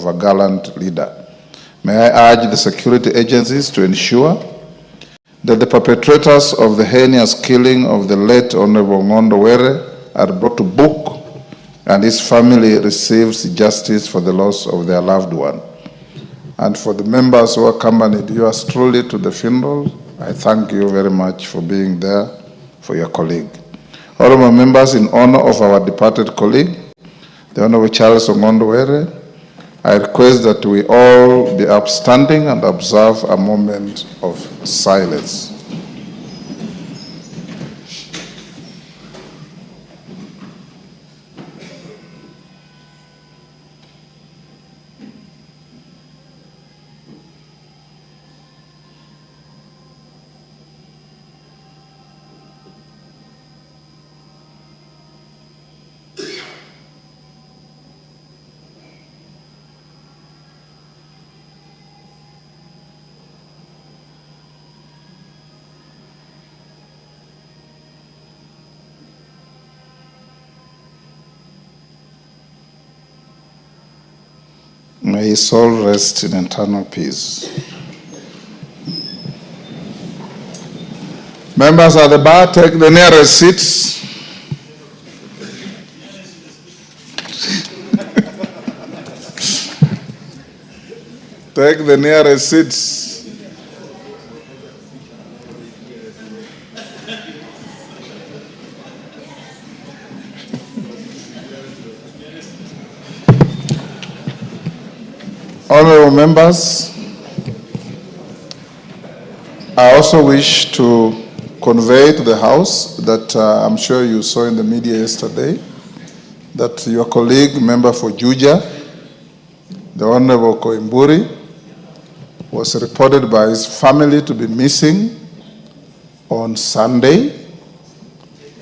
of a gallant leader. May I urge the security agencies to ensure that the perpetrators of the heinous killing of the late Honorable Ngondo Were are brought to book and his family receives justice for the loss of their loved one. And for the members who accompanied yours truly to the funeral, I thank you very much for being there for your colleague. Honorable members, in honor of our departed colleague, the Honorable Charles Ngondo Were, I request that we all be upstanding and observe a moment of silence. May his soul rest in eternal peace. Members at the bar, take the nearest seats. Take the nearest seats. Honorable members, I also wish to convey to the House that I'm sure you saw in the media yesterday that your colleague, member for Juja, the Honorable Koimburi, was reported by his family to be missing on Sunday.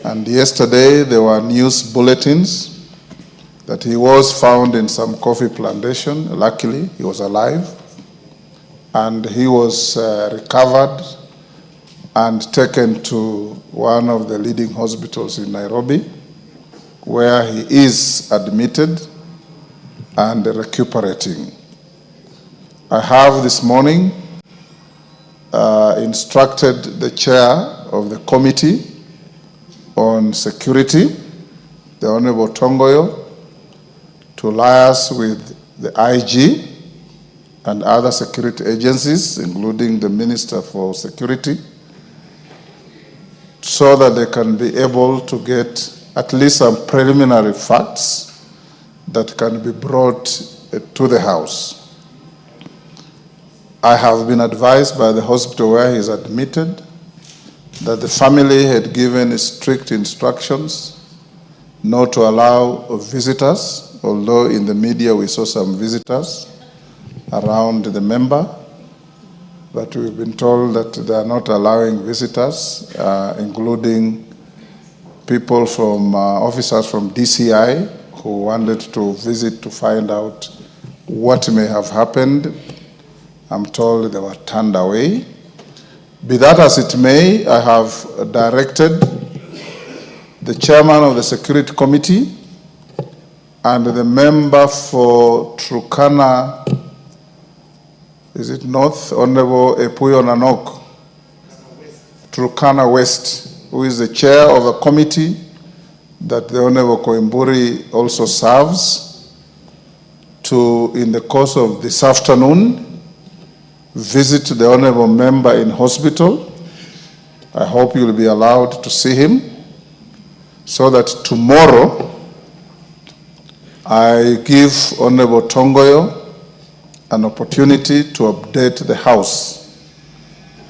And yesterday there were news bulletins that he was found in some coffee plantation. Luckily, he was alive. And he was recovered and taken to one of the leading hospitals in Nairobi, where he is admitted and recuperating. I have this morning instructed the chair of the Committee on Security, the Honorable Tongoyo, to liaise with the IG and other security agencies, including the Minister for Security, so that they can be able to get at least some preliminary facts that can be brought to the House. I have been advised by the hospital where he is admitted that the family had given strict instructions not to allow visitors, although in the media we saw some visitors around the member, but we've been told that they are not allowing visitors, including people from, officers from DCI who wanted to visit to find out what may have happened. I'm told they were turned away. Be that as it may, I have directed the chairman of the Security Committee and the member for Turkana, is it North, Honorable Epuyo Nanok, Turkana West, who is the chair of a committee that the Honorable Koimburi also serves, to, in the course of this afternoon, visit the Honorable member in hospital. I hope you'll be allowed to see him, so that tomorrow I give Honorable Tongoyo an opportunity to update the House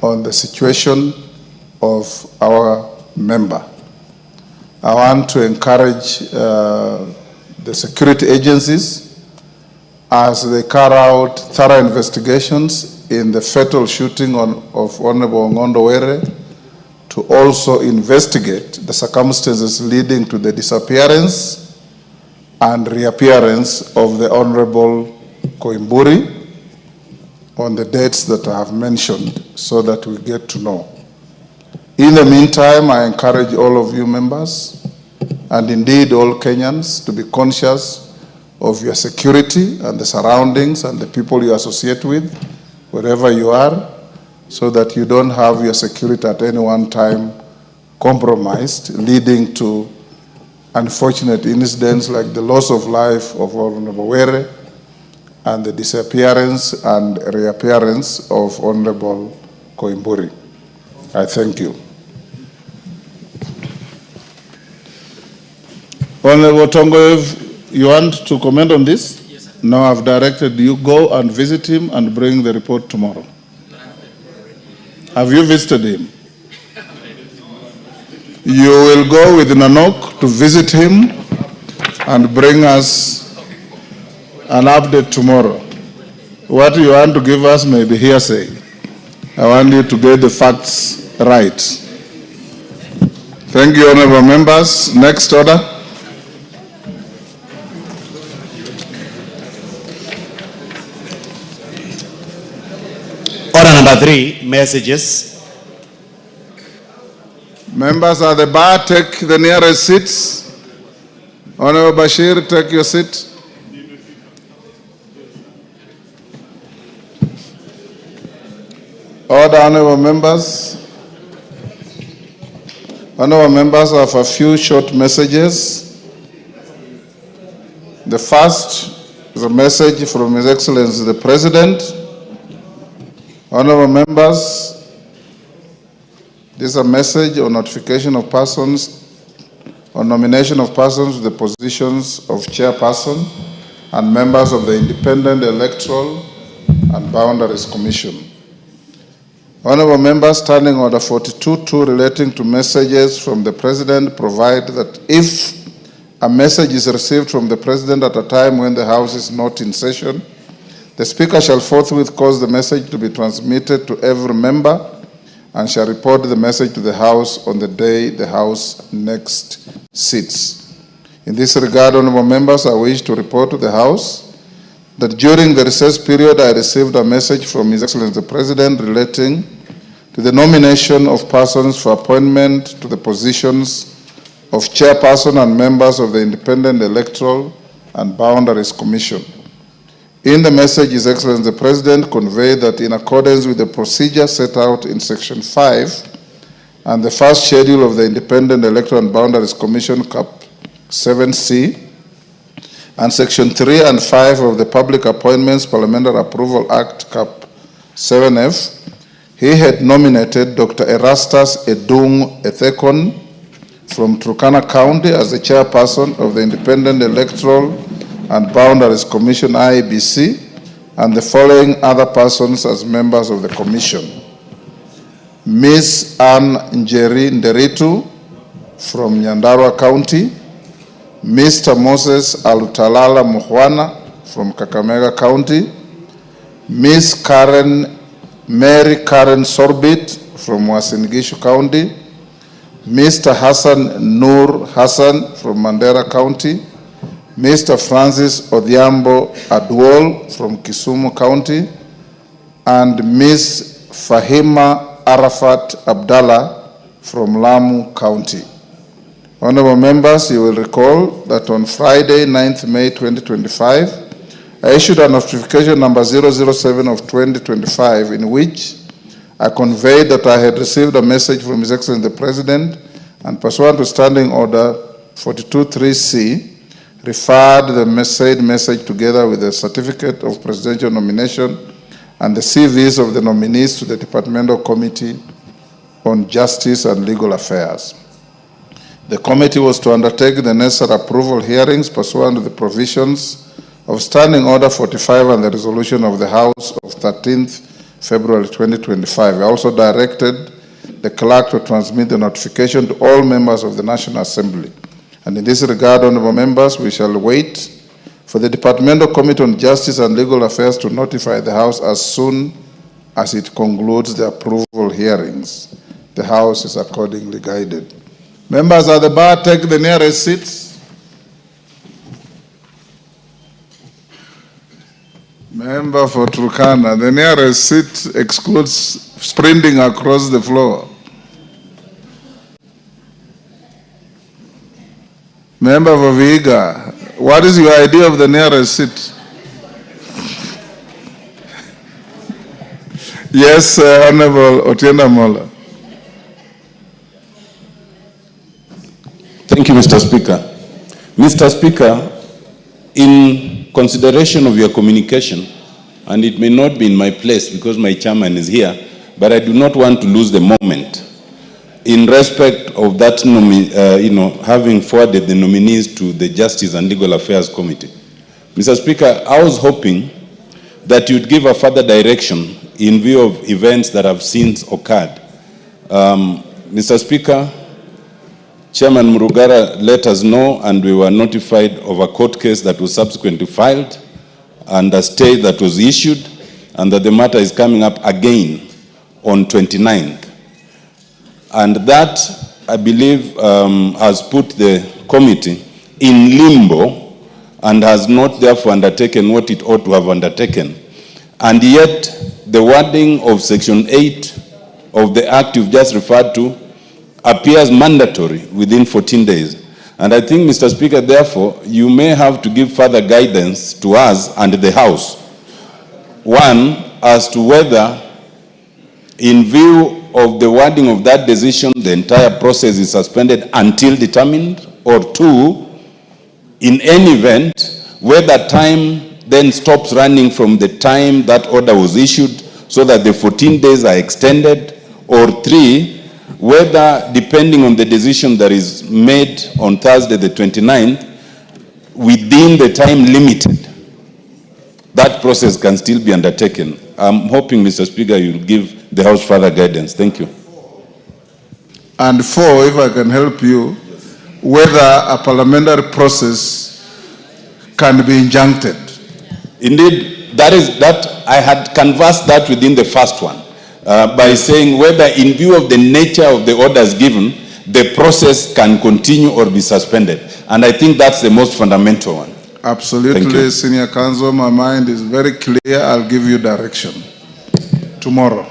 on the situation of our member. I want to encourage the security agencies as they carry out thorough investigations in the fatal shooting of Honorable Ngondo Were to also investigate the circumstances leading to the disappearance and reappearance of the Honorable Koimburi on the dates that I have mentioned, so that we get to know. In the meantime, I encourage all of you members, and indeed all Kenyans, to be conscious of your security and the surroundings and the people you associate with, wherever you are, so that you don't have your security at any one time compromised, leading to unfortunate incidents like the loss of life of Honorable Were and the disappearance and reappearance of Honorable Koimburi. I thank you. Honorable Tongoev, you want to comment on this? Yes, sir. No, I've directed you go and visit him and bring the report tomorrow. Have you visited him? You will go with Nanok to visit him and bring us an update tomorrow. What you want to give us may be hearsay. I want you to get the facts right. Thank you, honorable members. Next order. Order number 3, messages. Members at the bar, take the nearest seats. Honorable Bashir, take your seat. Order, honorable members. Honorable members, I have a few short messages. The first is a message from His Excellency the President. Honorable members, this is a message on notification of persons, on nomination of persons to the positions of chairperson and members of the Independent Electoral and Boundaries Commission. Honorable members, Standing Order 42.2 relating to messages from the President provide that if a message is received from the President at a time when the House is not in session, the Speaker shall forthwith cause the message to be transmitted to every member and shall report the message to the House on the day the House next sits. In this regard, honorable members, I wish to report to the House that during the recess period, I received a message from His Excellency the President relating to the nomination of persons for appointment to the positions of chairperson and members of the Independent Electoral and Boundaries Commission. In the message, His Excellency the President conveyed that in accordance with the procedure set out in Section 5 and the first schedule of the Independent Electoral and Boundaries Commission, Cap 7C, and Section 3 and 5 of the Public Appointments Parliamentary Approval Act, Cap 7F, he had nominated Dr. Erastus Edung Ethekon from Turkana County as the chairperson of the Independent Electoral and Boundaries Commission, IEBC, and the following other persons as members of the Commission. Ms. Ann Njeri Nderitu from Nyandarua County, Mr. Moses Alutalala Muhwana from Kakamega County, Ms. Mary Karen Sorbit from Uasin Gishu County, Mr. Hassan Nur Hassan from Mandera County, Mr. Francis Odhiambo Adwol from Kisumu County, and Ms. Fahima Arafat Abdallah from Lamu County. Honorable members, you will recall that on Friday, 9th May 2025, I issued a notification number 007 of 2025 in which I conveyed that I had received a message from His Excellency the President and pursuant to Standing Order 42.3c, referred the said message together with the certificate of presidential nomination and the CVs of the nominees to the Departmental Committee on Justice and Legal Affairs. The committee was to undertake the necessary approval hearings pursuant to the provisions of Standing Order 45 and the resolution of the House of 13th February 2025. I also directed the clerk to transmit the notification to all members of the National Assembly. And in this regard, honorable members, we shall wait for the Departmental Committee on Justice and Legal Affairs to notify the House as soon as it concludes the approval hearings. The House is accordingly guided. Members at the bar, take the nearest seats. Member for Turkana, the nearest seat excludes sprinting across the floor. Member for Vihiga, What is your idea of the nearest seat? Yes, Honorable Otienda Mola. Thank you, Mr. Speaker. Mr. Speaker, in consideration of your communication, and it may not be in my place because my chairman is here, but I do not want to lose the moment in respect of that, having forwarded the nominees to the Justice and Legal Affairs Committee. Mr. Speaker, I was hoping that you'd give a further direction in view of events that have since occurred. Mr. Speaker, Chairman Murugara let us know, and we were notified of a court case that was subsequently filed and a stay that was issued, and that the matter is coming up again on 29th. And that, I believe, has put the committee in limbo and has not therefore undertaken what it ought to have undertaken. And yet, the wording of Section 8 of the Act you've just referred to appears mandatory within 14 days. And I think, Mr. Speaker, therefore, you may have to give further guidance to us and the House. One, as to whether, in view of the wording of that decision, the entire process is suspended until determined, or two, in any event, whether time then stops running from the time that order was issued so that the 14 days are extended, or three, whether, depending on the decision that is made on Thursday the 29th, within the time limited, that process can still be undertaken. I'm hoping, Mr. Speaker, you'll give the House further guidance. Thank you. And four, if I can help you, whether a parliamentary process can be injuncted. Indeed, that I had canvassed that within the first one. By saying whether in view of the nature of the orders given, the process can continue or be suspended. And I think that's the most fundamental one. Absolutely, Senior Counsel, my mind is very clear. I'll give you direction tomorrow.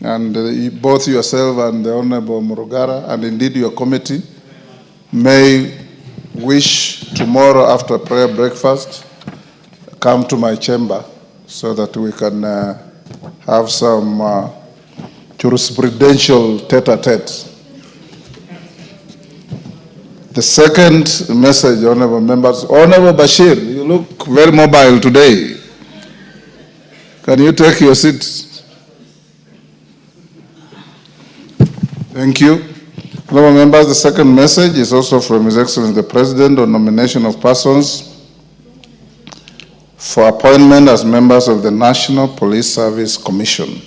And both yourself and the Honorable Murugara, and indeed your committee, may wish tomorrow after prayer breakfast, come to my chamber so that we can have some jurisprudential tete-a-tete. The second message, honorable members. Honorable Bashir, you look very mobile today. Can you take your seat? Thank you. Honorable members, the second message is also from His Excellency the President on nomination of persons for appointment as members of the National Police Service Commission.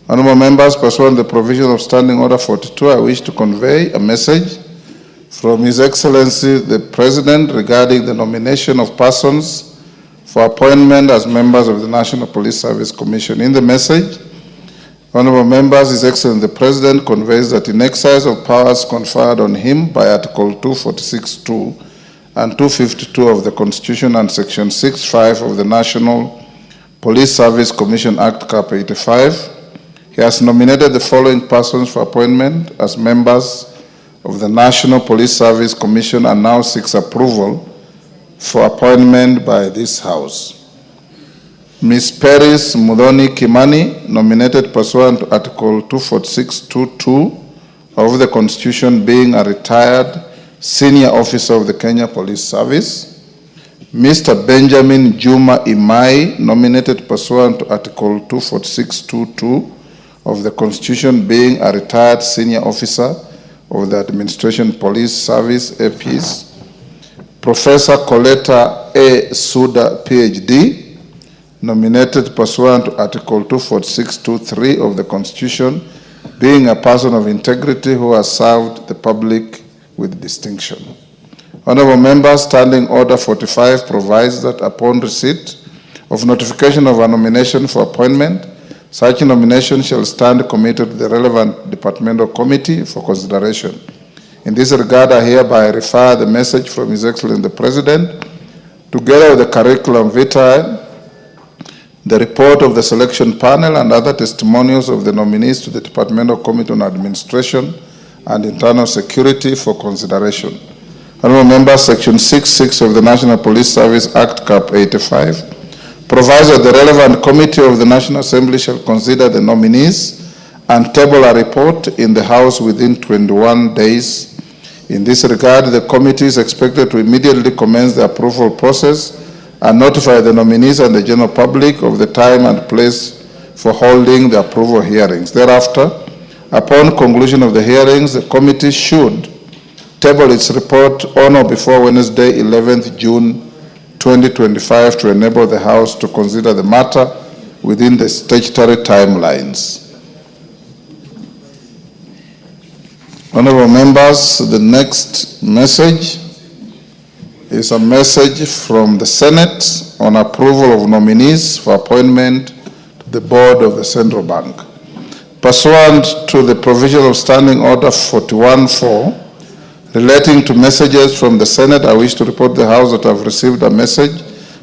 Honorable members, pursuant to the provision of Standing Order 42, I wish to convey a message from His Excellency the President regarding the nomination of persons for appointment as members of the National Police Service Commission. In the message, honorable members, His Excellency the President conveys that in exercise of powers conferred on him by Article 246(2) and 252 of the Constitution and Section 6(5) of the National Police Service Commission Act, Cap 85, he has nominated the following persons for appointment as members of the National Police Service Commission and now seeks approval for appointment by this House. Ms. Paris Mudhoni Kimani, nominated pursuant to Article 246(2)(2) of the Constitution, being a retired senior officer of the Kenya Police Service. Mr. Benjamin Juma Imai, nominated pursuant to Article 246(2)(2) of the Constitution, being a retired senior officer of the Administration Police Service, APS. Professor Coletta A. Suda, PhD, nominated pursuant to Article 246(2)(3 of the Constitution, being a person of integrity who has served the public with distinction. Honorable members, Standing Order 45 provides that upon receipt of notification of a nomination for appointment, such nomination shall stand committed to the relevant departmental committee for consideration. In this regard, I hereby refer the message from His Excellency the President, together with the curriculum vitae, the report of the selection panel, and other testimonials of the nominees to the Departmental Committee on Administration and Internal Security for consideration. Honorable Members, Section 6(6) of the National Police Service Act, Cap. 85, provides that the relevant committee of the National Assembly shall consider the nominees and table a report in the House within 21 days. In this regard, the committee is expected to immediately commence the approval process and notify the nominees and the general public of the time and place for holding the approval hearings. Thereafter, upon conclusion of the hearings, the committee should table its report on or before Wednesday, 11th June 2025 to enable the House to consider the matter within the statutory timelines. Honorable members, the next message is a message from the Senate on approval of nominees for appointment to the board of the Central Bank. Pursuant to the provision of Standing Order 41(4), relating to messages from the Senate, I wish to report to the House that I have received a message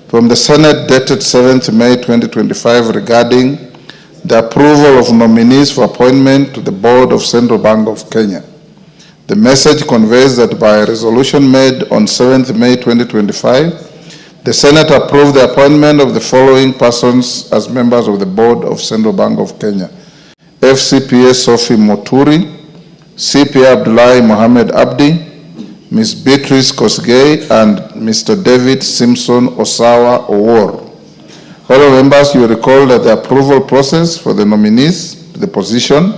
from the Senate dated 7th May 2025 regarding the approval of nominees for appointment to the board of Central Bank of Kenya. The message conveys that by a resolution made on 7th May 2025, the Senate approved the appointment of the following persons as members of the board of Central Bank of Kenya: FCPA Sophie Moturi, CPA Abdullahi Mohamed Abdi, Ms. Beatrice Kosgei, and Mr. David Simpson Osawa Owor. Fellow members, you recall that the approval process for the nominees to the position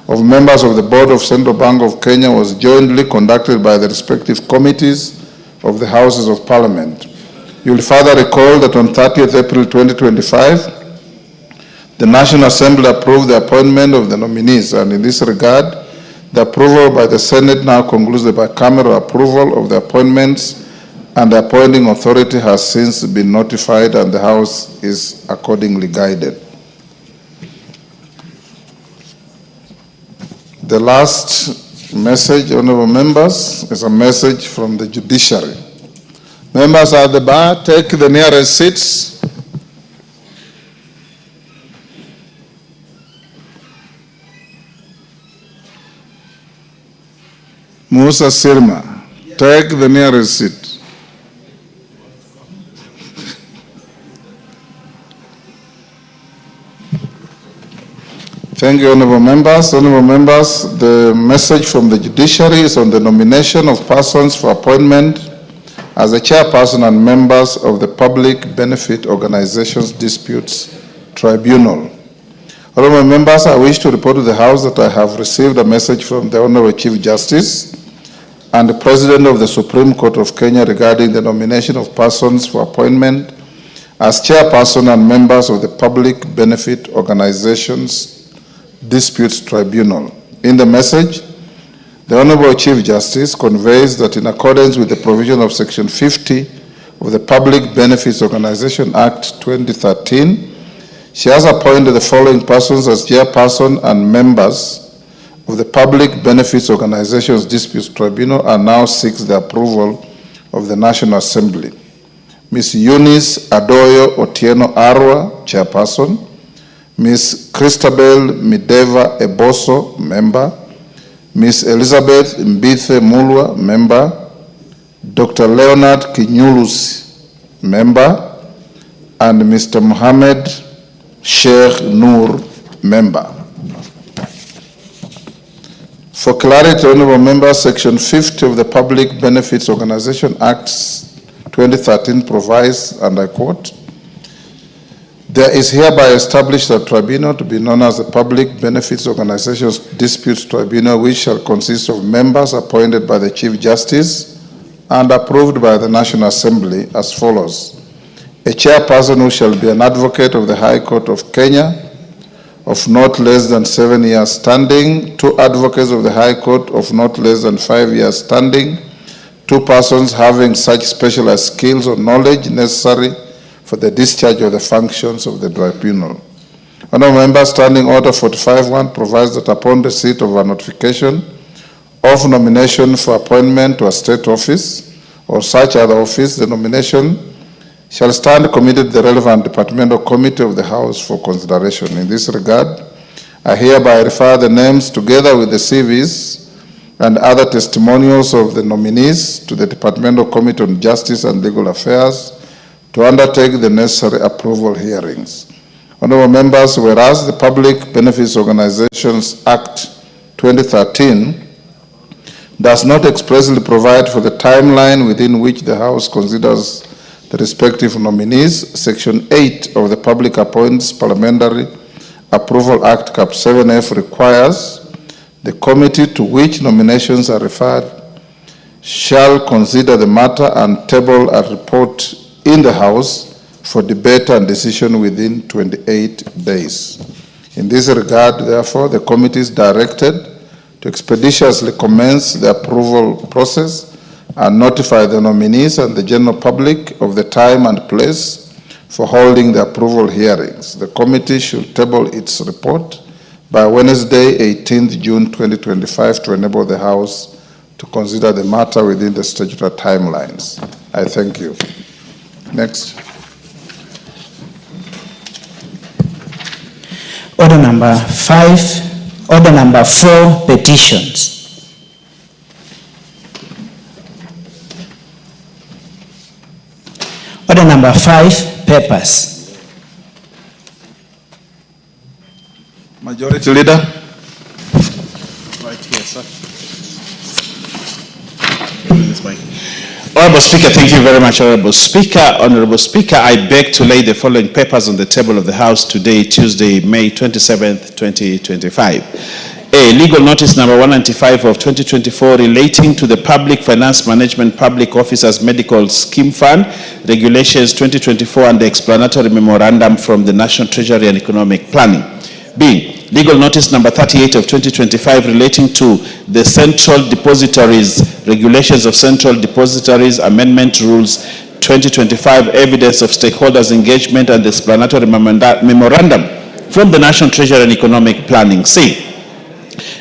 of members of the Board of Central Bank of Kenya was jointly conducted by the respective committees of the Houses of Parliament. You will further recall that on 30th April 2025, the National Assembly approved the appointment of the nominees, and in this regard, the approval by the Senate now concludes the bicameral approval of the appointments, and the appointing authority has since been notified, and the House is accordingly guided. The last message, honorable members, is a message from the Judiciary. Members at the bar, take the nearest seats. Musa Sirma, take the nearest seat. Thank you, honorable members. Honorable members, the message from the Judiciary is on the nomination of persons for appointment as the chairperson and members of the Public Benefit Organizations Disputes Tribunal. Honorable members, I wish to report to the House that I have received a message from the Honorable Chief Justice and the President of the Supreme Court of Kenya regarding the nomination of persons for appointment as chairperson and members of the Public Benefit Organizations Disputes Tribunal. In the message, the Honorable Chief Justice conveys that in accordance with the provision of Section 50 of the Public Benefits Organization Act 2013, she has appointed the following persons as chairperson and members of the Public Benefits Organizations Disputes Tribunal and now seeks the approval of the National Assembly. Ms. Eunice Adoyo Otieno Arwa, chairperson; Ms. Christabel Mideva Eboso, member; Ms. Elizabeth Mbithe Mulwa, member; Dr. Leonard Kinyulusi, member; and Mr. Mohammed Sheikh Noor, member. For clarity, honorable members, Section 50 of the Public Benefits Organization Act 2013 provides, and I quote, "There is hereby established a tribunal to be known as the Public Benefits Organizations Disputes Tribunal, which shall consist of members appointed by the Chief Justice and approved by the National Assembly as follows: a chairperson who shall be an advocate of the High Court of Kenya of not less than 7 years standing, 2 advocates of the High Court of not less than 5 years standing, 2 persons having such specialized skills or knowledge necessary for the discharge of the functions of the tribunal." Honorable members, Standing Order 45(1) provides that upon receipt of a notification of nomination for appointment to a state office or such other office, the nomination shall stand committed to the relevant departmental committee of the House for consideration. In this regard, I hereby refer the names together with the CVs and other testimonials of the nominees to the Departmental Committee on Justice and Legal Affairs to undertake the necessary approval hearings. Honorable members, whereas the Public Benefits Organizations Act 2013 does not expressly provide for the timeline within which the House considers the respective nominees, Section 8 of the Public Appointments Parliamentary Approval Act Cap 7F requires the committee to which nominations are referred shall consider the matter and table a report in the House for debate and decision within 28 days. In this regard, therefore, the committee is directed to expeditiously commence the approval process and notify the nominees and the general public of the time and place for holding the approval hearings. The committee should table its report by Wednesday, 18th June 2025 to enable the House to consider the matter within the statutory timelines. I thank you. Next. Order number 5, order number 4, petitions. Order number 5, papers. Majority Leader. Right here, sir. This mic. Honorable Speaker, thank you very much, Honorable Speaker. Honorable Speaker, I beg to lay the following papers on the table of the House today, Tuesday, May 27th, 2025. A, legal notice number 195 of 2024 relating to the Public Finance Management Public Officers Medical Scheme Fund, Regulations 2024 and the explanatory memorandum from the National Treasury and Economic Planning. B, legal notice number 38 of 2025 relating to the Central Depositories, Regulations of Central Depositories Amendment Rules 2025, evidence of stakeholders' engagement and the explanatory memorandum from the National Treasury and Economic Planning. C,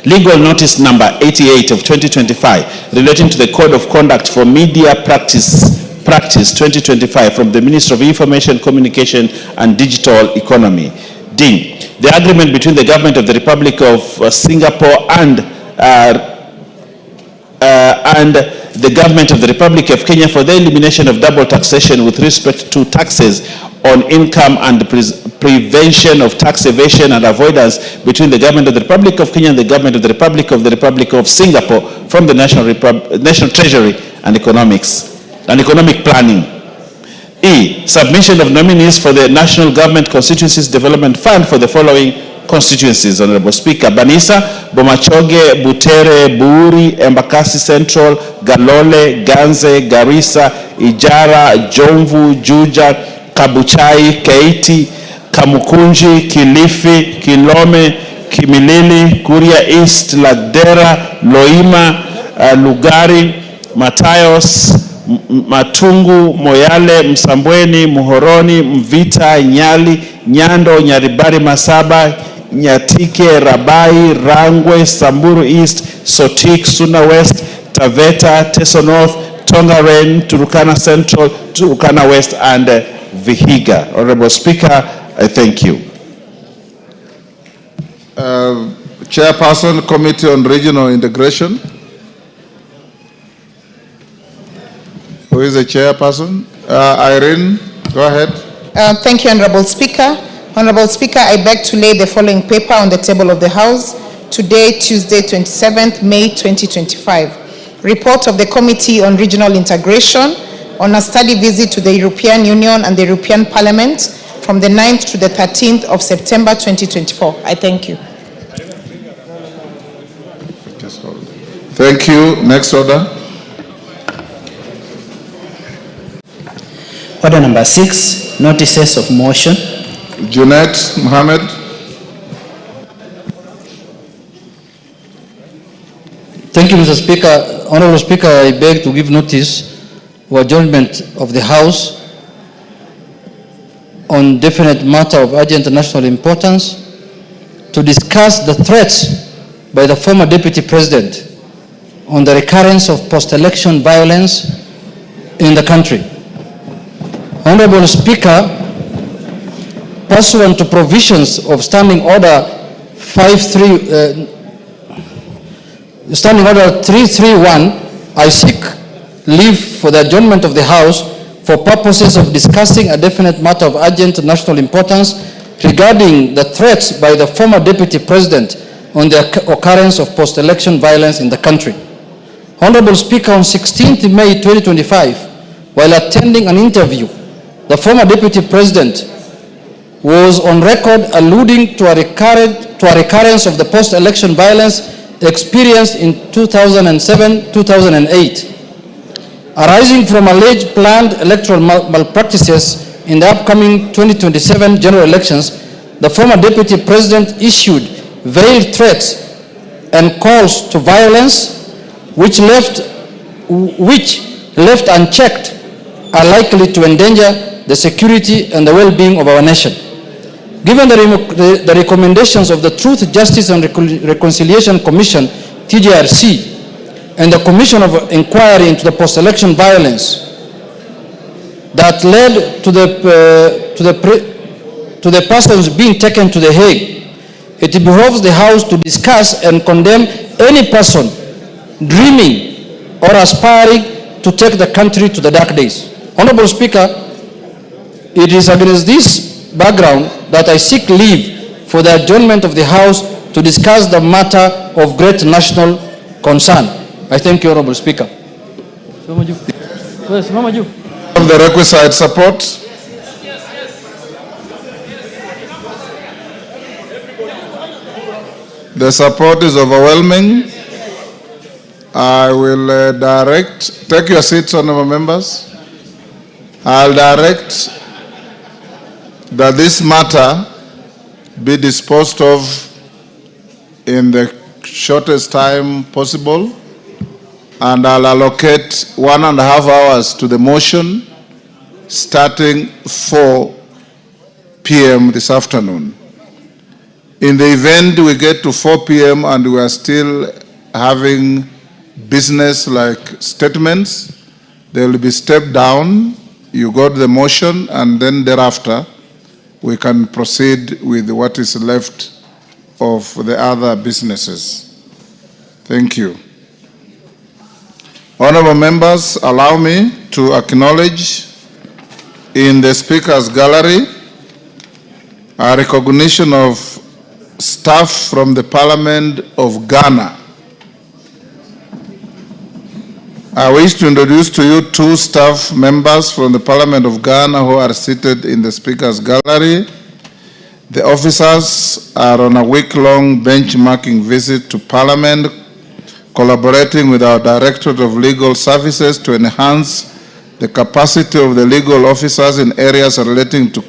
legal notice number 88 of 2025 relating to the Code of Conduct for Media Practice 2025 from the Ministry of Information, Communication and Digital Economy. D, the agreement between the Government of the Republic of Singapore and the Government of the Republic of Kenya for the elimination of double taxation with respect to taxes on income and prevention of tax evasion and avoidance between the Government of the Republic of Kenya and the Government of the Republic of Singapore from the National Treasury and Economic Planning. E, submission of nominees for the National Government Constituencies Development Fund for the following constituencies, Honorable Speaker: Banisa, Bomachoge, Butere, Buri, Embakasi Central, Galole, Ganze, Garissa, Ijara, Jomvu, Juja, Kabuchai, Keiti, Kamukunji, Kilifi, Kilome, Kimilili, Kuria East, Ladera, Loima, Lugari, Matayos, Matungu, Moyale, Msambweni, Muhoroni, Mvita, Nyali, Nyando, Nyaribari, Masaba, Nyatike, Rabai, Rangwe, Samburu East, Sotik, Suna West, Taveta, Teso North, Tongaren, Turukana Central, Turukana West, and Vihiga. Honorable Speaker, I thank you. Chairperson, Committee on Regional Integration. Who is the chairperson? Irene, go ahead. Thank you, Honorable Speaker. Honorable Speaker, I beg to lay the following paper on the table of the House today, Tuesday, 27th May 2025. Report of the Committee on Regional Integration on a study visit to the European Union and the European Parliament from the 9th to the 13th of September 2024. I thank you. Thank you. Next order. Order number 6, notices of motion. Junet Mohammed. Thank you, Mr. Speaker. Honorable Speaker, I beg to give notice of adjournment of the House on definite matter of urgent national importance to discuss the threats by the former Deputy President on the recurrence of post-election violence in the country. Honorable Speaker, pursuant to provisions of Standing Order 53, Standing Order 331, I seek leave for the adjournment of the House for purposes of discussing a definite matter of urgent national importance regarding the threats by the former Deputy President on the occurrence of post-election violence in the country. Honorable Speaker, on 16th May 2025, while attending an interview, the former Deputy President was on record alluding to a recurrence of the post-election violence experienced in 2007-2008. Arising from alleged planned electoral malpractices in the upcoming 2027 general elections, the former Deputy President issued veiled threats and calls to violence which left unchecked are likely to endanger the security and the well-being of our nation. Given the recommendations of the Truth, Justice and Reconciliation Commission, TJRC, and the Commission of Inquiry into the Post-Election Violence that led to the persons being taken to The Hague, it behoves the House to discuss and condemn any person dreaming or aspiring to take the country to the dark days. Honorable Speaker, it is against this background that I seek leave for the adjournment of the House to discuss the matter of great national concern. I thank you, Honorable Speaker. Of the requisite support. The support is overwhelming. I will take your seats, honorable members. I'll direct that this matter be disposed of in the shortest time possible, and I'll allocate 1.5 hours to the motion starting 4 p.m. this afternoon. In the event we get to 4 p.m. and we are still having business like statements, they will be stepped down. You got the motion, and then thereafter we can proceed with what is left of the other businesses. Thank you. Honorable members, allow me to acknowledge in the Speaker's gallery a recognition of staff from the Parliament of Ghana. I wish to introduce to you 2 staff members from the Parliament of Ghana who are seated in the Speaker's gallery. The officers are on a week-long benchmarking visit to Parliament, collaborating with our Directorate of Legal Services to enhance the capacity of the legal officers in areas relating to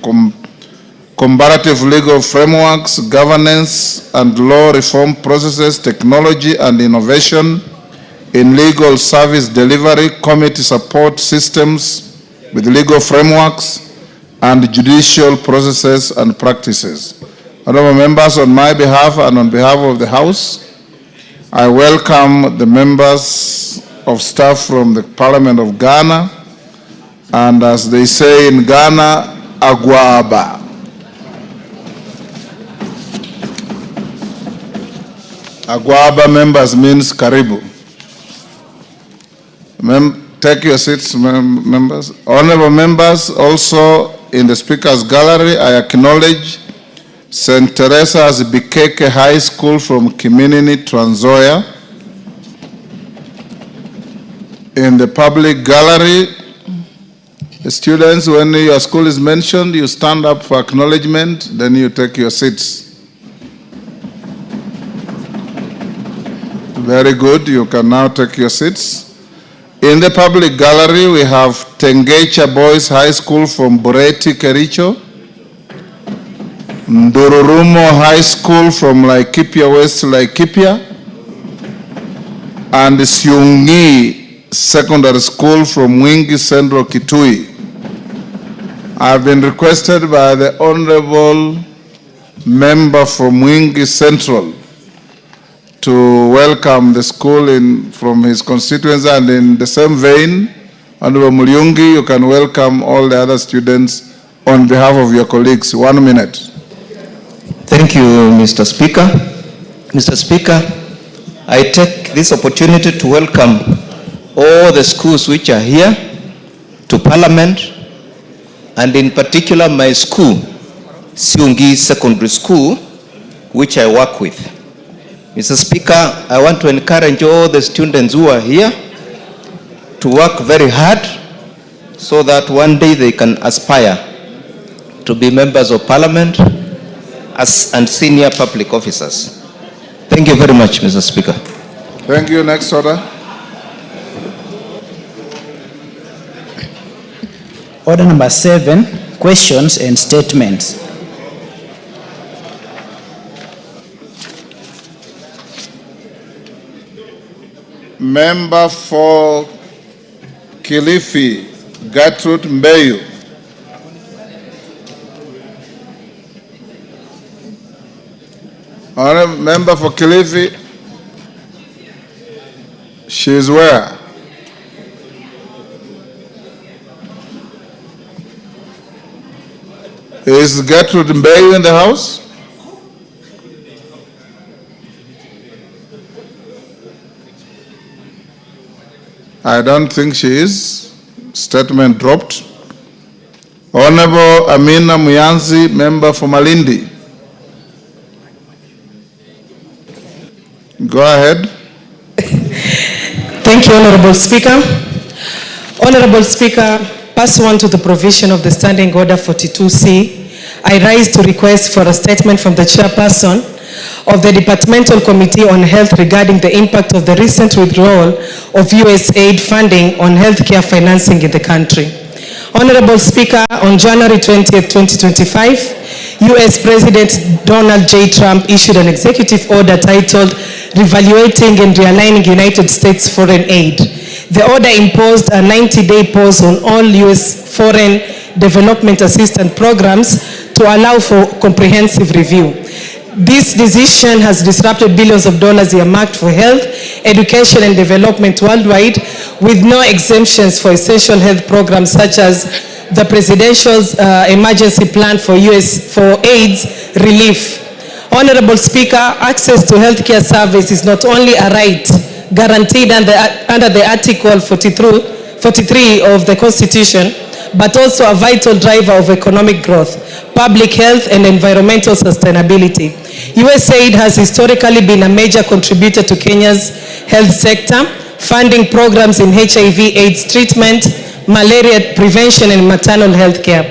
comparative legal frameworks, governance and law reform processes, technology and innovation in legal service delivery, committee support systems with legal frameworks, and judicial processes and practices. Honorable members, on my behalf and on behalf of the House, I welcome the members of staff from the Parliament of Ghana, and as they say in Ghana, Agwaba. Agwaba members means Karibu. Take your seats, members. Honorable members, also in the Speaker's gallery, I acknowledge St. Teresa's Bikeke High School from Kiminini, Trans Nzoia. In the public gallery, the students, when your school is mentioned, you stand up for acknowledgement, then you take your seats. Very good, you can now take your seats. In the public gallery, we have Tengecha Boys High School from Bureti, Kericho. Ndururumo High School from Laikipia West, Laikipia. And Siungi Secondary School from Wingi Central, Kitui. I've been requested by the Honorable Member from Wingi Central to welcome the school from his constituency, and in the same vein, Honorable Mulyungi, you can welcome all the other students on behalf of your colleagues. 1 minute. Thank you, Mr. Speaker. Mr. Speaker, I take this opportunity to welcome all the schools which are here to Parliament, and in particular my school, Siungi Secondary School, which I work with. Mr. Speaker, I want to encourage all the students who are here to work very hard so that one day they can aspire to be members of Parliament and senior public officers. Thank you very much, Mr. Speaker. Thank you. Next order. Order number 7, questions and statements. Member for Kilifi, Gertrude Mbeyu. Honorable member for Kilifi, she is where? Is Gertrude Mbeyu in the house? I don't think she is. Statement dropped. Honorable Amina Muyanzi, member for Malindi. Go ahead. Thank you, Honorable Speaker. Honorable Speaker, pursuant to the provision of the Standing Order 42C, I rise to request for a statement from the chairperson of the Departmental Committee on Health regarding the impact of the recent withdrawal of U.S. aid funding on healthcare financing in the country. Honorable Speaker, on January 20th, 2025, U.S. President Donald J. Trump issued an executive order titled Reevaluating and Realigning United States Foreign Aid. The order imposed a 90-day pause on all U.S. foreign development assistance programs to allow for comprehensive review. This decision has disrupted billions of dollars earmarked for health, education, and development worldwide, with no exemptions for essential health programs such as the Presidential's Emergency Plan for AIDS relief. Honorable Speaker, access to healthcare service is not only a right guaranteed under the Article 43 of the Constitution, but also a vital driver of economic growth, public health, and environmental sustainability. USAID has historically been a major contributor to Kenya's health sector, funding programs in HIV/AIDS treatment, malaria prevention, and maternal health care.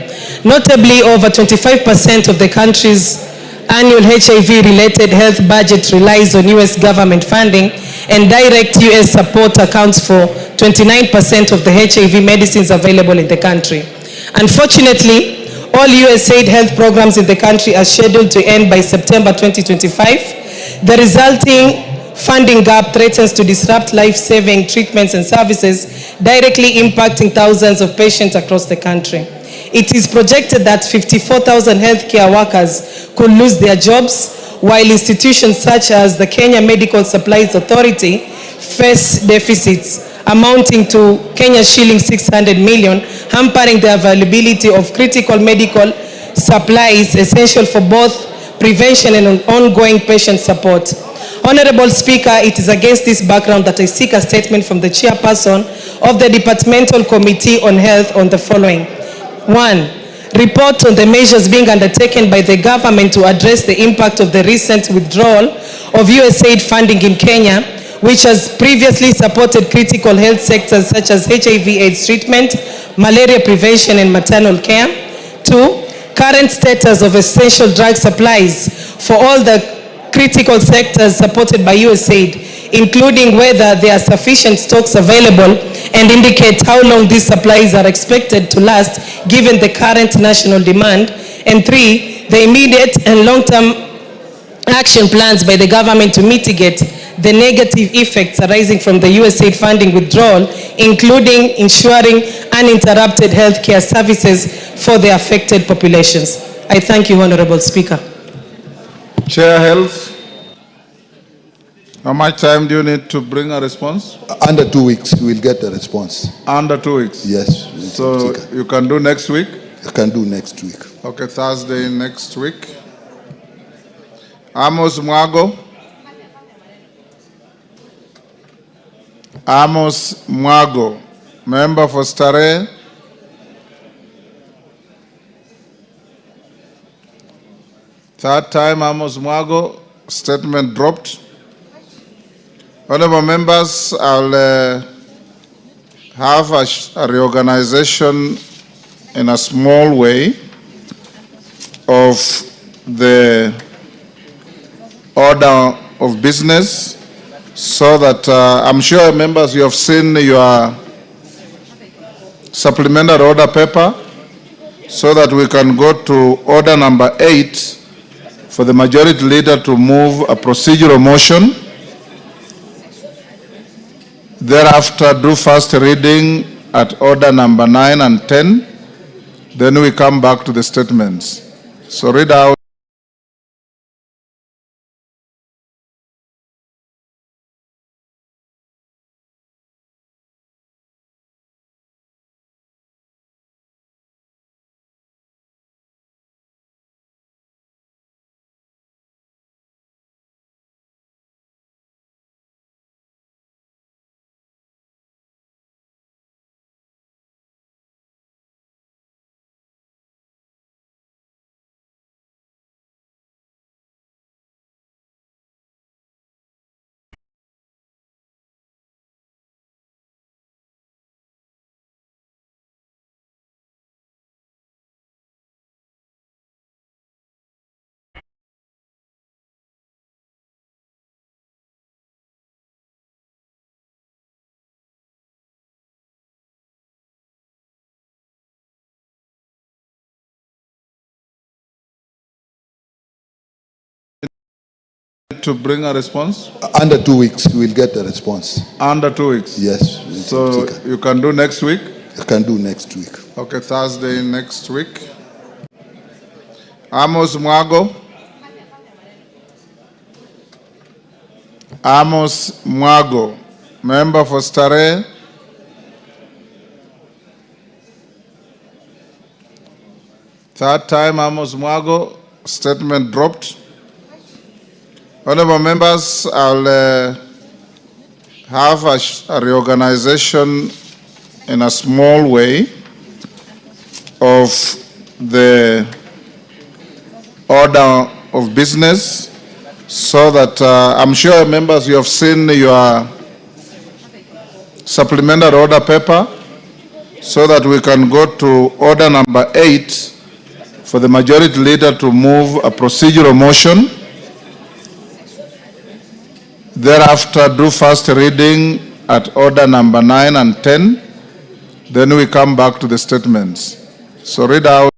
Notably, over 25% of the country's annual HIV-related health budget relies on U.S. government funding, and direct U.S. support accounts for 29% of the HIV medicines available in the country. Unfortunately, all USAID health programs in the country are scheduled to end by September 2025. The resulting funding gap threatens to disrupt life-saving treatments and services, directly impacting thousands of patients across the country. It is projected that 54,000 healthcare workers could lose their jobs, while institutions such as the Kenya Medical Supplies Authority face deficits amounting to Kenya shilling 600 million, hampering the availability of critical medical supplies essential for both prevention and ongoing patient support. Honorable Speaker, it is against this background that I seek a statement from the chairperson of the Departmental Committee on Health on the following. 1. Report on the measures being undertaken by the government to address the impact of the recent withdrawal of USAID funding in Kenya, which has previously supported critical health sectors such as HIV/AIDS treatment, malaria prevention, and maternal care. 2. Current status of essential drug supplies for all the critical sectors supported by USAID, including whether there are sufficient stocks available, and indicate how long these supplies are expected to last given the current national demand. And 3, the immediate and long-term action plans by the government to mitigate the negative effects arising from the USAID funding withdrawal, including ensuring uninterrupted healthcare services for the affected populations. I thank you, Honorable Speaker. Chair Health. How much time do you need to bring a response? Under 2 weeks, we will get the response. Under 2 weeks? Yes. So you can do next week? I can do next week. Okay, Thursday next week. Amos Mwago. Amos Mwago, member for Starehe. Third time, Amos Mwago, statement dropped. Honorable members, I'll have a reorganization in a small way of the order of business so that I'm sure members, you have seen your supplementary order paper so that we can go to order number 8 for the majority leader to move a procedural motion. Thereafter, do first reading at order number 9 and 10. Then we come back to the statements. So read out. To bring a response? Under 2 weeks, we'll get the response. Under 2 weeks? Yes. So you can do next week? I can do next week. Okay, Thursday next week. Amos Mwago. Amos Mwago, member for Starehe. Third time, Amos Mwago, statement dropped. Honorable members, I'll have a reorganization in a small way of the order of business so that I'm sure members, you have seen your supplementary order paper so that we can go to order number 8 for the majority leader to move a procedural motion. Thereafter, do first reading at order number 9 and 10. Then we come back to the statements. So read out.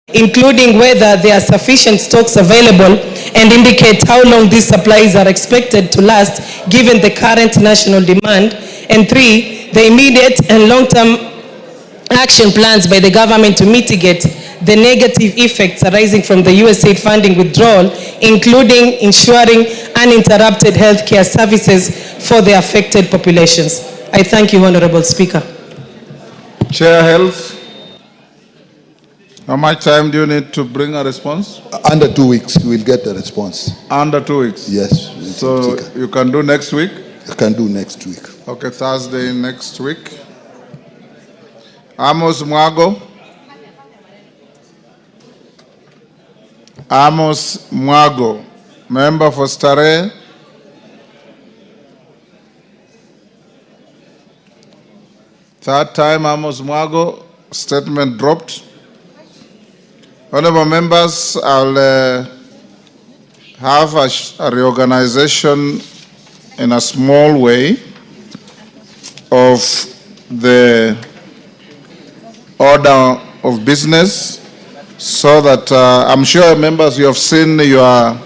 including whether there are sufficient stocks available and indicate how long these supplies are expected to last given the current national demand. And 3, the immediate and long-term action plans by the government to mitigate the negative effects arising from the USAID funding withdrawal, including ensuring uninterrupted healthcare services for the affected populations. I thank you, Honorable Speaker. Chair Health. How much time do you need to bring a response? Under 2 weeks, we'll get the response. Under 2 weeks? Yes. So you can do next week? I can do next week. Okay, Thursday next week. Amos Mwago. Amos Mwago, member for Starehe. Third time, Amos Mwago, statement dropped. Honorable members, I'll have a reorganization in a small way of the order of business so that I'm sure members, you have seen your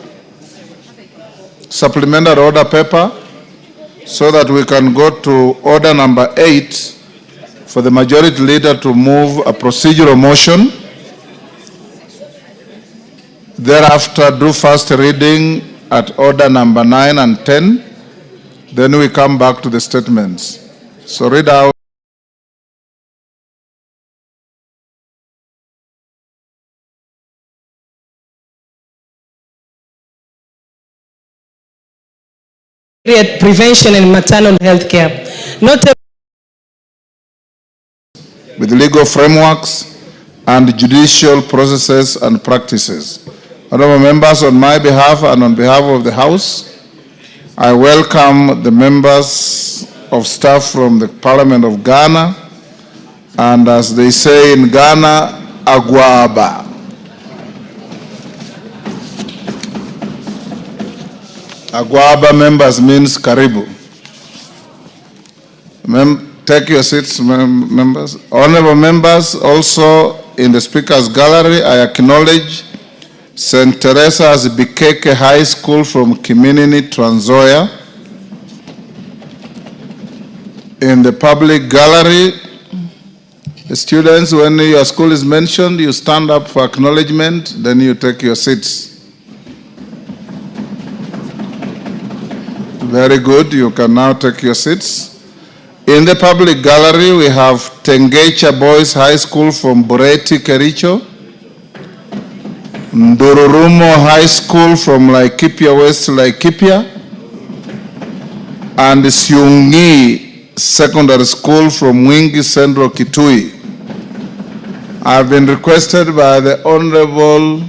supplementary order paper so that we can go to order number 8 for the majority leader to move a procedural motion. Thereafter, do first reading at order number 9 and 10. Then we come back to the statements. So read out. Prevention and maternal health care. With legal frameworks and judicial processes and practices. Honorable members, on my behalf and on behalf of the House, I welcome the members of staff from the Parliament of Ghana, and as they say in Ghana, Agwaba. Agwaba members means Karibu. Take your seats, members. Honorable members, also in the Speaker's Gallery, I acknowledge St. Teresa's Bikeke High School from Kiminini, Trans Nzoia. In the public gallery, the students, when your school is mentioned, you stand up for acknowledgement, then you take your seats. Very good, you can now take your seats. In the public gallery, we have Tengecha Boys High School from Bureti, Kericho. Ndururumo High School from Laikipia West, Laikipia. And Siungi Secondary School from Mwingi Central, Kitui. I've been requested by the Honorable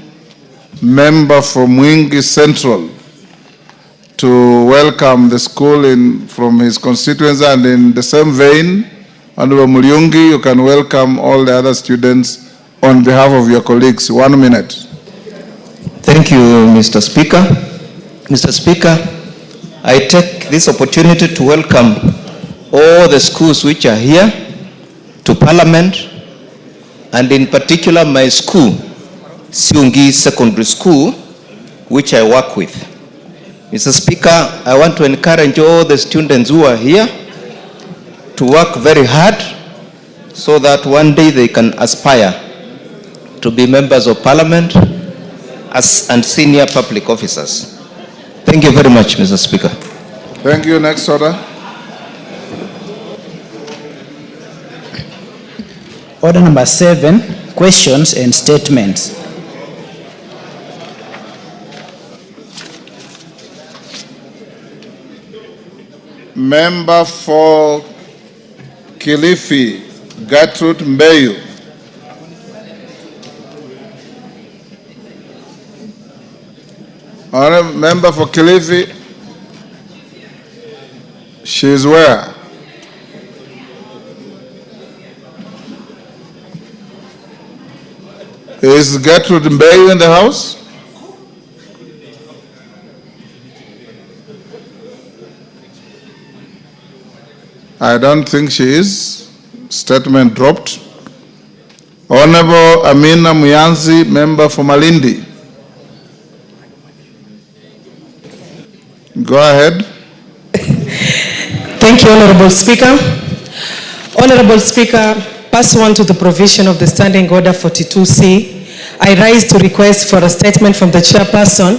Member from Mwingi Central to welcome the school from his constituency, and in the same vein, Honorable Mulyungi, you can welcome all the other students on behalf of your colleagues. 1 minute. Thank you, Mr. Speaker. Mr. Speaker, I take this opportunity to welcome all the schools which are here to Parliament, and in particular my school, Siungi Secondary School, which I work with. Mr. Speaker, I want to encourage all the students who are here to work very hard so that one day they can aspire to be members of Parliament and senior public officers. Thank you very much, Mr. Speaker. Thank you. Next order. Order number 7, questions and statements. Member for Kilifi, Gertrude Mbeyu. Honorable Member for Kilifi, she is where? Is Gertrude Mbeyu in the house? I don't think she is. Statement dropped. Honorable Amina Muyanzi, member for Malindi. Go ahead. Thank you, Honorable Speaker. Honorable Speaker, pursuant to the provision of the Standing Order 42C, I rise to request for a statement from the chairperson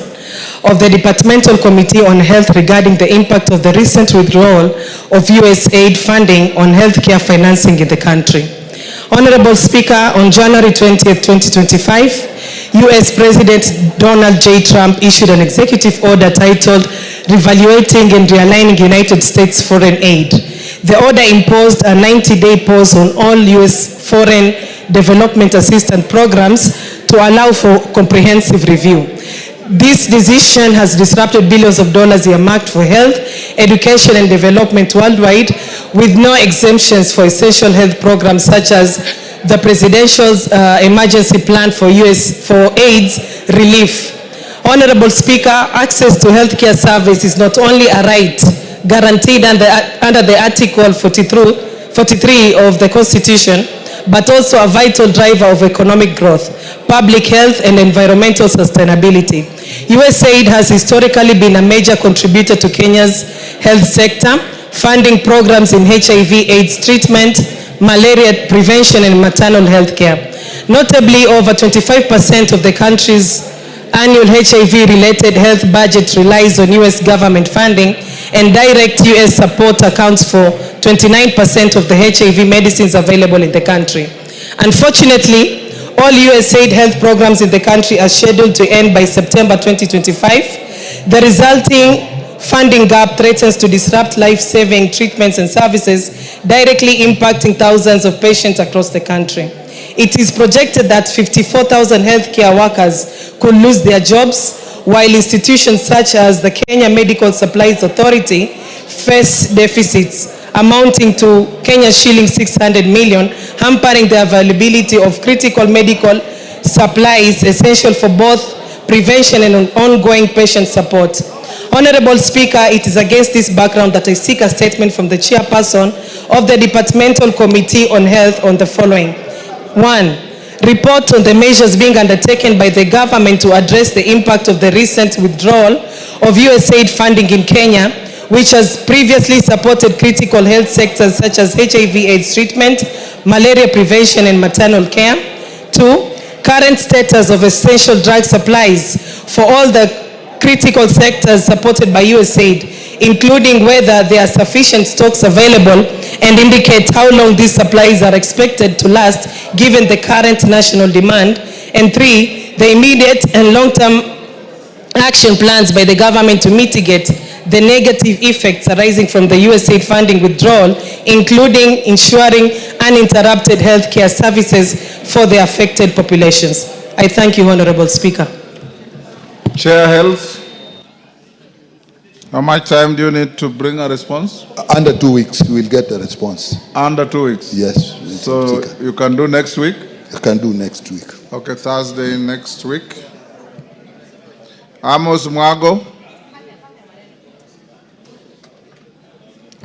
of the Departmental Committee on Health regarding the impact of the recent withdrawal of U.S. aid funding on healthcare financing in the country. Honorable Speaker, on January 20th, 2025, U.S. President Donald J. Trump issued an executive order titled Reevaluating and Realigning United States Foreign Aid. The order imposed a 90-day pause on all U.S. foreign development assistance programs to allow for comprehensive review. This decision has disrupted billions of dollars earmarked for health, education, and development worldwide, with no exemptions for essential health programs such as the Presidential Emergency Plan for AIDS relief. Honorable Speaker, access to healthcare service is not only a right guaranteed under the Article 43 of the Constitution, but also a vital driver of economic growth, public health, and environmental sustainability. USAID has historically been a major contributor to Kenya's health sector, funding programs in HIV/AIDS treatment, malaria prevention, and maternal health care. Notably, over 25% of the country's annual HIV-related health budget relies on U.S. government funding, and direct U.S. support accounts for 29% of the HIV medicines available in the country. Unfortunately, all USAID health programs in the country are scheduled to end by September 2025. The resulting funding gap threatens to disrupt life-saving treatments and services, directly impacting thousands of patients across the country. It is projected that 54,000 healthcare workers could lose their jobs, while institutions such as the Kenya Medical Supplies Authority face deficits amounting to Kenya shillings 600 million, hampering the availability of critical medical supplies essential for both prevention and ongoing patient support. Honorable Speaker, it is against this background that I seek a statement from the chairperson of the Departmental Committee on Health on the following. 1. Report on the measures being undertaken by the government to address the impact of the recent withdrawal of USAID funding in Kenya, which has previously supported critical health sectors such as HIV/AIDS treatment, malaria prevention, and maternal care. 2. Current status of essential drug supplies for all the critical sectors supported by USAID, including whether there are sufficient stocks available, and indicate how long these supplies are expected to last given the current national demand. And 3, the immediate and long-term action plans by the government to mitigate the negative effects arising from the USAID funding withdrawal, including ensuring uninterrupted healthcare services for the affected populations. I thank you, Honorable Speaker. Chair Health. How much time do you need to bring a response? Under 2 weeks, we will get the response. Under 2 weeks? Yes. So you can do next week? I can do next week. Okay, Thursday next week. Amos Mwago.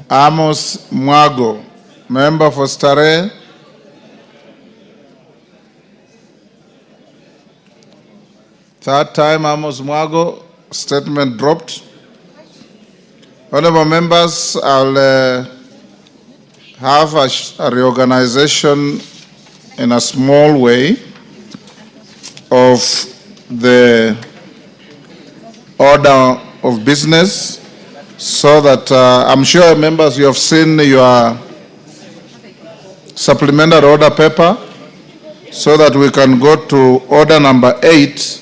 Amos Mwago, member for Starehe. Third time, Amos Mwago, statement dropped. Honorable members, I'll have a reorganization in a small way of the order of business, so that I'm sure members, you have seen your supplementary order paper, so that we can go to order number 8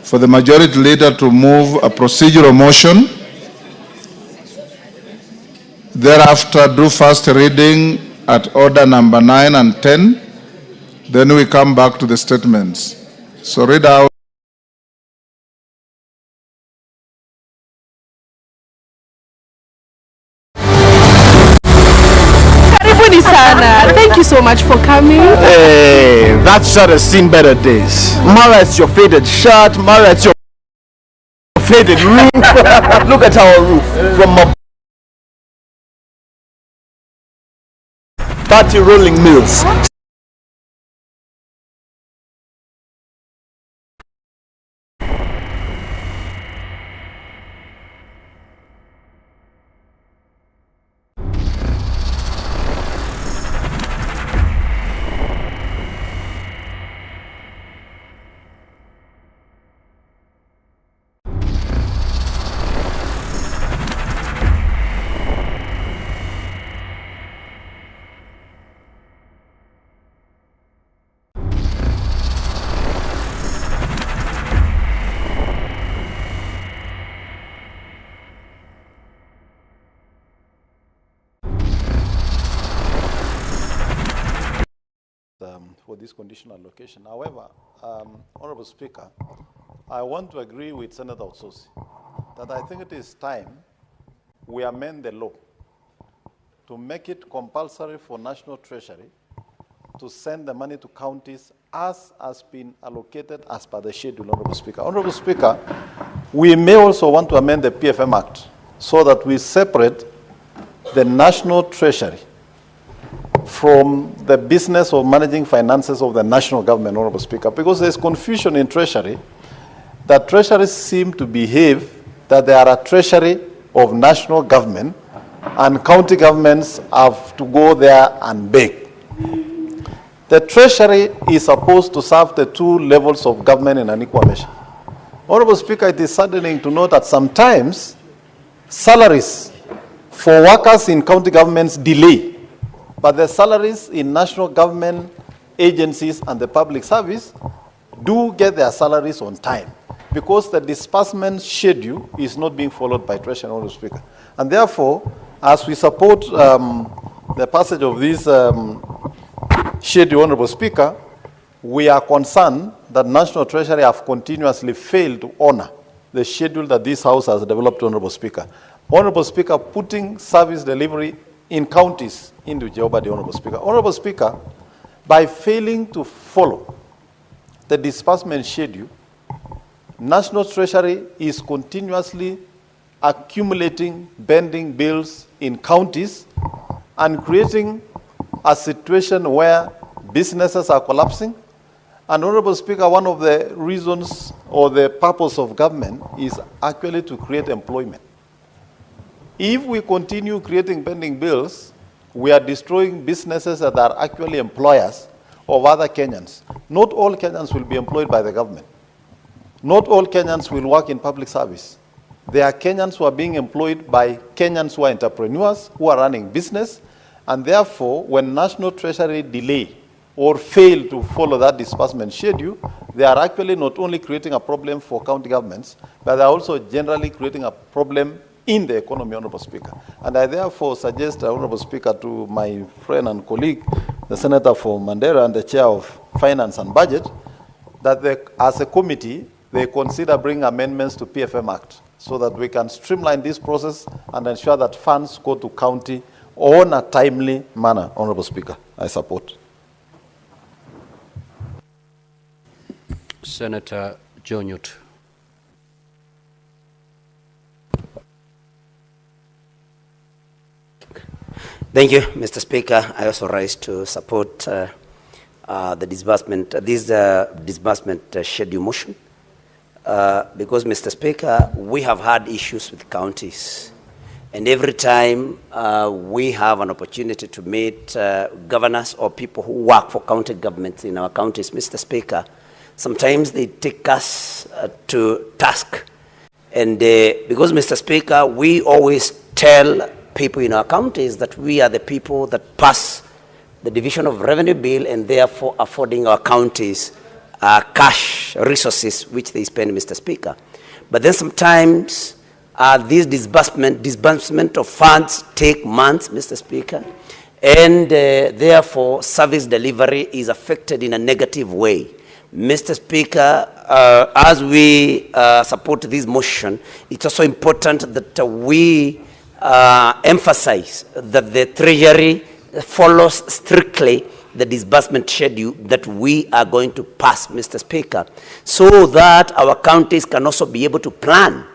for the majority leader to move a procedural motion. Thereafter, do first reading at order number 9 and 10. Then we come back to the statements. So read out. Thank you so much for coming. Hey, that shirt has seen better days. Mara, it's your faded shirt. Mara, it's your faded roof. Look at our roof. From Party Rolling Mills. this conditional allocation. However, Honorable Speaker, I want to agree with Senator Otsosi that I think it is time we amend the law to make it compulsory for National Treasury to send the money to counties as has been allocated as per the schedule, Honorable Speaker. Honorable Speaker, we may also want to amend the PFM Act so that we separate the National Treasury from the business of managing finances of the national government, Honorable Speaker, because there's confusion in Treasury that treasuries seem to behave that they are a treasury of national government and county governments have to go there and beg. The Treasury is supposed to serve the two levels of government in an equal measure. Honorable Speaker, it is saddening to note that sometimes salaries for workers in county governments delay, but the salaries in national government agencies and the public service do get their salaries on time because the disbursement schedule is not being followed by Treasury, Honorable Speaker. And therefore, as we support the passage of this schedule, Honorable Speaker, we are concerned that National Treasury have continuously failed to honor the schedule that this House has developed, Honorable Speaker. Honorable Speaker, putting service delivery in counties into jeopardy, Honorable Speaker. Honorable Speaker, by failing to follow the disbursement schedule, National Treasury is continuously accumulating pending bills in counties and creating a situation where businesses are collapsing. And Honorable Speaker, one of the reasons or the purpose of government is actually to create employment. If we continue creating pending bills, we are destroying businesses that are actually employers of other Kenyans. Not all Kenyans will be employed by the government. Not all Kenyans will work in public service. There are Kenyans who are being employed by Kenyans who are entrepreneurs, who are running business, and therefore, when National Treasury delay or fail to follow that disbursement schedule, they are actually not only creating a problem for county governments, but they are also generally creating a problem in the economy, Honorable Speaker. And I therefore suggest, Honorable Speaker, to my friend and colleague, the Senator for Mandera and the Chair of Finance and Budget, that they, as a committee, they consider bringing amendments to PFM Act so that we can streamline this process and ensure that funds go to county on a timely manner, Honorable Speaker. I support. Senator Jonyut. Thank you, Mr. Speaker. I also rise to support the disbursement, disbursement schedule motion because, Mr. Speaker, we have had issues with counties. And every time we have an opportunity to meet governors or people who work for county governments in our counties, Mr. Speaker, sometimes they take us to task. And because, Mr. Speaker, we always tell people in our counties that we are the people that pass the division of revenue bill and therefore affording our counties cash resources which they spend, Mr. Speaker. But then sometimes these disbursement of funds take months, Mr. Speaker, and therefore service delivery is affected in a negative way. Mr. Speaker, as we support this motion, it's also important that we emphasize that the Treasury follows strictly the disbursement schedule that we are going to pass, Mr. Speaker, so that our counties can also be able to plan.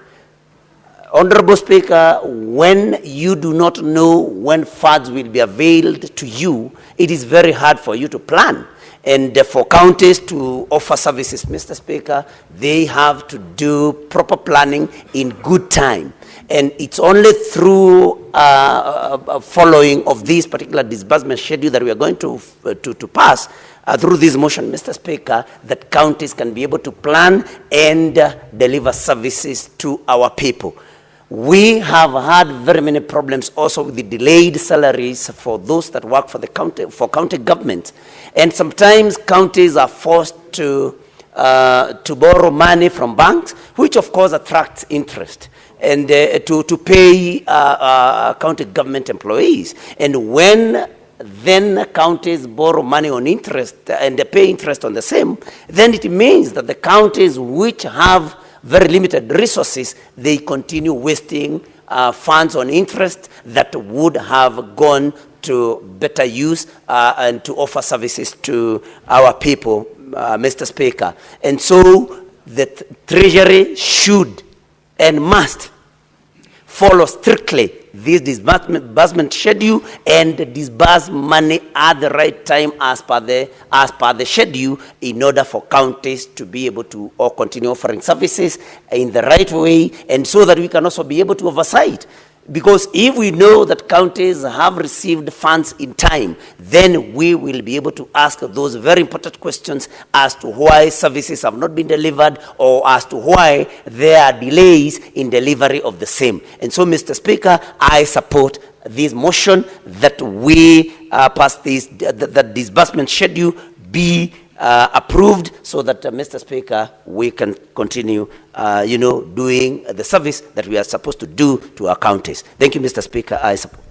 Honorable Speaker, when you do not know when funds will be availed to you, it is very hard for you to plan. And for counties to offer services, Mr. Speaker, they have to do proper planning in good time. And it's only through following of this particular disbursement schedule that we are going to pass through this motion, Mr. Speaker, that counties can be able to plan and deliver services to our people. We have had very many problems also with the delayed salaries for those that work for the county government. And sometimes counties are forced to borrow money from banks, which of course attracts interest, and to pay county government employees. And when then counties borrow money on interest and they pay interest on the same, then it means that the counties which have very limited resources, they continue wasting funds on interest that would have gone to better use and to offer services to our people, Mr. Speaker. And so the Treasury should and must follow strictly this disbursement schedule and disburse money at the right time as per the schedule, in order for counties to be able to continue offering services in the right way, and so that we can also be able to oversight. Because if we know that counties have received funds in time, then we will be able to ask those very important questions as to why services have not been delivered, or as to why there are delays in delivery of the same. And so, Mr. Speaker, I support this motion that we pass this, that disbursement schedule be approved, so that, Mr. Speaker, we can continue, doing the service that we are supposed to do to our counties. Thank you, Mr. Speaker. I support.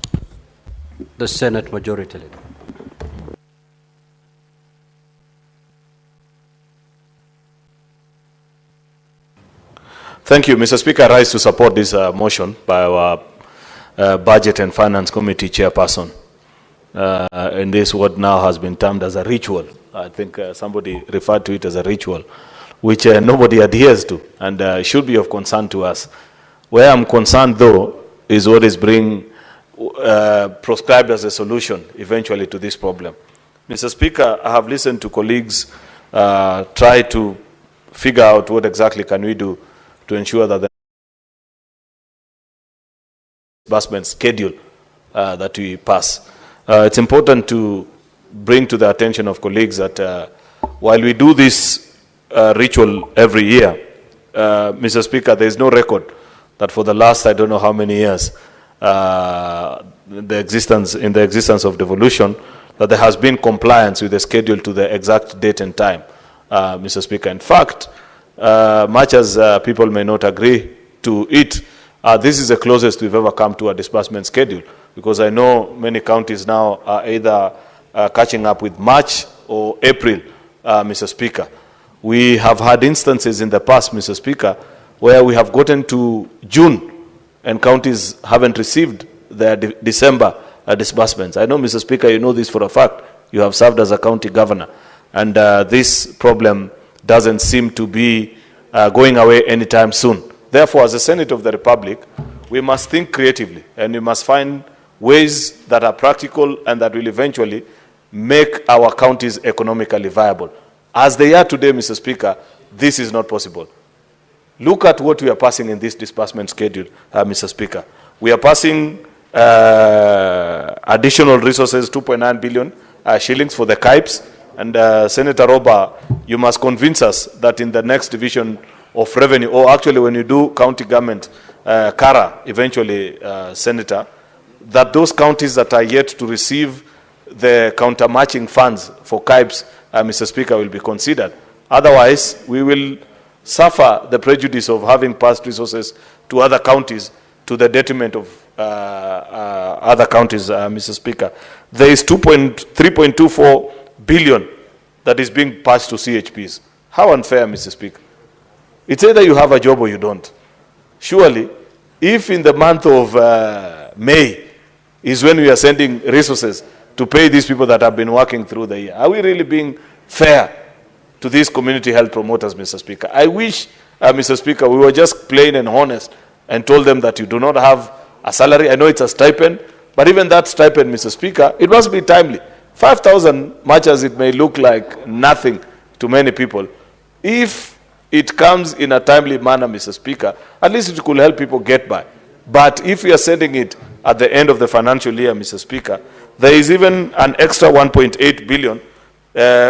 The Senate Majority Leader. Thank you, Mr. Speaker. I rise to support this motion by our Budget and Finance Committee Chairperson. And this what now has been termed as a ritual. I think somebody referred to it as a ritual, which nobody adheres to, and should be of concern to us. Where I'm concerned, though, is what is being prescribed as a solution eventually to this problem. Mr. Speaker, I have listened to colleagues try to figure out what exactly can we do to ensure that the disbursement schedule that we pass. It's important to bring to the attention of colleagues that while we do this ritual every year, Mr. Speaker, there is no record that for the last, I don't know how many years, in the existence of devolution, that there has been compliance with the schedule to the exact date and time, Mr. Speaker. In fact, much as people may not agree to it, this is the closest we've ever come to a disbursement schedule, because I know many counties now are either catching up with March or April, Mr. Speaker. We have had instances in the past, Mr. Speaker, where we have gotten to June and counties haven't received their December disbursements. I know, Mr. Speaker, you know this for a fact. You have served as a county governor. And this problem doesn't seem to be going away anytime soon. Therefore, as a Senate of the Republic, we must think creatively, and we must find ways that are practical and that will eventually make our counties economically viable. As they are today, Mr. Speaker, this is not possible. Look at what we are passing in this disbursement schedule, Mr. Speaker. We are passing additional resources, 2.9 billion shillings for the KISII. And Senator Roba, you must convince us that in the next division of revenue, or actually when you do county government, CARA, eventually, Senator, that those counties that are yet to receive the counter-matching funds for KISII, Mr. Speaker, will be considered. Otherwise, we will suffer the prejudice of having passed resources to other counties to the detriment of other counties, Mr. Speaker. There is 3.24 billion that is being passed to CHPs. How unfair, Mr. Speaker? It's either you have a job or you don't. Surely, if in the month of May is when we are sending resources to pay these people that have been working through the year, are we really being fair to these community health promoters, Mr. Speaker? I wish, Mr. Speaker, we were just plain and honest and told them that you do not have a salary. I know it's a stipend, but even that stipend, Mr. Speaker, it must be timely. 5,000, much as it may look like nothing to many people, if it comes in a timely manner, Mr. Speaker, at least it could help people get by. But if we are sending it at the end of the financial year, Mr. Speaker, there is even an extra 1.8 billion,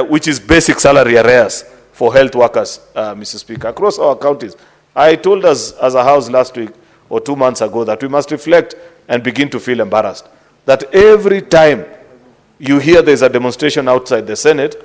which is basic salary arrears for health workers, Mr. Speaker, across our counties. I told us as a House last week or 2 months ago that we must reflect and begin to feel embarrassed. That every time you hear there's a demonstration outside the Senate,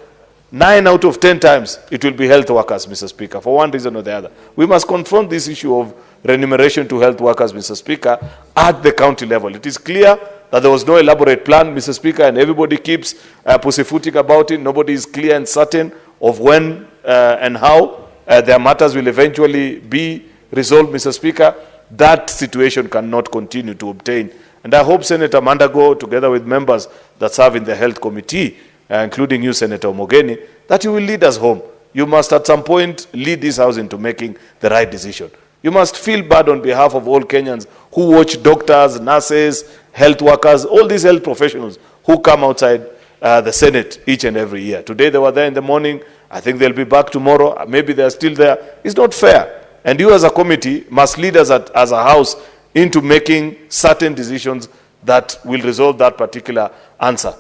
9 out of 10 times it will be health workers, Mr. Speaker, for one reason or the other. We must confront this issue of remuneration to health workers, Mr. Speaker, at the county level. It is clear that there was no elaborate plan, Mr. Speaker, and everybody keeps pussyfooting about it. Nobody is clear and certain of when and how their matters will eventually be resolved, Mr. Speaker. That situation cannot continue to obtain. And I hope Senator Mandago, together with members that serve in the Health Committee, including you, Senator Mogeni, that you will lead us home. You must at some point lead this House into making the right decision. You must feel bad on behalf of all Kenyans who watch doctors, nurses, health workers, all these health professionals who come outside the Senate each and every year. Today they were there in the morning. I think they'll be back tomorrow. Maybe they're still there. It's not fair. And you as a committee must lead us as a House into making certain decisions that will resolve that particular answer.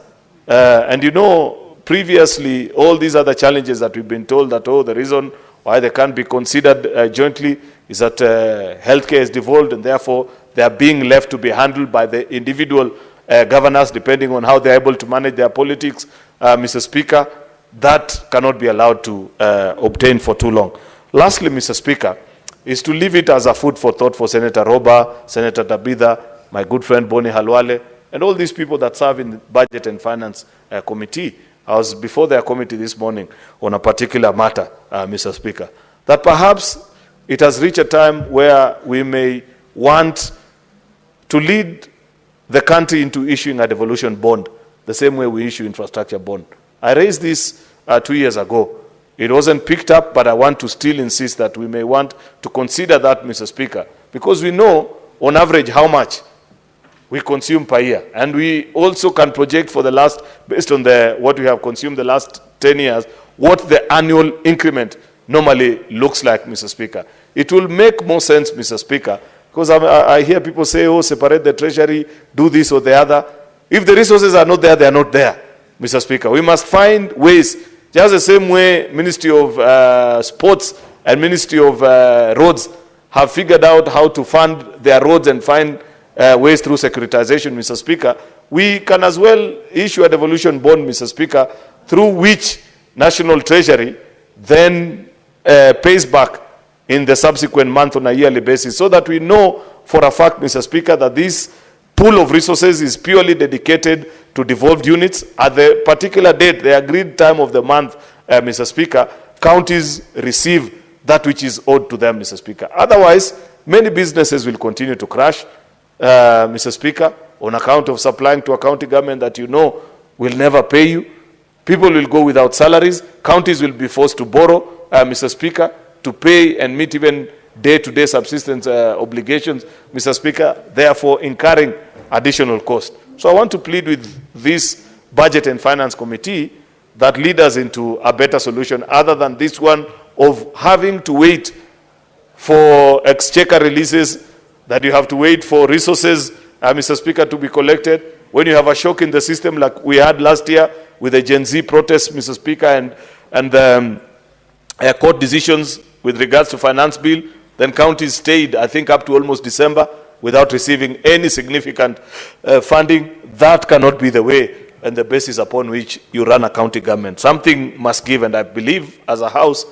And you know, previously, all these other challenges that we've been told that, oh, the reason why they can't be considered jointly is that healthcare is devolved and therefore they are being left to be handled by the individual governors depending on how they're able to manage their politics, Mr. Speaker. That cannot be allowed to obtain for too long. Lastly, Mr. Speaker, is to leave it as a food for thought for Senator Roba, Senator Tabitha, my good friend Boni Halwale, and all these people that serve in the Budget and Finance Committee. I was before their committee this morning on a particular matter, Mr. Speaker, that perhaps it has reached a time where we may want to lead the country into issuing a devolution bond, the same way we issue infrastructure bond. I raised this 2 years ago. It wasn't picked up, but I want to still insist that we may want to consider that, Mr. Speaker, because we know on average how much we consume per year. And we also can project for the last, based on what we have consumed the last 10 years, what the annual increment normally looks like, Mr. Speaker. It will make more sense, Mr. Speaker, because I hear people say, oh, separate the treasury, do this or the other. If the resources are not there, they are not there, Mr. Speaker. We must find ways, just the same way Ministry of Sports and Ministry of Roads have figured out how to fund their roads and find ways through securitization, Mr. Speaker. We can as well issue a devolution bond, Mr. Speaker, through which National Treasury then pays back in the subsequent month on a yearly basis, so that we know for a fact, Mr. Speaker, that this pool of resources is purely dedicated to devolved units. At the particular date, the agreed time of the month, Mr. Speaker, counties receive that which is owed to them, Mr. Speaker. Otherwise, many businesses will continue to crash, Mr. Speaker, on account of supplying to a county government that you know will never pay you. People will go without salaries. Counties will be forced to borrow, Mr. Speaker, to pay and meet even day-to-day subsistence obligations, Mr. Speaker, therefore incurring additional cost. So I want to plead with this Budget and Finance Committee that lead us into a better solution other than this one of having to wait for exchequer releases, that you have to wait for resources, Mr. Speaker, to be collected. When you have a shock in the system like we had last year with the Gen Z protests, Mr. Speaker, and the court decisions with regards to finance bill, then counties stayed, I think, up to almost December without receiving any significant funding. That cannot be the way and the basis upon which you run a county government. Something must give, and I believe as a House,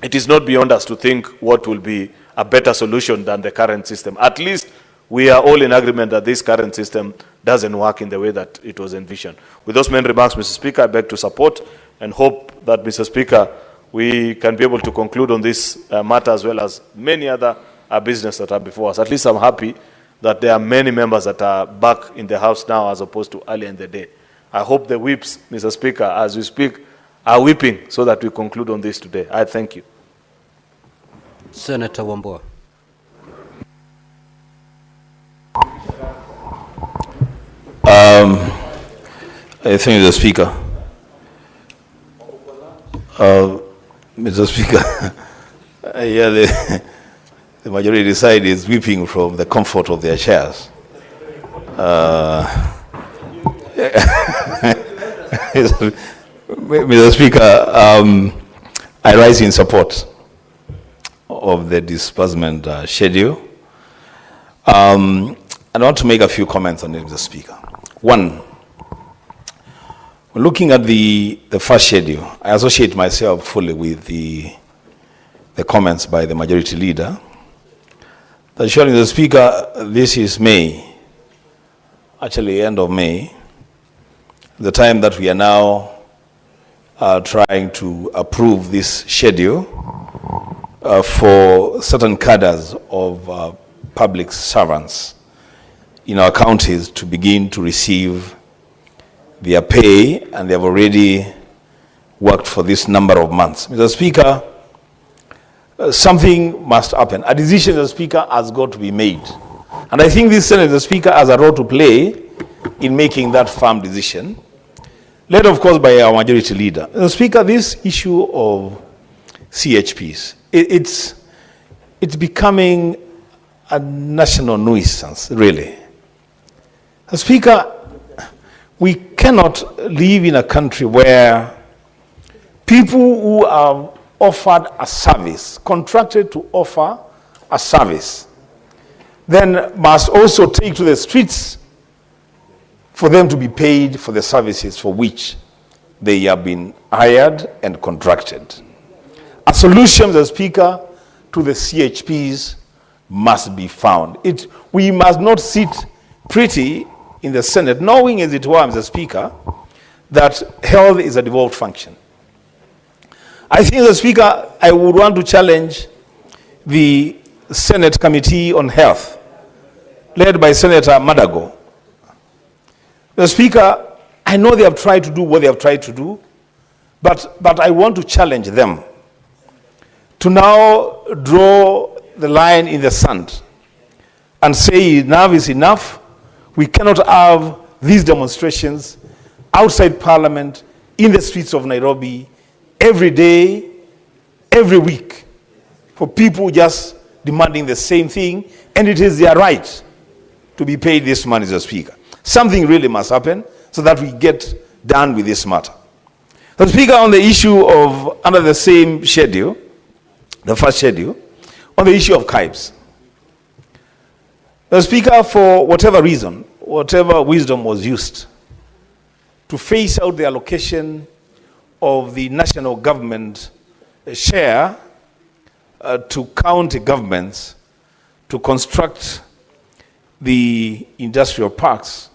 it is not beyond us to think what will be a better solution than the current system. At least we are all in agreement that this current system doesn't work in the way that it was envisioned. With those main remarks, Mr. Speaker, I beg to support and hope that, Mr. Speaker, we can be able to conclude on this matter as well as many other business that are before us. At least I'm happy that there are many members that are back in the House now as opposed to earlier in the day. I hope the whips, Mr. Speaker, as we speak, are whipping so that we conclude on this today. I thank you. Senator Wambua. I thank the Speaker. Mr. Speaker, yeah, the majority side is weeping from the comfort of their chairs. Mr. Speaker, I rise in support of the disbursement schedule. And I want to make a few comments on it, Mr. Speaker. One, looking at the first schedule, I associate myself fully with the comments by the majority leader. That surely, Mr. Speaker, this is May, actually end of May, the time that we are now trying to approve this schedule for certain cadres of public servants in our counties to begin to receive their pay, and they have already worked for this number of months. Mr. Speaker, something must happen. A decision, Mr. Speaker, has got to be made. And I think this Senate, Mr. Speaker, has a role to play in making that firm decision, led, of course, by our majority leader. Mr. Speaker, this issue of CHPs, it's becoming a national nuisance, really. Mr. Speaker, we cannot live in a country where people who are offered a service, contracted to offer a service, then must also take to the streets for them to be paid for the services for which they have been hired and contracted. A solution, Mr. Speaker, to the CHPs must be found. We must not sit pretty in the Senate, knowing as it were, Mr. Speaker, that health is a devolved function. I think, Mr. Speaker, I would want to challenge the Senate Committee on Health, led by Senator Madago. Mr. Speaker, I know they have tried to do what they have tried to do, but I want to challenge them to now draw the line in the sand and say enough is enough. We cannot have these demonstrations outside Parliament, in the streets of Nairobi, every day, every week, for people just demanding the same thing, and it is their right to be paid this money, Mr. Speaker. Something really must happen so that we get done with this matter. Mr. Speaker, on the issue of, under the same schedule, the first schedule, on the issue of KISII. Mr. Speaker, for whatever reason, whatever wisdom was used to phase out the allocation of the national government share to county governments to construct the industrial parks,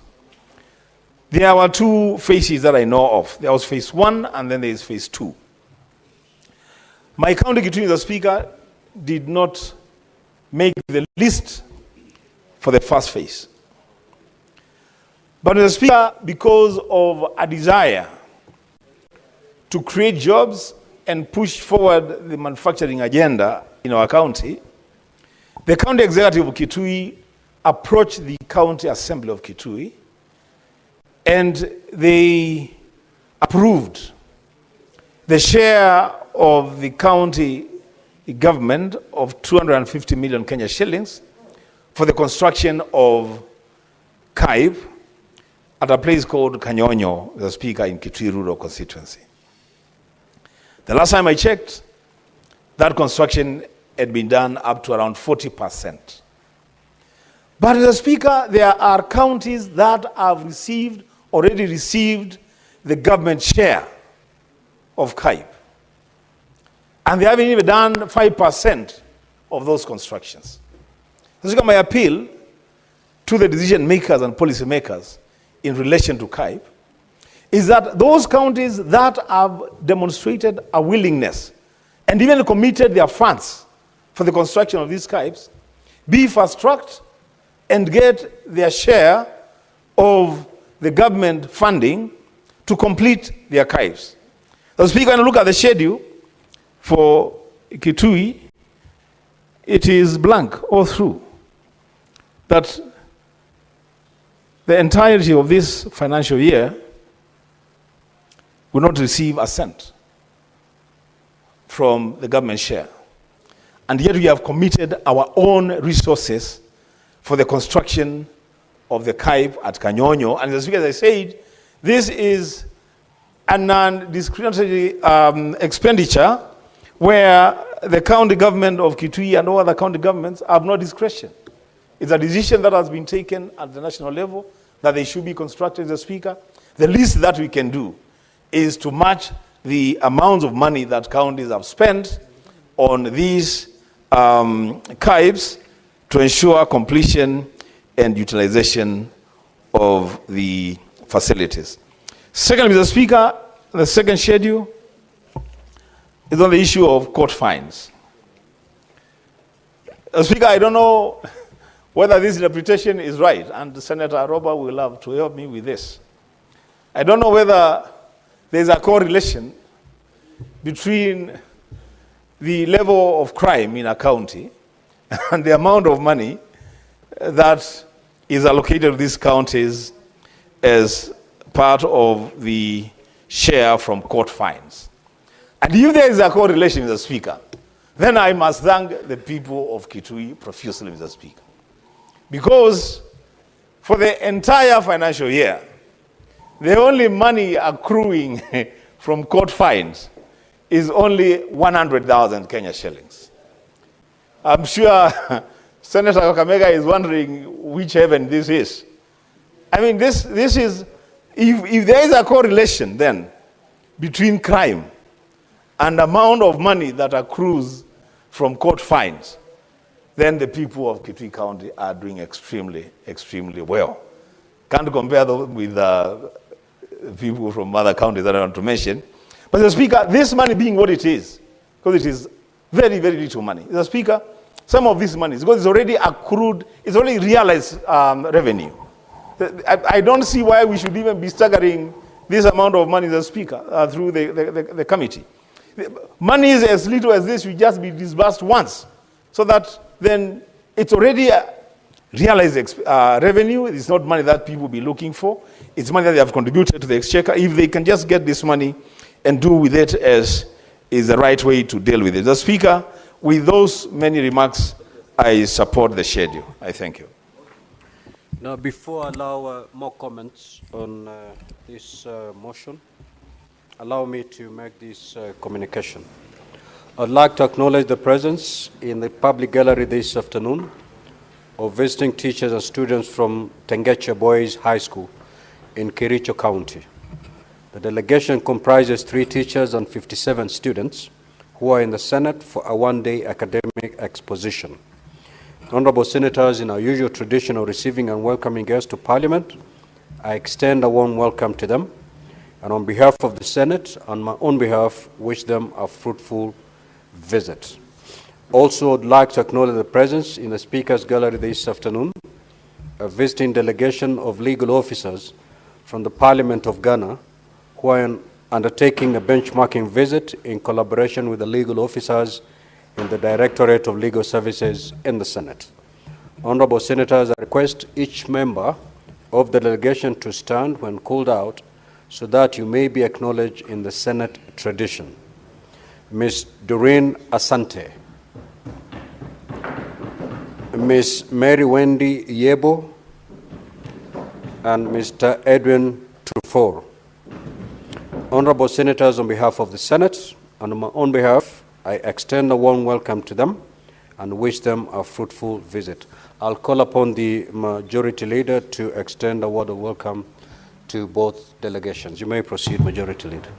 there were two phases that I know of. There was phase 1 and then there is phase 2. My county, Mr. Speaker, did not make the list for the first phase. But Mr. Speaker, because of a desire to create jobs and push forward the manufacturing agenda in our county, the county executive of KISII approached the county assembly of KISII and they approved the share of the county government of 250 million Kenya shillings for the construction of KISII at a place called Kanyonyo, the Speaker, in KISII rural constituency. The last time I checked, that construction had been done up to around 40%. But the Speaker, there are counties that have already received the government share of KISII. And they haven't even done 5% of those constructions. This is my appeal to the decision makers and policy makers in relation to KISII, is that those counties that have demonstrated a willingness and even committed their funds for the construction of these KISII be fast-tracked and get their share of the government funding to complete their KISII. The Speaker, when you look at the schedule for KISII, it is blank all through. That the entirety of this financial year will not receive a cent from the government share. And yet we have committed our own resources for the construction of the KISII at Kanyonyo. And as I said, this is a non-discriminatory expenditure where the county government of KISII and all other county governments have no discretion. It's a decision that has been taken at the national level that they should be constructed, Mr. Speaker. The least that we can do is to match the amounts of money that counties have spent on these KISIs to ensure completion and utilization of the facilities. Second, Mr. Speaker, the second schedule is on the issue of court fines. Speaker, I don't know whether this interpretation is right, and Senator Roba will have to help me with this. I don't know whether there's a correlation between the level of crime in a county and the amount of money that is allocated to these counties as part of the share from court fines. And if there is a correlation, Mr. Speaker, then I must thank the people of Kitui profusely, Mr. Speaker. Because for the entire financial year, the only money accruing from court fines is only 100,000 Kenya shillings. I'm sure Senator Kakamega is wondering which heaven this is. I mean, this is, if there is a correlation then between crime and the amount of money that accrues from court fines, then the people of Kitui County are doing extremely, extremely well. Can't compare them with people from other counties that I want to mention. But the Speaker, this money being what it is, because it is very, very little money. The Speaker, some of this money, because it's already accrued, it's already realized revenue. I don't see why we should even be staggering this amount of money, the Speaker, through the committee. Money is as little as this, will just be disbursed once, so that then it's already realized revenue. It's not money that people will be looking for. It's money that they have contributed to the exchequer. If they can just get this money and do with it as is the right way to deal with it. The Speaker, with those many remarks, I support the schedule. I thank you. Now, before I allow more comments on this motion, allow me to make this communication. I'd like to acknowledge the presence in the public gallery this afternoon of visiting teachers and students from Tengecha Boys High School in Kericho County. The delegation comprises 3 teachers and 57 students who are in the Senate for a one-day academic exposition. Honorable Senators, in our usual tradition of receiving and welcoming guests to Parliament, I extend a warm welcome to them, and on behalf of the Senate and my own behalf, wish them a fruitful visit. Also, I'd like to acknowledge the presence in the Speaker's Gallery this afternoon, a visiting delegation of legal officers from the Parliament of Ghana, who are undertaking a benchmarking visit in collaboration with the legal officers in the Directorate of Legal Services in the Senate. Honorable Senators, I request each member of the delegation to stand when called out so that you may be acknowledged in the Senate tradition. Ms. Doreen Asante, Ms. Mary Wendy Yebo, and Mr. Edwin Trufor. Honorable Senators, on behalf of the Senate and on my own behalf, I extend a warm welcome to them and wish them a fruitful visit. I'll call upon the Majority Leader to extend a word of welcome to both delegations. You may proceed, Majority Leader.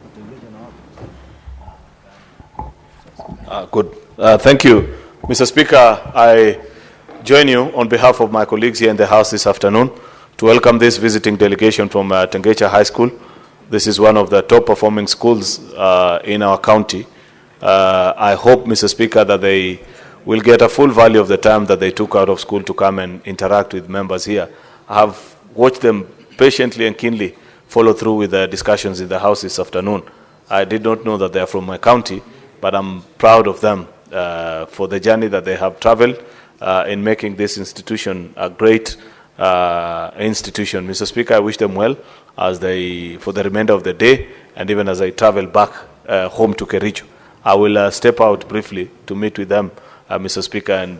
Good. Thank you. Mr. Speaker, I join you on behalf of my colleagues here in the House this afternoon to welcome this visiting delegation from Tengecha High School. This is one of the top performing schools in our county. I hope, Mr. Speaker, that they will get a full value of the time that they took out of school to come and interact with members here. I have watched them patiently and keenly follow through with the discussions in the House this afternoon. I did not know that they are from my county, but I'm proud of them for the journey that they have traveled in making this institution a great institution. Mr. Speaker, I wish them well as they, for the remainder of the day, and even as I travel back home to Kericho. I will step out briefly to meet with them, Mr. Speaker, and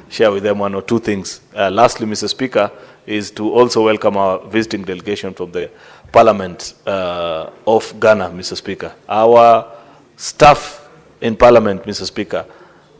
share with them one or two things. Lastly, Mr. Speaker, is to also welcome our visiting delegation from the Parliament of Ghana, Mr. Speaker. Our staff in Parliament, Mr. Speaker,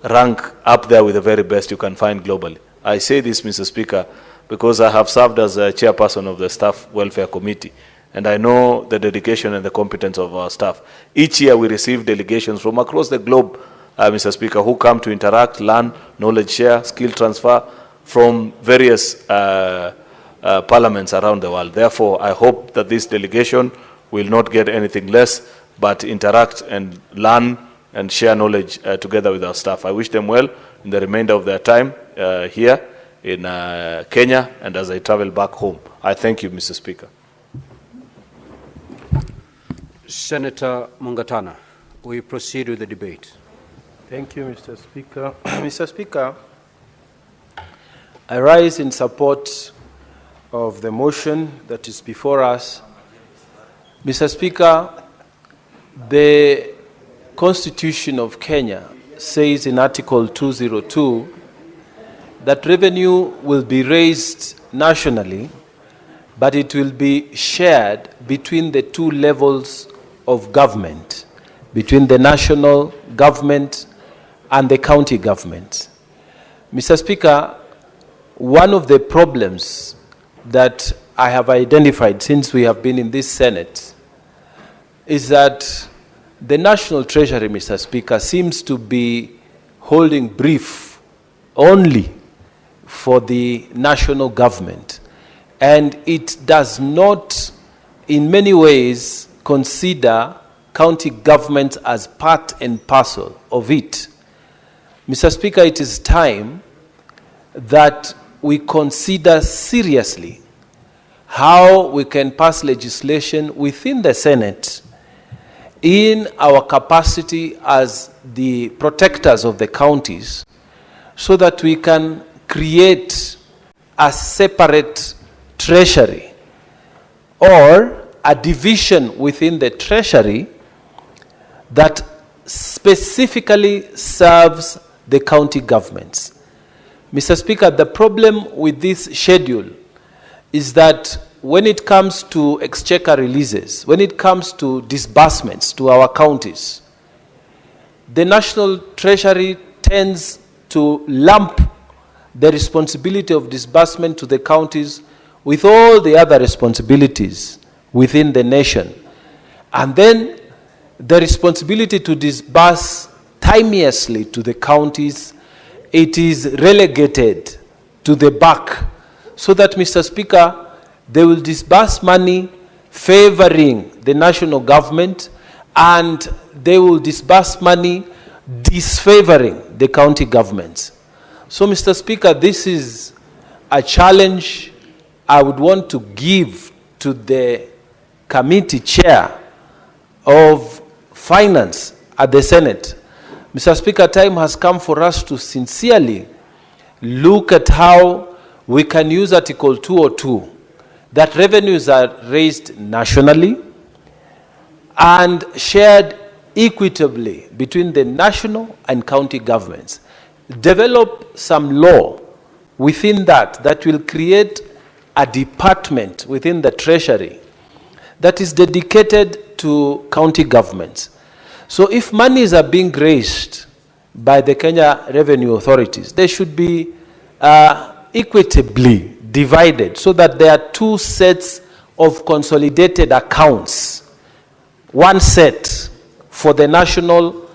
rank up there with the very best you can find globally. I say this, Mr. Speaker, because I have served as a chairperson of the Staff Welfare Committee, and I know the dedication and the competence of our staff. Each year we receive delegations from across the globe, Mr. Speaker, who come to interact, learn, knowledge share, skill transfer from various parliaments around the world. Therefore, I hope that this delegation will not get anything less, but interact and learn and share knowledge together with our staff. I wish them well in the remainder of their time here in Kenya and as I travel back home. I thank you, Mr. Speaker. Senator Mungatana, we proceed with the debate. Thank you, Mr. Speaker. Mr. Speaker, I rise in support of the motion that is before us. Mr. Speaker, the Constitution of Kenya says in Article 202 that revenue will be raised nationally, but it will be shared between the two levels of government, between the national government and the county government. Mr. Speaker, one of the problems that I have identified since we have been in this Senate is that the National Treasury, Mr. Speaker, seems to be holding brief only for the national government. And it does not, in many ways, consider county governments as part and parcel of it. Mr. Speaker, it is time that we consider seriously how we can pass legislation within the Senate in our capacity as the protectors of the counties, so that we can create a separate treasury or a division within the treasury that specifically serves the county governments. Mr. Speaker, the problem with this schedule is that when it comes to exchequer releases, when it comes to disbursements to our counties, the National Treasury tends to lump the responsibility of disbursement to the counties with all the other responsibilities within the nation. And then the responsibility to disburse timeously to the counties, it is relegated to the back, so that, Mr. Speaker, they will disburse money favoring the national government and they will disburse money disfavoring the county governments. So, Mr. Speaker, this is a challenge I would want to give to the committee chair of finance at the Senate. Mr. Speaker, time has come for us to sincerely look at how we can use Article 202, that revenues are raised nationally and shared equitably between the national and county governments. Develop some law within that will create a department within the Treasury that is dedicated to county governments. So if monies are being raised by the Kenya revenue authorities, they should be equitably divided so that there are two sets of consolidated accounts. One set for the national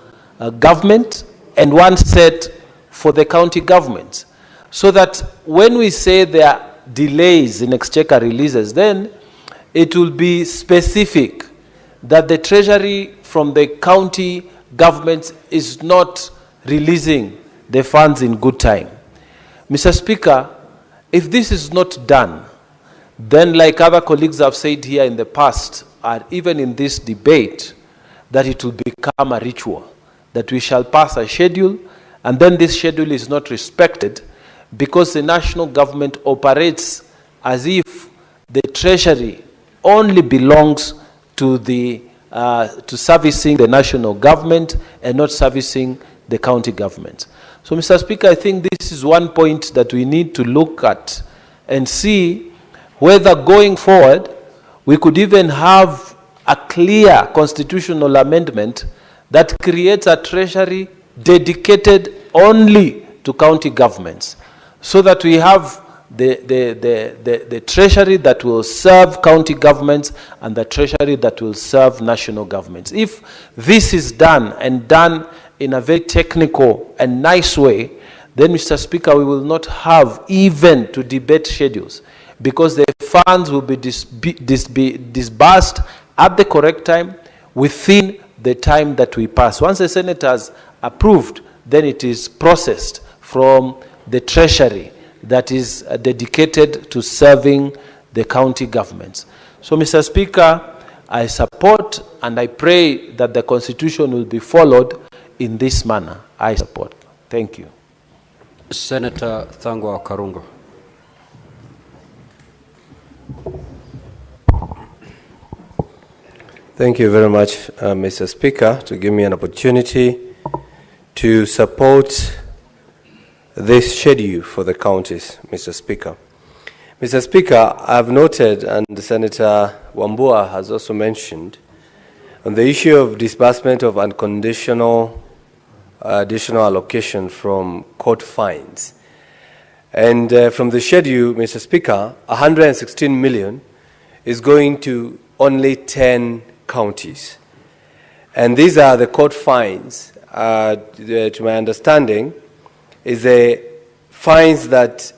government and one set for the county government. So that when we say there are delays in exchequer releases, then it will be specific that the Treasury from the county governments is not releasing the funds in good time. Mr. Speaker, if this is not done, then like other colleagues have said here in the past, or even in this debate, that it will become a ritual, that we shall pass a schedule, and then this schedule is not respected because the national government operates as if the Treasury only belongs to the to servicing the national government and not servicing the county government. So, Mr. Speaker, I think this is one point that we need to look at and see whether going forward we could even have a clear constitutional amendment that creates a treasury dedicated only to county governments, so that we have the treasury that will serve county governments and the treasury that will serve national governments. If this is done and done in a very technical and nice way, then, Mr. Speaker, we will not have even to debate schedules, because the funds will be disbursed at the correct time within the time that we pass. Once the Senate has approved, then it is processed from the Treasury that is dedicated to serving the county governments. So, Mr. Speaker, I support and I pray that the Constitution will be followed in this manner. I support. Thank you. Senator Thangwa Karungo. Thank you very much, Mr. Speaker, to give me an opportunity to support this schedule for the counties, Mr. Speaker. Mr. Speaker, I've noted, and Senator Wambua has also mentioned, on the issue of disbursement of unconditional additional allocation from court fines. And from the schedule, Mr. Speaker, 116 million is going to only 10 counties. And these are the court fines, to my understanding, is the fines that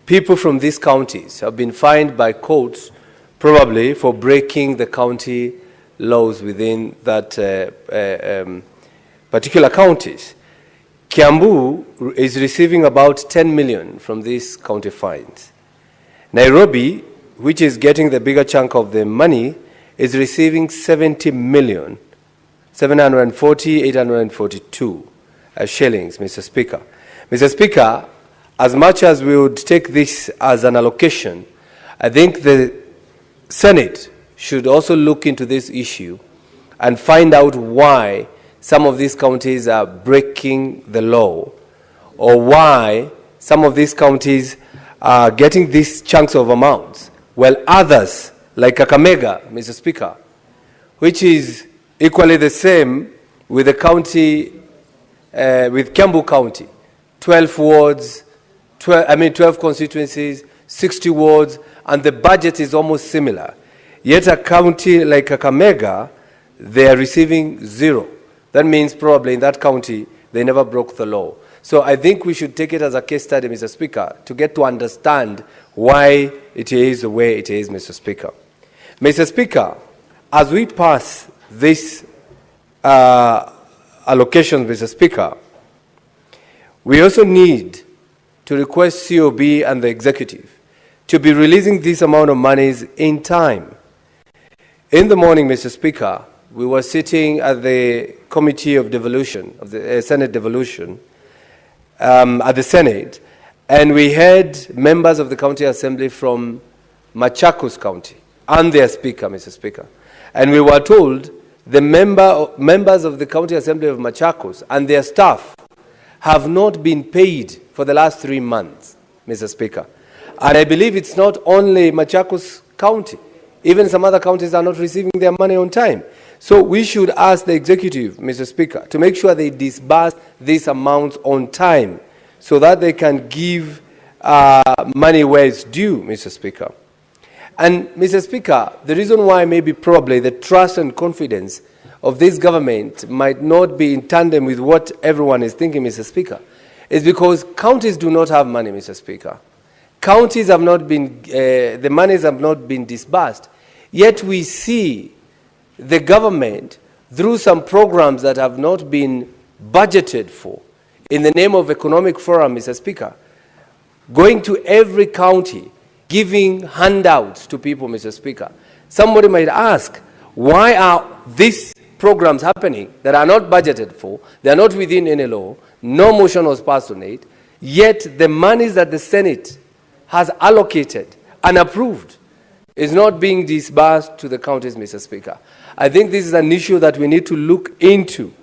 people from these counties have been fined by courts, probably for breaking the county laws within that particular counties. Kiambu is receiving about 10 million from these county fines. Nairobi, which is getting the bigger chunk of the money, is receiving 70 million, 740,842 shillings, Mr. Speaker. Mr. Speaker, as much as we would take this as an allocation, I think the Senate should also look into this issue and find out why some of these counties are breaking the law, or why some of these counties are getting these chunks of amounts, while others, like Kakamega, Mr. Speaker, which is equally the same with the county, with Kiambu County, 12 wards, 12 constituencies, 60 wards, and the budget is almost similar. Yet a county like Kakamega, they are receiving zero. That means probably in that county, they never broke the law. So I think we should take it as a case study, Mr. Speaker, to get to understand why it is the way it is, Mr. Speaker. Mr. Speaker, as we pass this allocation, Mr. Speaker, we also need to request COB and the executive to be releasing this amount of monies in time. In the morning, Mr. Speaker, we were sitting at the Committee of Devolution, of the Senate Devolution, at the Senate, and we had members of the County Assembly from Machakos County and their Speaker, Mr. Speaker. And we were told the members of the County Assembly of Machakos and their staff have not been paid for the last 3 months, Mr. Speaker. And I believe it's not only Machakos County. Even some other counties are not receiving their money on time. So we should ask the executive, Mr. Speaker, to make sure they disburse these amounts on time so that they can give money where it's due, Mr. Speaker. And, Mr. Speaker, the reason why maybe probably the trust and confidence of this government might not be in tandem with what everyone is thinking, Mr. Speaker, is because counties do not have money, Mr. Speaker. Counties have not been, the monies have not been disbursed. Yet we see the government, through some programs that have not been budgeted for, in the name of economic forum, Mr. Speaker, going to every county, giving handouts to people, Mr. Speaker. Somebody might ask, why are these programs happening that are not budgeted for, they are not within any law, no motion was passed on it, yet the monies that the Senate has allocated and approved is not being disbursed to the counties, Mr. Speaker. I think this is an issue that we need to look into.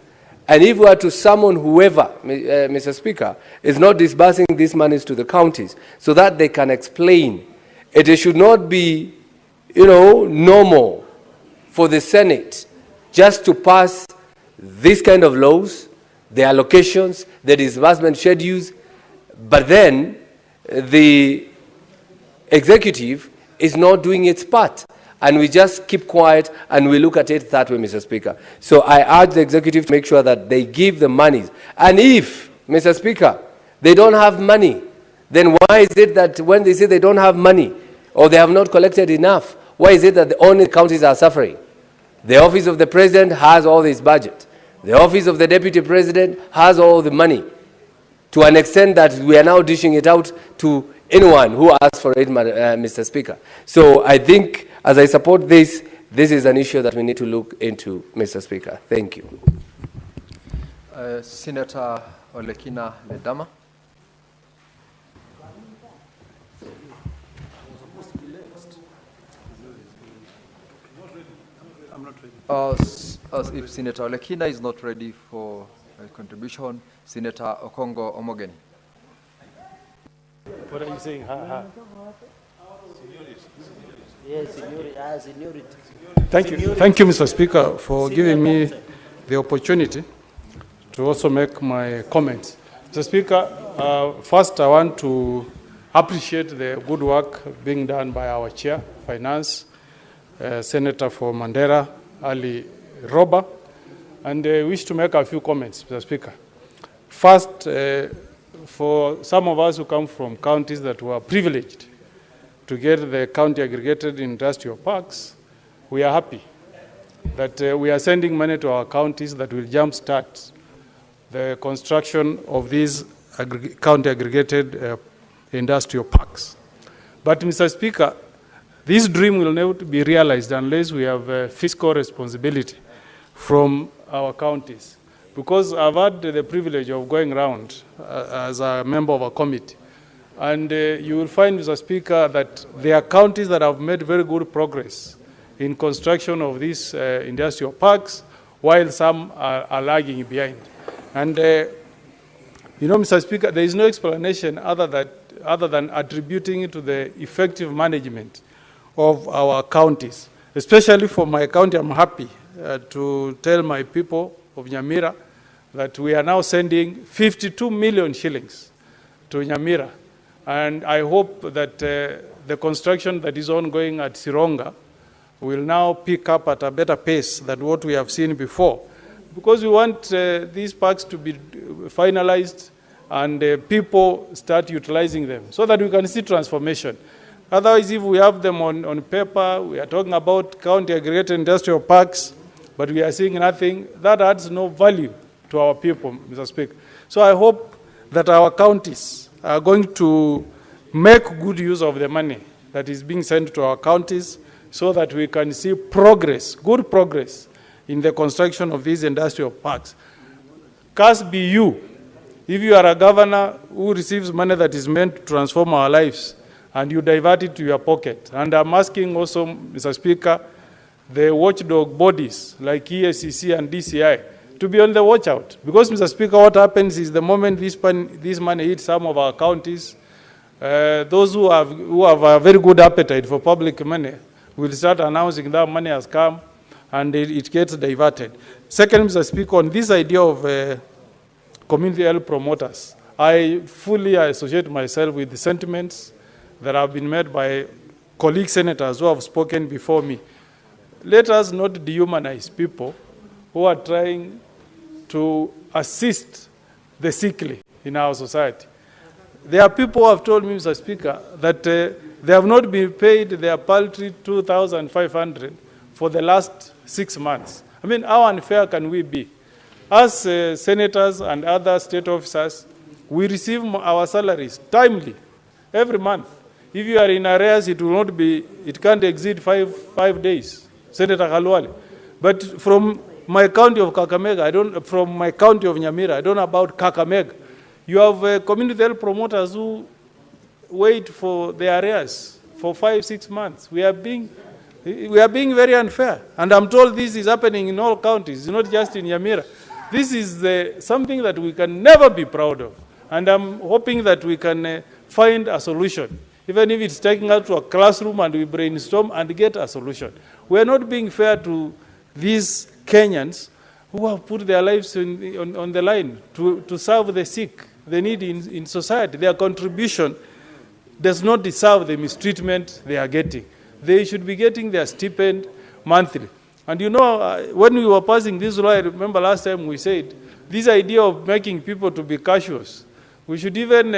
And if we are to summon whoever, Mr. Speaker, is not disbursing these monies to the counties so that they can explain, it should not be, normal for the Senate just to pass this kind of laws, the allocations, the disbursement schedules, but then the executive is not doing its part. And we just keep quiet and we look at it that way, Mr. Speaker. So I urge the executive to make sure that they give the monies. And if, Mr. Speaker, they don't have money, then why is it that when they say they don't have money, or they have not collected enough. Why is it that the only counties are suffering? The office of the president has all this budget. The office of the deputy president has all the money, to an extent that we are now dishing it out to anyone who asks for it, Mr. Speaker. So I think, as I support this, this is an issue that we need to look into, Mr. Speaker. Thank you. Senator Olekina Ledama. If Senator Olekina is not ready for a contribution, Senator Okongo Omogeni. What are you saying? Thank you, Mr. Speaker, for giving me the opportunity to also make my comments. Mr. Speaker, first I want to appreciate the good work being done by our Chair, Finance, Senator for Mandera, Ali Roba, and I wish to make a few comments, Mr. Speaker. First, for some of us who come from counties that were privileged to get the county aggregated industrial parks, we are happy that we are sending money to our counties that will jumpstart the construction of these county aggregated industrial parks. But, Mr. Speaker, this dream will never be realized unless we have fiscal responsibility from our counties. Because I've had the privilege of going around as a member of a committee, and you will find, Mr. Speaker, that there are counties that have made very good progress in construction of these industrial parks, while some are lagging behind. And, you know, Mr. Speaker, there is no explanation other than attributing it to the effective management of our counties. Especially for my county, I'm happy to tell my people of Nyamira that we are now sending 52 million shillings to Nyamira. And I hope that the construction that is ongoing at Sironga will now pick up at a better pace than what we have seen before. Because we want these parks to be finalized and people start utilizing them so that we can see transformation. Otherwise, if we have them on paper, we are talking about county aggregated industrial parks, but we are seeing nothing, that adds no value to our people, Mr. Speaker. So I hope that our counties are going to make good use of the money that is being sent to our counties so that we can see progress, good progress, in the construction of these industrial parks. Curse be you, if you are a governor who receives money that is meant to transform our lives, and you divert it to your pocket. And I'm asking also, Mr. Speaker, the watchdog bodies like KISII and DCI to be on the watch out. Because, Mr. Speaker, what happens is the moment this money hits some of our counties, those who have a very good appetite for public money will start announcing that money has come and it gets diverted. Second, Mr. Speaker, on this idea of community health promoters, I fully associate myself with the sentiments that have been made by colleague senators who have spoken before me. Let us not dehumanize people who are trying to assist the sickly in our society. There are people who have told me, Mr. Speaker, that they have not been paid their paltry 2,500 for the last 6 months. I mean, how unfair can we be? As senators and other state officers, we receive our salaries timely, every month. If you are in arrears, it will not be, it can't exceed five days, Senator Khalwale. But from my county of Kakamega, from my county of Nyamira, I don't know about Kakamega. You have community health promoters who wait for their arrears for 5-6 months. We are being very unfair. And I'm told this is happening in all counties, not just in Nyamira. This is something that we can never be proud of. And I'm hoping that we can find a solution, even if it's taking us to a classroom and we brainstorm and get a solution. We are not being fair to these Kenyans who have put their lives on the line to serve the sick, the needy in society. Their contribution does not deserve the mistreatment they are getting. They should be getting their stipend monthly. And you know, when we were passing this law, I remember last time we said, this idea of making people to be cashiers, we should even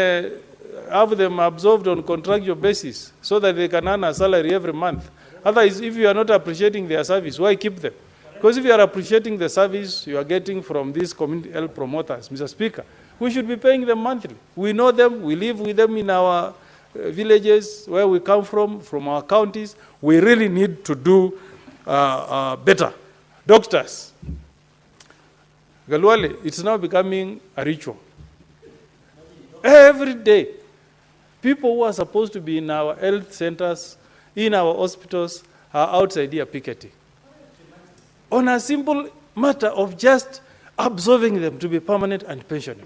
have them absorbed on contractual basis so that they can earn a salary every month. Otherwise, if you are not appreciating their service, why keep them? Because if you are appreciating the service you are getting from these community health promoters, Mr. Speaker, we should be paying them monthly. We know them, we live with them in our villages where we come from our counties. We really need to do better. Doctors, Galwale, it's now becoming a ritual. Every day, people who are supposed to be in our health centers, in our hospitals, are outside here picketing. On a simple matter of just absolving them to be permanent and pensionable.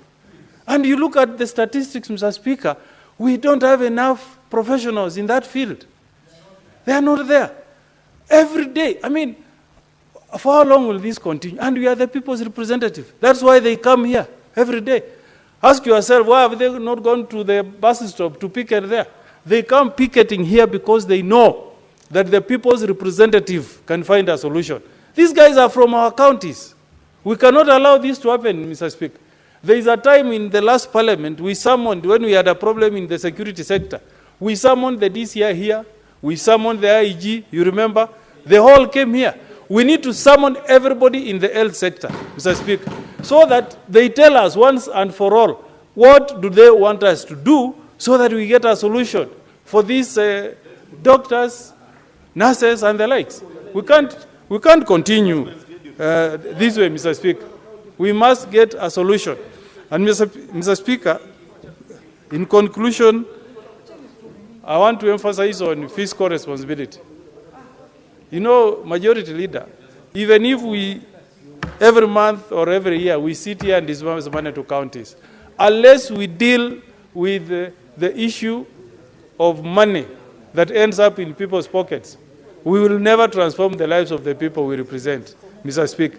And you look at the statistics, Mr. Speaker, we don't have enough professionals in that field. They are not there. Every day, I mean, for how long will this continue? And we are the people's representative. That's why they come here every day. Ask yourself, why have they not gone to the bus stop to picket there? They come picketing here because they know that the people's representative can find a solution. These guys are from our counties. We cannot allow this to happen, Mr. Speaker. There is a time in the last parliament we summoned, when we had a problem in the security sector, we summoned the DCI here, we summoned the IG, you remember? They all came here. We need to summon everybody in the health sector, Mr. Speaker, so that they tell us once and for all, what do they want us to do so that we get a solution for these doctors, nurses, and the likes. We can't continue this way, Mr. Speaker. We must get a solution. And Mr. Speaker, in conclusion, I want to emphasize on fiscal responsibility. You know, Majority Leader, even if we, every month or every year, we sit here and disburse money to counties, unless we deal with the issue of money that ends up in people's pockets, we will never transform the lives of the people we represent, Mr. Speaker.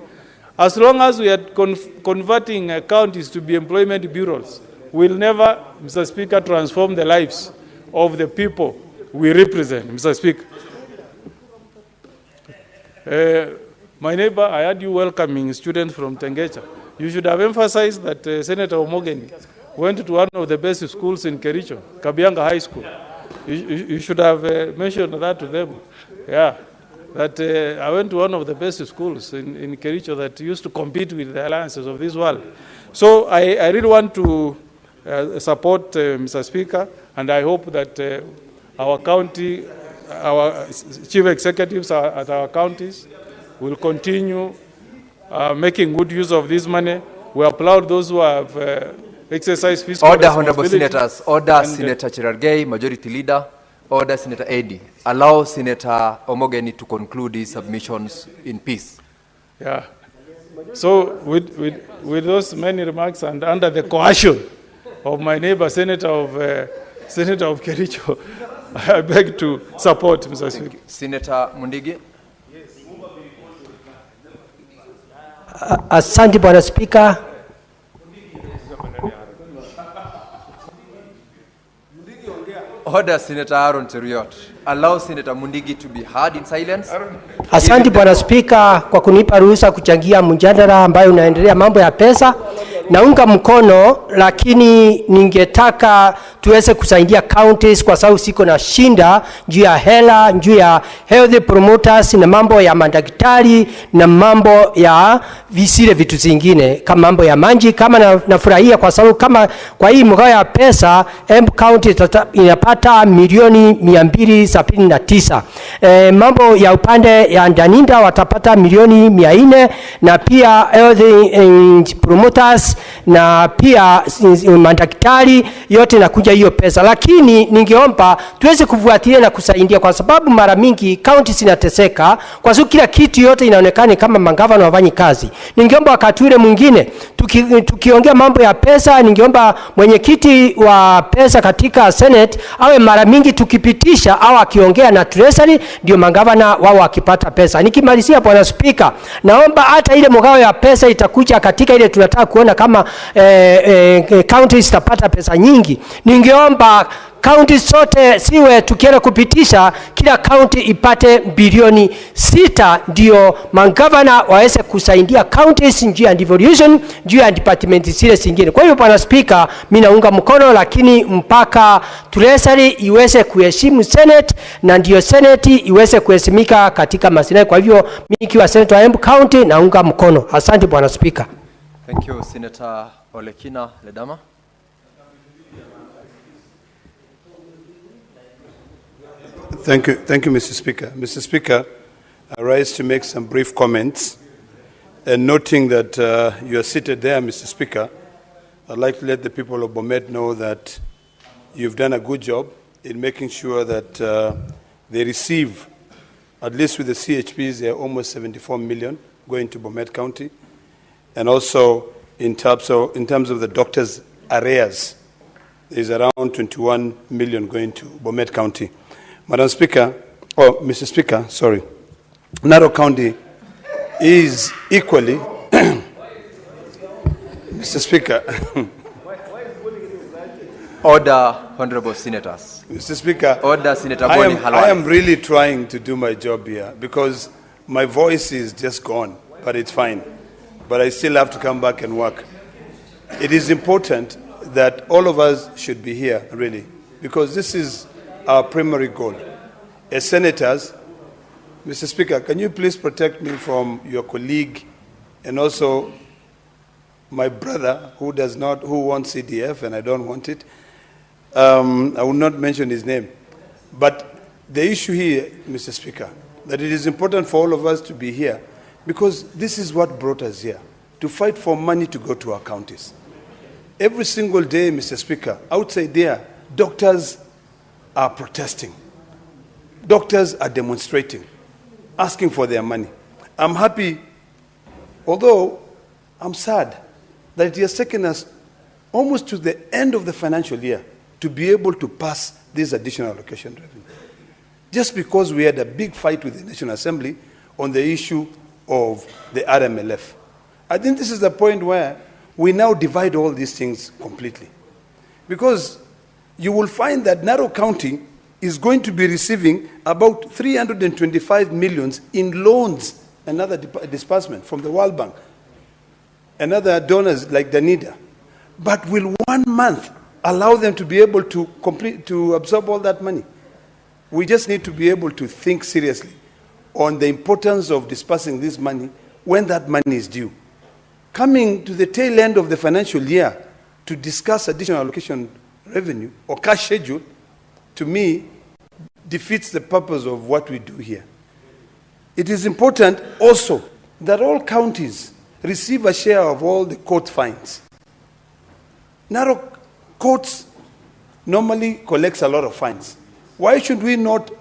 As long as we are converting counties to be employment bureaus, we'll never, Mr. Speaker, transform the lives of the people we represent, Mr. Speaker. My neighbor, I heard you welcoming students from Tengecha. You should have emphasized that Senator Omogeni went to one of the best schools in Kericho, Kabianga High School. You should have mentioned that to them. Yeah, that I went to one of the best schools in Kericho that used to compete with the alliances of this world. So I really want to support Mr. Speaker, and I hope that our county, our chief executives at our counties will continue making good use of this money. We applaud those who have exercised fiscal Order, responsibility. Honorable Senators. Order, Senator Cherargei, Majority Leader. Order, Senator Eddy. Allow Senator Omogeni to conclude his submissions in peace. Yeah. So with those many remarks and under the coercion of my neighbor, Senator of Kericho, I beg to support, Mr. Speaker. Senator Mundigi. Asante Bwana Speaker. Order, Senator Aaron Cheruiyot. Allow Senator Mundigi to be heard in silence. Asante Bwana Speaker kwa kunipa ruhusa kuchangia mjadala ambayo unaendelea mambo ya pesa. Naunga mkono, lakini ningetaka tuweze kusaidia counties kwa sababu siko na shinda juu ya hela, juu ya health promoters na mambo ya madaktari na mambo ya visile vitu zingine kama mambo ya manji. Kama nafurahia kwa sababu kama kwa hii mgao ya pesa county inapata milioni 279. Mambo ya upande ya Ndaninda watapata milioni 400, na pia health promoters na pia madaktari yote nakuja hiyo pesa. Lakini ningeomba tuweze kufuatilia na kusaidia, kwa sababu mara mingi county zinateseka kwa sababu kila kitu yote inaonekana kama magavana wafanyi kazi. Ningeomba wakati ule mwingine tukiongea mambo ya pesa, ningeomba mwenyekiti wa pesa katika Senate awe mara mingi tukipitisha au akiongea na Treasury ndio magavana wao wakipata pesa. Nikimalizia Bwana Speaker, naomba hata ile mgao ya pesa itakuja katika ile tunataka kuona kama counties zitapata pesa nyingi. Ningeomba kaunti zote siwe tukienda kupitisha kila kaunti ipate bilioni 6 ndio magavana waweze kusaidia counties njia ya devolution, njia ya department zile zingine. Kwa hiyo Bwana Spika, mimi naunga mkono, lakini mpaka Treasury iweze kuheshimu Senate na ndio Senate iweze kuheshimika katika maslahi. Kwa hivyo mimi ikiwa Senator wa Embu County naunga mkono. Asante Bwana Spika. Thank you, Senator Olekina Ledama. Thank you, Mr. Speaker. Mr. Speaker, I rise to make some brief comments. And noting that you are seated there, Mr. Speaker, I'd like to let the people of Bomet know that you've done a good job in making sure that they receive, at least with the CHPs, there are almost 74 million going to Bomet County. And also in terms of the doctors' arrears, there's around 21 million going to Bomet County. Madam Speaker, Mr. Speaker, sorry, Narok County is equally, Mr. Speaker. Order, honorable senators. Mr. Speaker, order, Senator Boni Halwale. I am really trying to do my job here because my voice is just gone, but it's fine. But I still have to come back and work. It is important that all of us should be here, really, because this is our primary goal. As senators, Mr. Speaker, can you please protect me from your colleague and also my brother who wants CDF and I don't want it? I will not mention his name. But the issue here, Mr. Speaker, that it is important for all of us to be here because this is what brought us here, to fight for money to go to our counties. Every single day, Mr. Speaker, outside there, doctors are protesting. Doctors are demonstrating, asking for their money. I'm happy, although I'm sad, that it has taken us almost to the end of the financial year to be able to pass this additional allocation revenue. Just because we had a big fight with the National Assembly on the issue of the RMLF. I think this is the point where we now divide all these things completely. Because you will find that Narok County is going to be receiving about 325 million in loans, another disbursement from the World Bank, and other donors like Danida. But will 1 month allow them to be able to absorb all that money? We just need to be able to think seriously on the importance of dispersing this money when that money is due. Coming to the tail end of the financial year to discuss additional allocation revenue or cash schedule, to me, defeats the purpose of what we do here. It is important also that all counties receive a share of all the court fines. Narok courts normally collects a lot of fines. Why should we not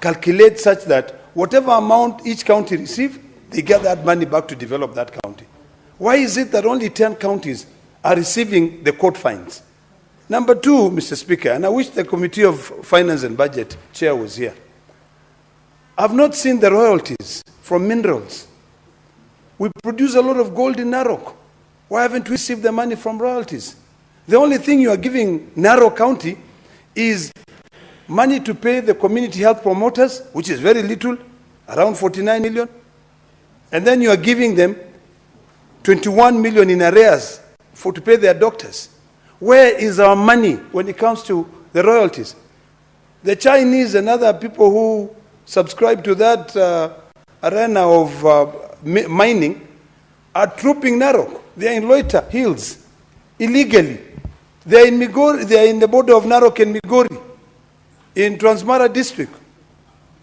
calculate such that whatever amount each county receives, they get that money back to develop that county? Why is it that only 10 counties are receiving the court fines? Number two, Mr. Speaker, and I wish the Committee of Finance and Budget Chair was here. I've not seen the royalties from minerals. We produce a lot of gold in Narok. Why haven't we received the money from royalties? The only thing you are giving Narok County is money to pay the community health promoters, which is very little, around 49 million. And then you are giving them 21 million in arrears to pay their doctors. Where is our money when it comes to the royalties? The Chinese and other people who subscribe to that arena of mining are trooping Narok. They are in Loita Hills illegally. They are in Migori. They are in the border of Narok and Migori, in Transmara district.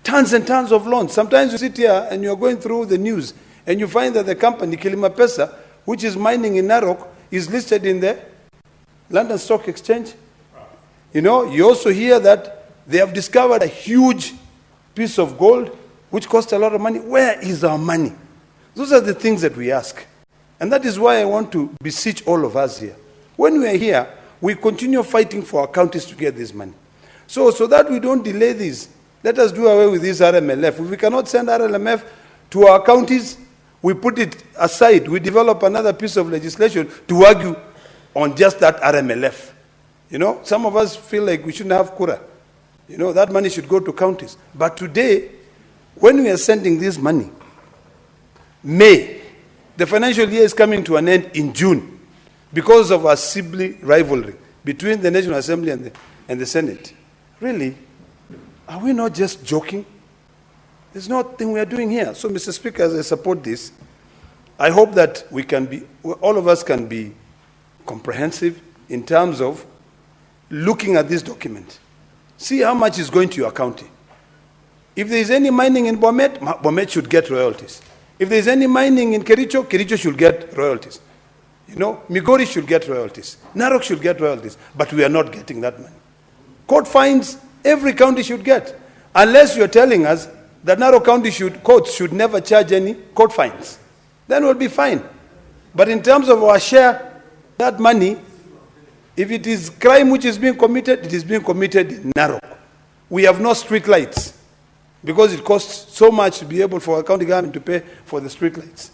Tons and tons of loans. Sometimes you sit here and you are going through the news and you find that the company Kilima Pesa, which is mining in Narok, is listed in the London Stock Exchange. You know, you also hear that they have discovered a huge piece of gold which cost a lot of money. Where is our money? Those are the things that we ask. And that is why I want to beseech all of us here. When we are here, we continue fighting for our counties to get this money. So that we don't delay this, let us do away with this RMLF. If we cannot send RMLF to our counties, we put it aside. We develop another piece of legislation to argue on just that RMLF. You know, some of us feel like we shouldn't have kura. You know, that money should go to counties. But today, when we are sending this money, May, the financial year is coming to an end in June because of our sibling rivalry between the National Assembly and the Senate. Really, are we not just joking? There's nothing we are doing here. So, Mr. Speaker, as I support this, I hope that we can be, all of us can be comprehensive in terms of looking at this document. See how much is going to your county. If there is any mining in Bomet, Bomet should get royalties. If there is any mining in Kericho, Kericho should get royalties. You know, Migori should get royalties. Narok should get royalties. But we are not getting that money. Court fines, every county should get. Unless you're telling us that Narok County courts should never charge any court fines. Then we'll be fine. But in terms of our share, that money, if it is crime which is being committed, it is being committed in Narok. We have no street lights because it costs so much to be able for a county government to pay for the street lights.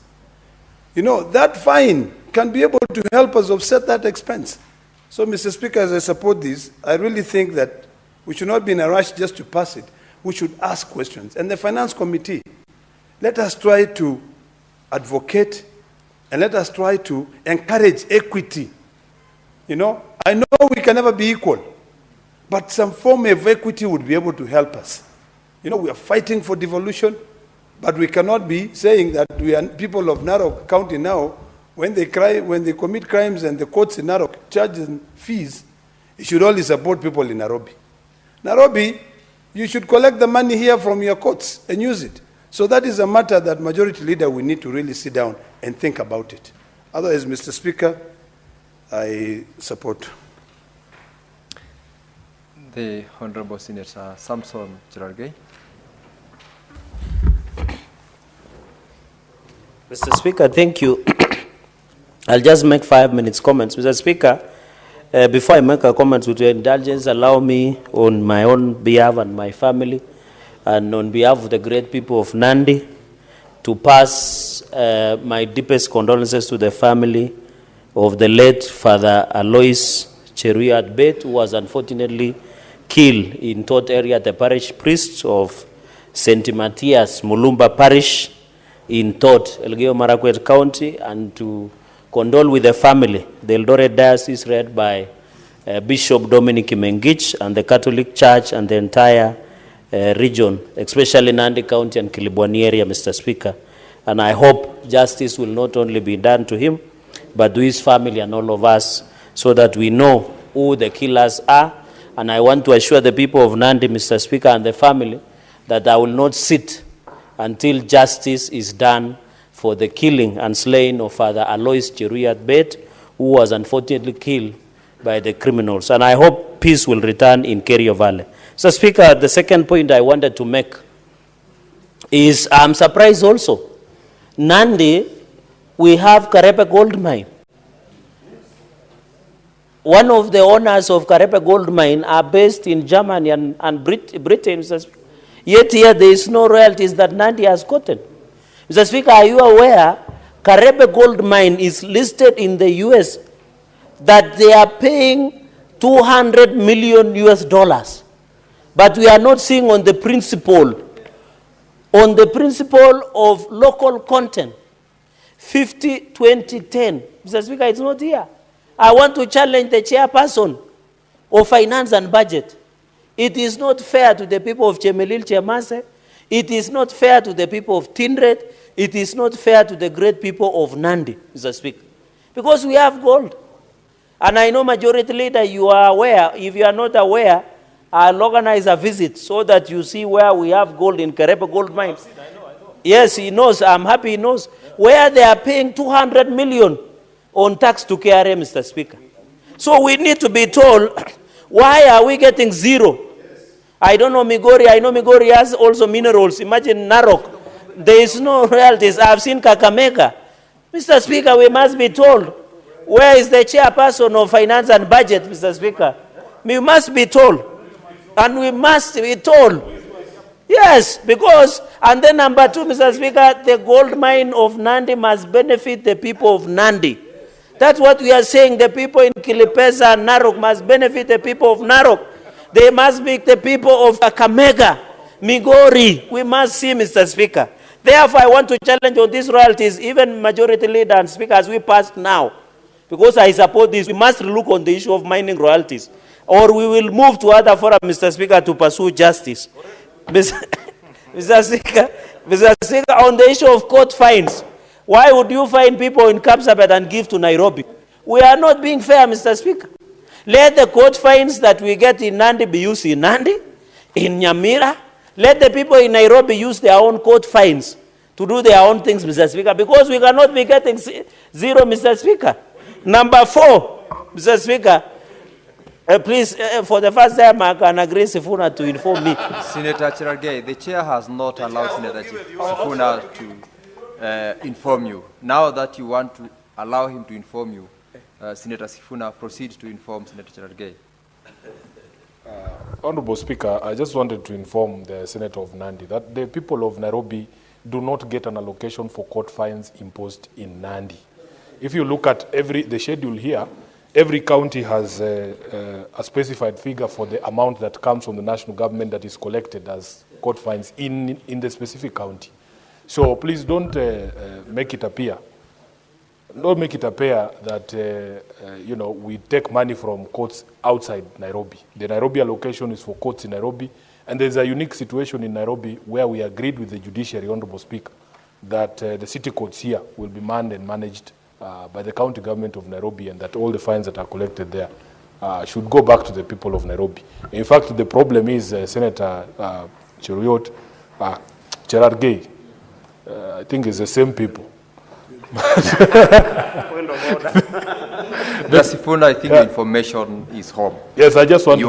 You know, that fine can be able to help us offset that expense. So, Mr. Speaker, as I support this, I really think that we should not be in a rush just to pass it. We should ask questions. And the Finance Committee, let us try to advocate and let us try to encourage equity. You know, I know we can never be equal, but some form of equity would be able to help us. You know, we are fighting for devolution, but we cannot be saying that we are people of Narok County now, when they commit crimes and the courts in Narok charge fees, it should only support people in Nairobi. Nairobi, you should collect the money here from your courts and use it. So that is a matter that Majority Leader will need to really sit down and think about it. Otherwise, Mr. Speaker, I support. The Honorable Senator Samson Cherargei. Mr. Speaker, thank you. I'll just make 5 minutes comments. Mr. Speaker, before I make a comment, with your indulgence, allow me on my own behalf and my family, and on behalf of the great people of Nandi, to pass my deepest condolences to the family of the late Father Alois Cheruiyot Bet, who was unfortunately killed in Tot area, the parish priest of St. Matthias Mulumba Parish in Tot, Elgeyo Marakwet County, and to condole with the family. The Eldoret Diocese, led by Bishop Dominic Mengich, and the Catholic Church and the entire region, especially Nandi County and Kilibwani area, Mr. Speaker. And I hope justice will not only be done to him, but to his family and all of us, so that we know who the killers are. And I want to assure the people of Nandi, Mr. Speaker, and the family, that I will not sit until justice is done for the killing and slaying of Father Alois Cheruiyot Bet, who was unfortunately killed by the criminals. And I hope peace will return in Kerio Valley. So, Speaker, the second point I wanted to make is I'm surprised also. Nandi, we have Karepe Gold Mine. One of the owners of Karepe Gold Mine are based in Germany and Britain. Yet here there is no royalties that Nandi has gotten. Mr. Speaker, are you aware Karepe Gold Mine is listed in the US that they are paying $200 million US, but we are not seeing on the principle of local content, 50-20-10. Mr. Speaker, it's not here. I want to challenge the chairperson of Finance and Budget. It is not fair to the people of Chemelil Chemase. It is not fair to the people of Tindred. It is not fair to the great people of Nandi, Mr. Speaker. Because we have gold. And I know, Majority Leader, you are aware. If you are not aware, I'll organize a visit so that you see where we have gold in Karepe Gold Mine. I know. Yes, he knows. I'm happy he knows. Where they are paying 200 million on tax to KRA, Mr. Speaker. So we need to be told, why are we getting zero? I don't know Migori. I know Migori has also minerals. Imagine Narok. There is no royalties. I've seen Kakamega. Mr. Speaker, we must be told, where is the chairperson of Finance and Budget, Mr. Speaker? We must be told. And we must be told. Yes, because, and then number two, Mr. Speaker, the gold mine of Nandi must benefit the people of Nandi. That's what we are saying. The people in Kilipesa and Narok must benefit the people of Narok. They must be the people of Kakamega, Migori. We must see, Mr. Speaker. Therefore, I want to challenge on these royalties, even Majority Leader and Speaker, as we pass now. Because I support this, we must look on the issue of mining royalties. Or we will move to other fora, Mr. Speaker, to pursue justice. Mr. Speaker, on the issue of court fines, why would you fine people in Kapsabet and give to Nairobi? We are not being fair, Mr. Speaker. Let the court fines that we get in Nandi be used in Nandi, in Nyamira. Let the people in Nairobi use their own court fines to do their own things, Mr. Speaker, because we cannot be getting zero, Mr. Speaker. Number 4, Mr. Speaker, please, for the first time, I can agree Sifuna to inform me. Senator Cherargei, the chair has not allowed Senator Sifuna to inform you. Now that you want to allow him to inform you, Senator Sifuna, proceed to inform Senator Cherargei. Honorable Speaker, I just wanted to inform the Senator of Nandi that the people of Nairobi do not get an allocation for court fines imposed in Nandi. If you look at the schedule here, every county has a specified figure for the amount that comes from the national government that is collected as court fines in the specific county. So please don't make it appear. Don't make it appear that we take money from courts outside Nairobi. The Nairobi allocation is for courts in Nairobi, and there's a unique situation in Nairobi where we agreed with the Judiciary, Honorable Speaker, that the city courts here will be manned and managed by the county government of Nairobi, and that all the fines that are collected there should go back to the people of Nairobi. In fact, the problem is Senator Cherargei, I think it's the same people. Sifuna, I think the information is home. Yes, I just want to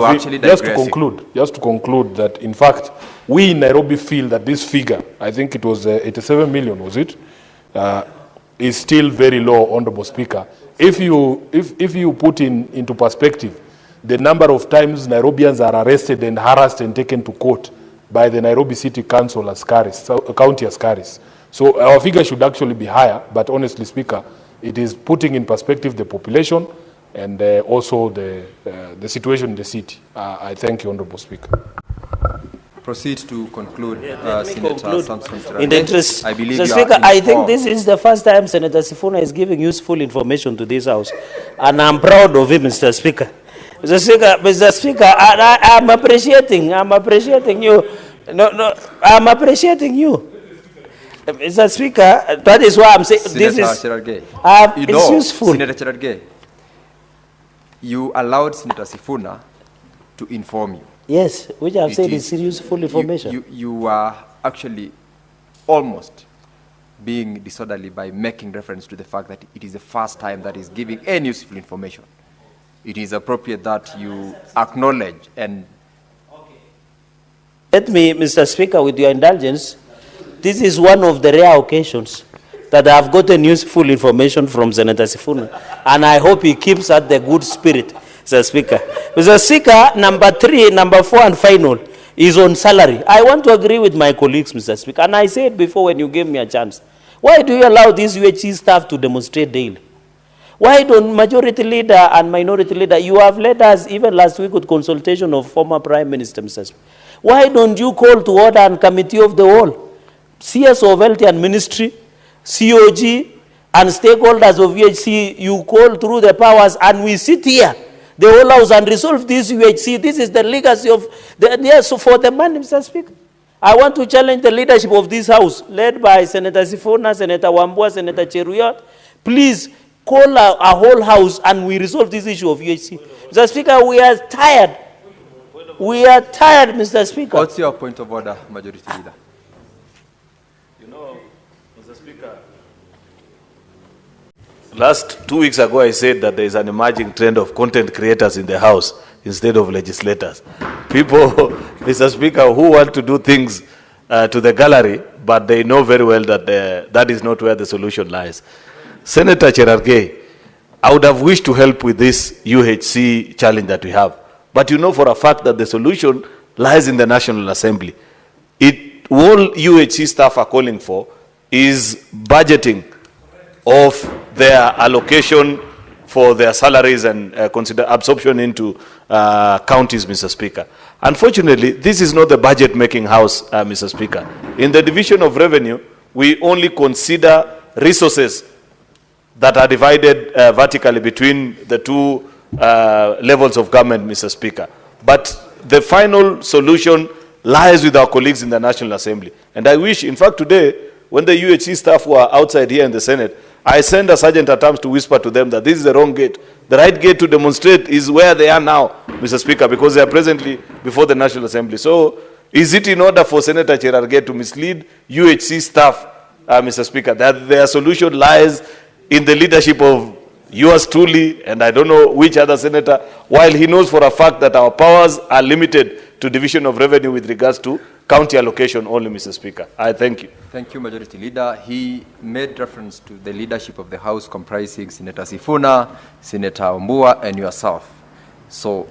conclude that, in fact, we in Nairobi feel that this figure, I think it was 87 million, was it? Is still very low, Honorable Speaker. If you put into perspective the number of times Nairobians are arrested and harassed and taken to court by the Nairobi City Council askaris, county askaris. So our figure should actually be higher, but honestly, Speaker, it is putting in perspective the population and also the situation in the city. I thank you, Honorable Speaker. Proceed to conclude, Senator Samson. In the interest, I believe Mr. Speaker, I think this is the first time Senator Sifuna is giving useful information to this House, and I'm proud of him, Mr. Speaker. Mr. Speaker, I'm appreciating you. I'm appreciating you. Mr. Speaker, that is why I'm saying this is it's useful. Senator Cherargei, you allowed Senator Sifuna to inform you. Yes, which I've said is useful information. You are actually almost being disorderly by making reference to the fact that it is the first time that is giving any useful information. It is appropriate that you acknowledge and... Let me, Mr. Speaker, with your indulgence, this is one of the rare occasions that I have gotten useful information from Senator Sifuna, and I hope he keeps at the good spirit, Mr. Speaker. Mr. Speaker, number 3, number 4, and final is on salary. I want to agree with my colleagues, Mr. Speaker, and I said before when you gave me a chance, why do you allow this UHC staff to demonstrate daily? Why don't majority leader and minority leader, you have led us even last week with consultation of former Prime Minister, Mr. Speaker. Why don't you call to order and committee of the whole? CS of Health and Ministry, COG, and stakeholders of UHC, you call through the powers, and we sit here, the whole House, and resolve this UHC. This is the legacy of so for the man, Mr. Speaker. I want to challenge the leadership of this House, led by Senator Sifuna, Senator Wambua, Senator Cheruyot. Please call a whole House, and we resolve this issue of UHC. Mr. Speaker, we are tired. We are tired, Mr. Speaker. What's your point of order, Majority Leader? Mr. Speaker, last 2 weeks ago I said that there is an emerging trend of content creators in the House instead of legislators. People, Mr. Speaker, who want to do things to the gallery, but they know very well that that is not where the solution lies. Senator Cherargei, I would have wished to help with this UHC challenge that we have. But you know for a fact that the solution lies in the National Assembly. All UHC staff are calling for is budgeting of their allocation for their salaries and consider absorption into counties, Mr. Speaker. Unfortunately, this is not the budget-making house, Mr. Speaker. In the division of revenue, we only consider resources that are divided vertically between the two levels of government, Mr. Speaker. But the final solution lies with our colleagues in the National Assembly. And I wish, in fact, today, when the UHC staff were outside here in the Senate, I sent a sergeant at arms to whisper to them that this is the wrong gate. The right gate to demonstrate is where they are now, Mr. Speaker, because they are presently before the National Assembly. So, is it in order for Senator Cherargei to mislead UHC staff, Mr. Speaker, that their solution lies in the leadership of yours truly, and I don't know which other senator, while he knows for a fact that our powers are limited to division of revenue with regards to county allocation only, Mr. Speaker. I thank you. Thank you, Majority Leader. He made reference to the leadership of the House comprising Senator Sifuna, Senator Ombua, and yourself. So,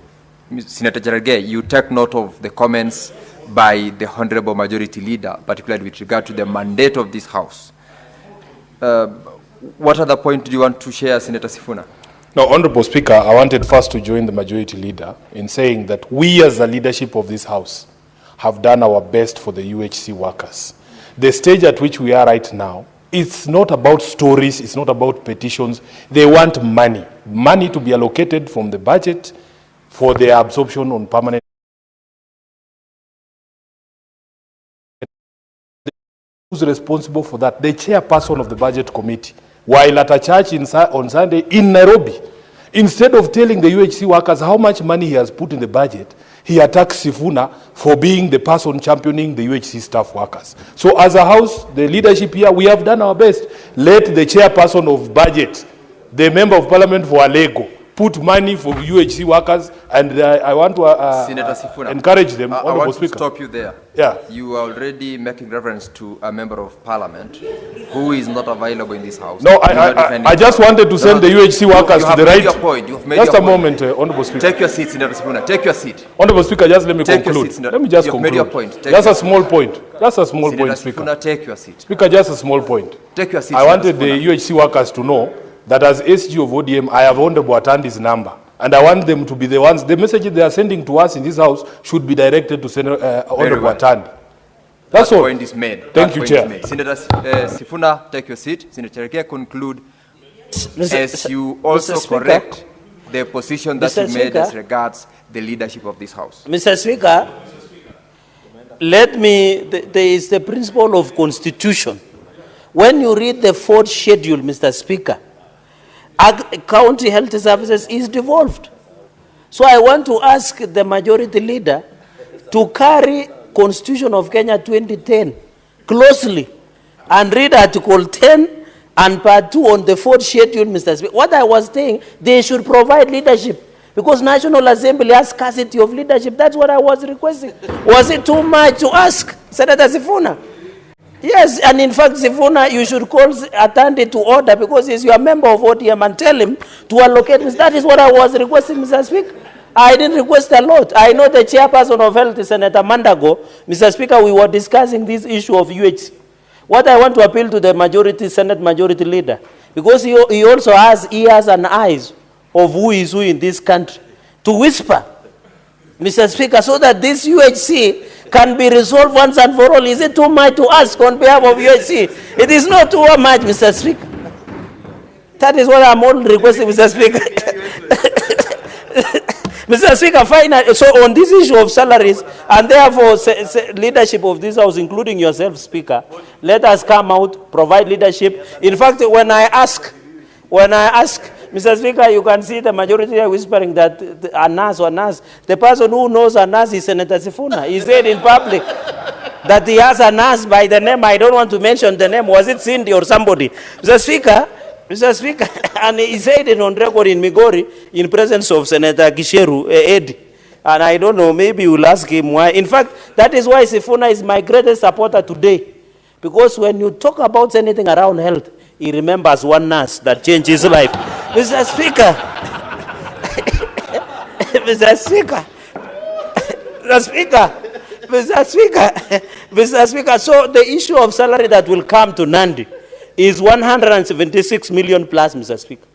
Senator Cherargei, you take note of the comments by the Honorable Majority Leader, particularly with regard to the mandate of this House. What other point do you want to share, Senator Sifuna? No, Honorable Speaker, I wanted first to join the Majority Leader in saying that we as the leadership of this House have done our best for the UHC workers. The stage at which we are right now, it's not about stories, it's not about petitions. They want money. Money to be allocated from the budget for their absorption on permanent. Who's responsible for that? The chairperson of the budget committee. While at a church on Sunday in Nairobi, instead of telling the UHC workers how much money he has put in the budget, he attacks Sifuna for being the person championing the UHC staff workers. So as a house, the leadership here, we have done our best. Let the chairperson of budget, the member of parliament for Alego, put money for UHC workers, and I want to Senator Sifuna, encourage them. I want to stop you there. Yeah. You are already making reference to a member of parliament who is not available in this house. No, I just wanted to send the UHC workers to the right. Your point. You have made just your a point. moment, Honorable Speaker. Take your seat, Senator Sifuna. Take your seat. Honorable Speaker, just let me Take your conclude. seat, Senator. Let me just You have conclude. made your point. Take Just your a small point. Just a small Senator point, Speaker. Sifuna, take your seat. Speaker, just a small point. Take your seat. I wanted Senator the UHC workers to know that as SG of ODM, I have Honorable Atandi's number. And I want them to be the ones, the messages they are sending to us in this house should be directed to Senator Honorable Atandi. That's all. That point is made. Thank you, Chair. Senator Sifuna, take your seat. Senator Cherargei, conclude as you also correct the position that you made as regards the leadership of this House. Mr. Speaker, there is the principle of constitution. When you read the fourth schedule, Mr. Speaker, county health services is devolved. So I want to ask the majority leader to carry Constitution of Kenya 2010 closely and read Article 10 and Part 2 on the fourth schedule, Mr. Speaker. What I was saying, they should provide leadership because National Assembly has scarcity of leadership. That's what I was requesting. Was it too much to ask, Senator Sifuna? Yes, and in fact, Sifuna, you should call Atandi to order because he's your member of ODM and tell him to allocate. That is what I was requesting, Mr. Speaker. I didn't request a lot. I know the chairperson of health, Senator Mandago. Mr. Speaker, we were discussing this issue of UHC. What I want to appeal to the majority, Senate majority leader, because he also has ears and eyes of who is who in this country, to whisper, Mr. Speaker, so that this UHC can be resolved once and for all. Is it too much to ask on behalf of UHC? It is not too much, Mr. Speaker. That is what I'm all requesting, Mr. Speaker. Mr. Speaker, finally, so on this issue of salaries, and therefore leadership of this House, including yourself, Speaker, let us come out, provide leadership. In fact, when I ask, Mr. Speaker, you can see the majority are whispering that Anas, the person who knows Anas is Senator Sifuna. He said in public that he has Anas by the name. I don't want to mention the name. Was it Cindy or somebody? Mr. Speaker, and he said it on record in Migori in presence of Senator Gisheru, Ed. And I don't know, maybe you'll ask him why. In fact, that is why Sifuna is my greatest supporter today. Because when you talk about anything around health, he remembers one nurse that changed his life. Mr. Speaker, Mr. Speaker, so the issue of salary that will come to Nandi is 176 million plus, Mr. Speaker.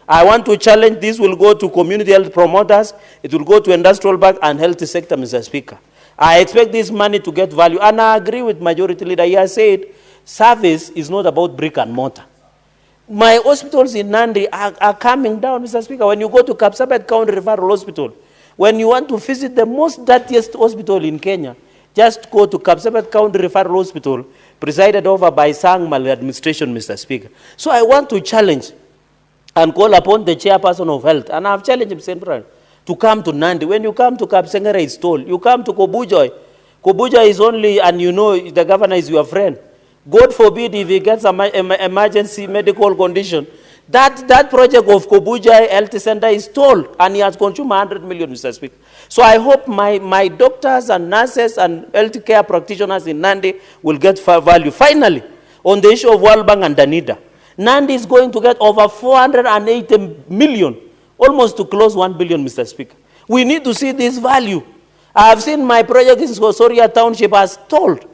I want to challenge this will go to community health promoters, it will go to industrial bank and health sector, Mr. Speaker. I expect this money to get value, and I agree with Majority Leader. He has said service is not about brick and mortar. My hospitals in Nandi are coming down, Mr. Speaker. When you go to Kapsabet County Referral Hospital, when you want to visit the most dirtiest hospital in Kenya, just go to Kapsabet County Referral Hospital, presided over by Sang Maladministration, Mr. Speaker. So I want to challenge and call upon the chairperson of health, and I've challenged him central, to come to Nandi. When you come to Kapsengere, it's toll. You come to Kobujoy. Kobujoy is only, and you know the governor is your friend. God forbid if he gets an emergency medical condition. That project of Kobujoy Health Center is toll, and he has consumed 100 million, Mr. Speaker. So I hope my doctors and nurses and healthcare practitioners in Nandi will get value. Finally, on the issue of World Bank and Danida, Nandi is going to get over 480 million, almost to close 1 billion, Mr. Speaker. We need to see this value. I have seen my project in Soria Township as told.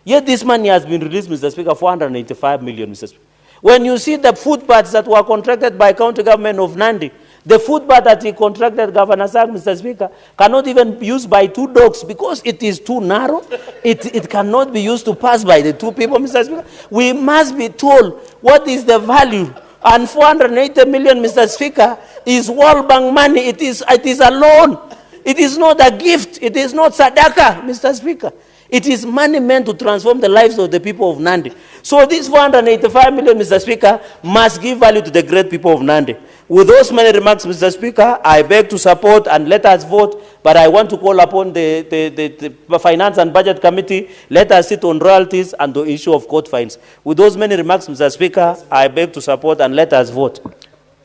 Yet this money has been released, Mr. Speaker, 485 million, Mr. Speaker. When you see the footpaths that were contracted by county government of Nandi, the footpath that he contracted, Governor Sang, Mr. Speaker, cannot even be used by 2 dogs because it is too narrow. It cannot be used to pass by the 2 people, Mr. Speaker. We must be told what is the value. And 480 million, Mr. Speaker, is World Bank money. It is a loan. It is not a gift. It is not sadaka, Mr. Speaker. It is money meant to transform the lives of the people of Nandi. So this 485 million, Mr. Speaker, must give value to the great people of Nandi. With those many remarks, Mr. Speaker, I beg to support and let us vote, but I want to call upon the Finance and Budget Committee, let us sit on royalties and the issue of court fines. With those many remarks, Mr. Speaker, I beg to support and let us vote.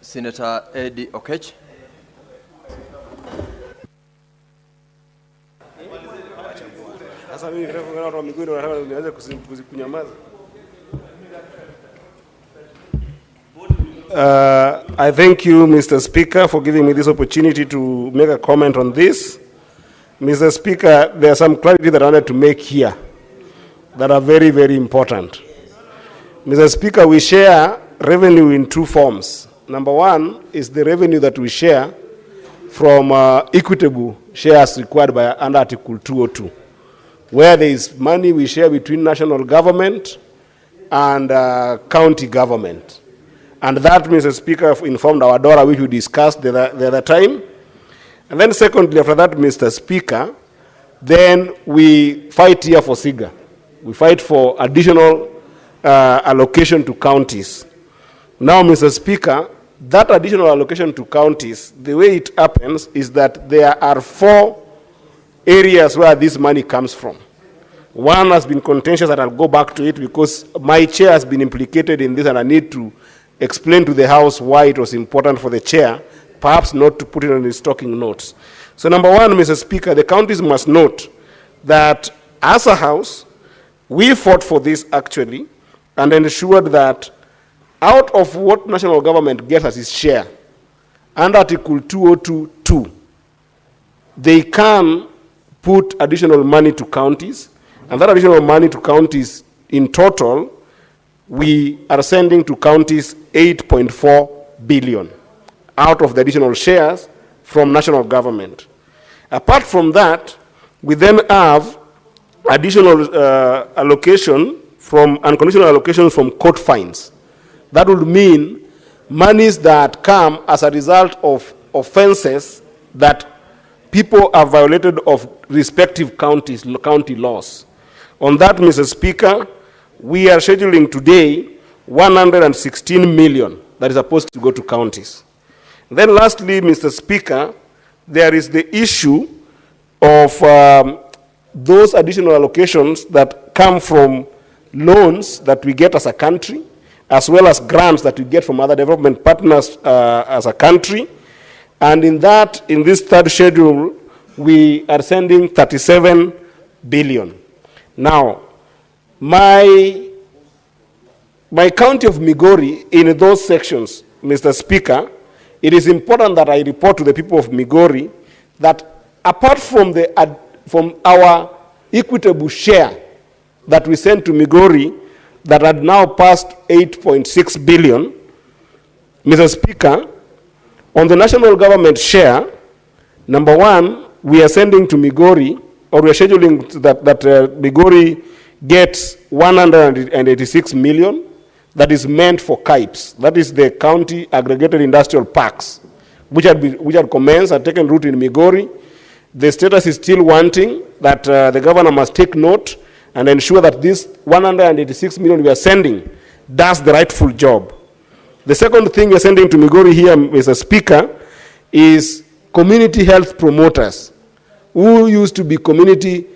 Senator Eddie Okech. I thank you, Mr. Speaker, for giving me this opportunity to make a comment on this. Mr. Speaker, there are some clarity that I wanted to make here that are very, very important. Mr. Speaker, we share revenue in 2 forms. Number 1 is the revenue that we share from equitable shares required by under Article 202, where there is money we share between national government and county government. And that, Mr. Speaker, informed our DORA, which we discussed the other time. And then secondly, after that, Mr. Speaker, then we fight here for SIGA. We fight for additional allocation to counties. Now, Mr. Speaker, that additional allocation to counties, the way it happens is that there are 4 areas where this money comes from. One has been contentious, and I'll go back to it because my chair has been implicated in this, and I need to explain to the House why it was important for the chair, perhaps not to put it on his talking notes. So number 1, Mr. Speaker, the counties must note that as a House, we fought for this actually and ensured that out of what national government gets as its share, under Article 202.2, they can put additional money to counties, and that additional money to counties in total, we are sending to counties 8.4 billion out of the additional shares from national government. Apart from that, we then have additional allocation from unconditional allocation from court fines. That would mean monies that come as a result of offenses that people have violated of respective county laws. On that, Mr. Speaker, we are scheduling today 116 million that is supposed to go to counties. Then lastly, Mr. Speaker, there is the issue of those additional allocations that come from loans that we get as a country, as well as grants that we get from other development partners as a country. And in this 3rd schedule, we are sending 37 billion. Now, my county of Migori, in those sections, Mr. Speaker, it is important that I report to the people of Migori that apart from our equitable share that we sent to Migori that had now passed 8.6 billion, Mr. Speaker, On the national government share, number one, we are sending to Migori, or we are scheduling that Migori gets 186 million that is meant for KISII. That is the County Aggregated Industrial Parks, which had commenced and taken root in Migori. The status is still wanting that the governor must take note and ensure that this 186 million we are sending does the rightful job. The second thing we are sending to Migori here, Mr. Speaker, is community health promoters who used to be community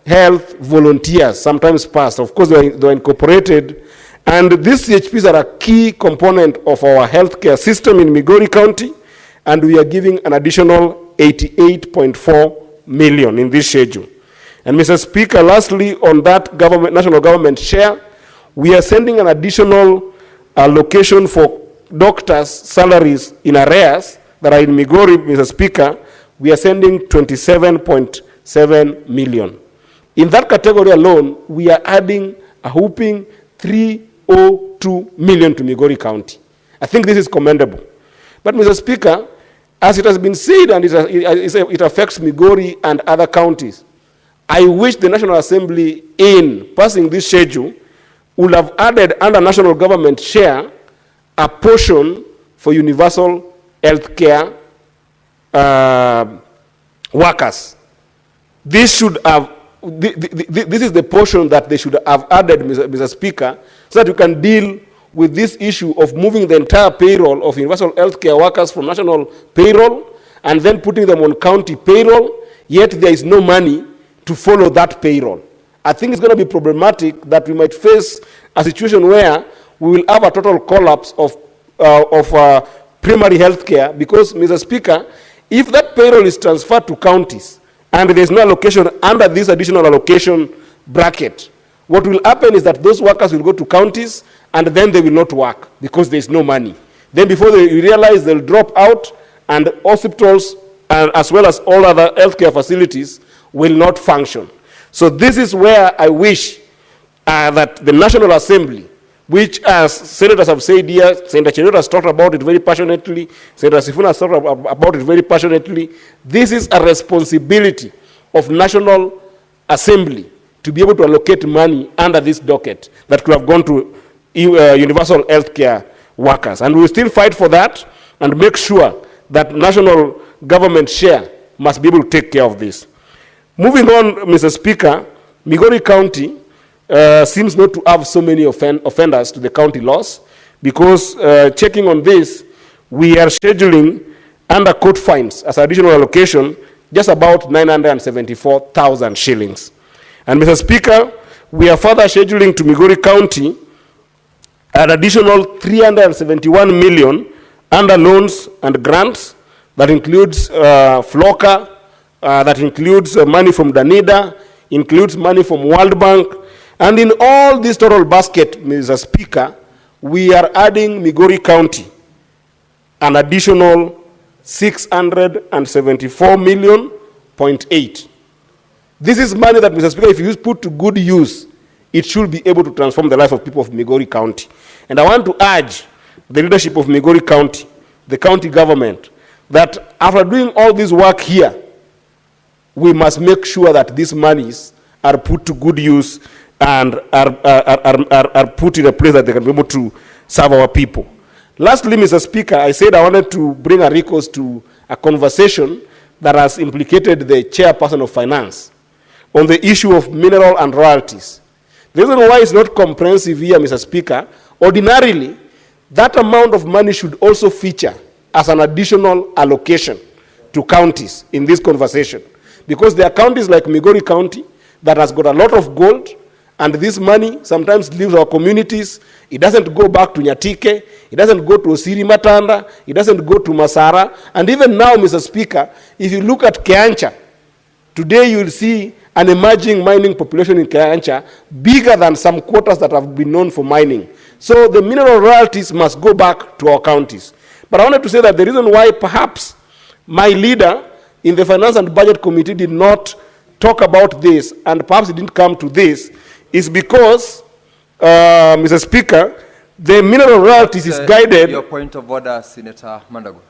health volunteers, sometimes past. Of course, they are incorporated. And these CHPs are a key component of our healthcare system in Migori County, and we are giving an additional 88.4 million in this schedule. And Mr. Speaker, lastly, on that national government share, we are sending an additional allocation for doctors' salaries in arrears that are in Migori, Mr. Speaker. We are sending 27.7 million. In that category alone, we are adding a whooping 302 million to Migori County. I think this is commendable. But Mr. Speaker, as it has been said, and it affects Migori and other counties, I wish the National Assembly, in passing this schedule, would have added under national government share a portion for universal health care workers. This should have, this is the portion that they should have added, Mr. Speaker, so that you can deal with this issue of moving the entire payroll of universal health care workers from national payroll and then putting them on county payroll, yet there is no money to follow that payroll. I think it's going to be problematic that we might face a situation where we will have a total collapse of primary health care because, Mr. Speaker, if that payroll is transferred to counties and there is no allocation under this additional allocation bracket, what will happen is that those workers will go to counties and then they will not work because there is no money. Then before they realize, they'll drop out, and hospitals, as well as all other healthcare facilities, will not function. So this is where I wish that the National Assembly, which, as senators have said here, Senator Cheruiyot has talked about it very passionately, Senator Sifuna has talked about it very passionately. This is a responsibility of National Assembly to be able to allocate money under this docket that could have gone to universal health care workers. And we will still fight for that and make sure that national government share must be able to take care of this. Moving on, Mr. Speaker, Migori County seems not to have so many offenders to the county laws because checking on this, we are scheduling under court fines as additional allocation just about 974,000 shillings. And Mr. Speaker, we are further scheduling to Migori County an additional 371 million under loans and grants. That includes FLOCA, that includes money from Danida, includes money from World Bank. And in all this total basket, Mr. Speaker, we are adding Migori County an additional 674.8 million. This is money that, Mr. Speaker, if you put to good use, it should be able to transform the life of people of Migori County. And I want to urge the leadership of Migori County, the county government, that after doing all this work here, we must make sure that these monies are put to good use and are put in a place that they can be able to serve our people. Lastly, Mr. Speaker, I said I wanted to bring a recourse to a conversation that has implicated the chairperson of finance on the issue of mineral and royalties. The reason why it's not comprehensive here, Mr. Speaker, ordinarily, that amount of money should also feature as an additional allocation to counties in this conversation. Because there are counties like Migori County that has got a lot of gold, and this money sometimes leaves our communities. It doesn't go back to Nyatike, it doesn't go to Osiri Matanda, it doesn't go to Masara. And even now, Mr. Speaker, if you look at Keancha, today you will see an emerging mining population in Keancha bigger than some quarters that have been known for mining. So the mineral royalties must go back to our counties. But I wanted to say that the reason why perhaps my leader in the Finance and Budget Committee did not talk about this, and perhaps it didn't come to this, is because, Mr. Speaker, the mineral royalties is guided. Your point of order, Senator Mandago.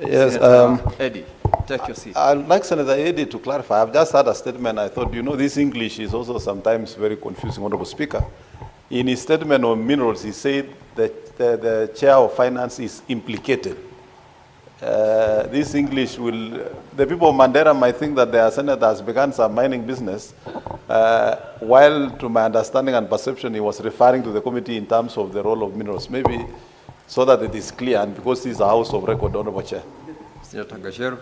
Yes, Senator Eddie, take your seat. I'd like Senator Eddie to clarify. I've just had a statement. I thought, this English is also sometimes very confusing, Honorable Speaker. In his statement on minerals, he said that the chair of finance is implicated. This English the people of Mandera might think that their senator has begun some mining business, while to my understanding and perception, he was referring to the committee in terms of the role of minerals. Maybe so that it is clear, and because this is a house of record, Honorable Chair. Senator Gajer,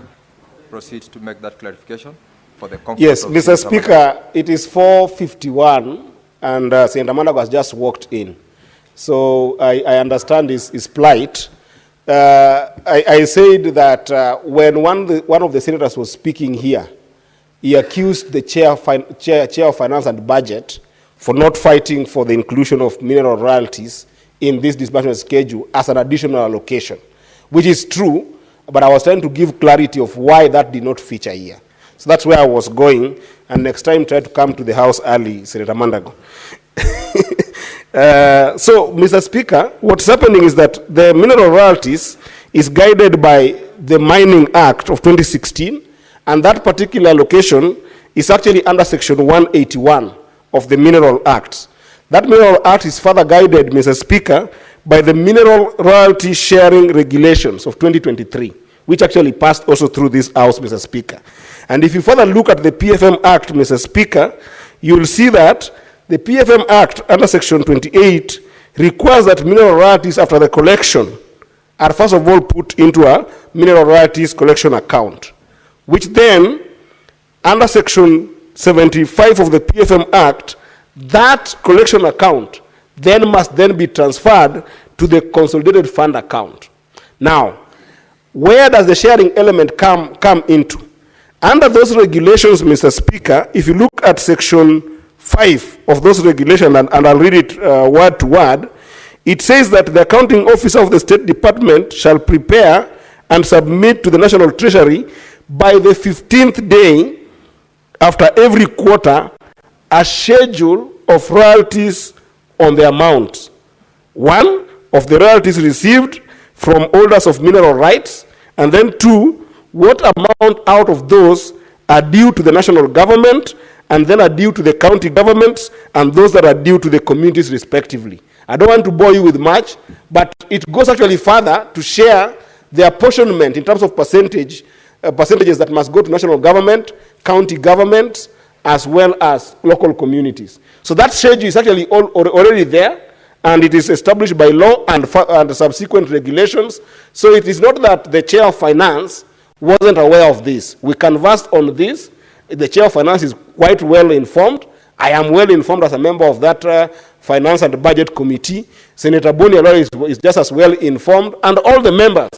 proceed to make that clarification for the comfort Yes, of Mr. Senator Speaker, it is 4:51, and Senator Mandago has just walked in. So I understand his plight. I said that when one of the senators was speaking here, he accused the chair of Finance and Budget for not fighting for the inclusion of mineral royalties in this disbursement schedule as an additional allocation, which is true, but I was trying to give clarity of why that did not feature here. So that's where I was going, and next time try to come to the house early, Senator Mandago. So, Mr. Speaker, what's happening is that the mineral royalties is guided by the Mining Act of 2016, and that particular allocation is actually under Section 181 of the Mineral Act. That Mineral Act is further guided, Mr. Speaker, by the Mineral Royalty Sharing Regulations of 2023, which actually passed also through this House, Mr. Speaker. And if you further look at the PFM Act, Mr. Speaker, you will see that the PFM Act under Section 28 requires that mineral royalties after the collection are first of all put into a mineral royalties collection account, which then, under Section 75 of the PFM Act, that collection account then must then be transferred to the consolidated fund account. Now, where does the sharing element come into? Under those regulations, Mr. Speaker, if you look at Section 5 of those regulations, and I'll read it word to word, it says that the accounting officer of the State Department shall prepare and submit to the National Treasury by the 15th day after every quarter a schedule of royalties on the amounts. One, of the royalties received from holders of mineral rights, and then two, what amount out of those are due to the national government, and then are due to the county governments, and those that are due to the communities respectively. I don't want to bore you with much, but it goes actually further to share the apportionment in terms of percentages that must go to national government, county governments, as well as local communities. So that schedule is actually already there, and it is established by law and subsequent regulations. So it is not that the chair of finance wasn't aware of this. We conversed on this. The chair of finance is quite well informed. I am well informed as a member of that finance and budget committee. Senator Boni is just as well informed, and all the members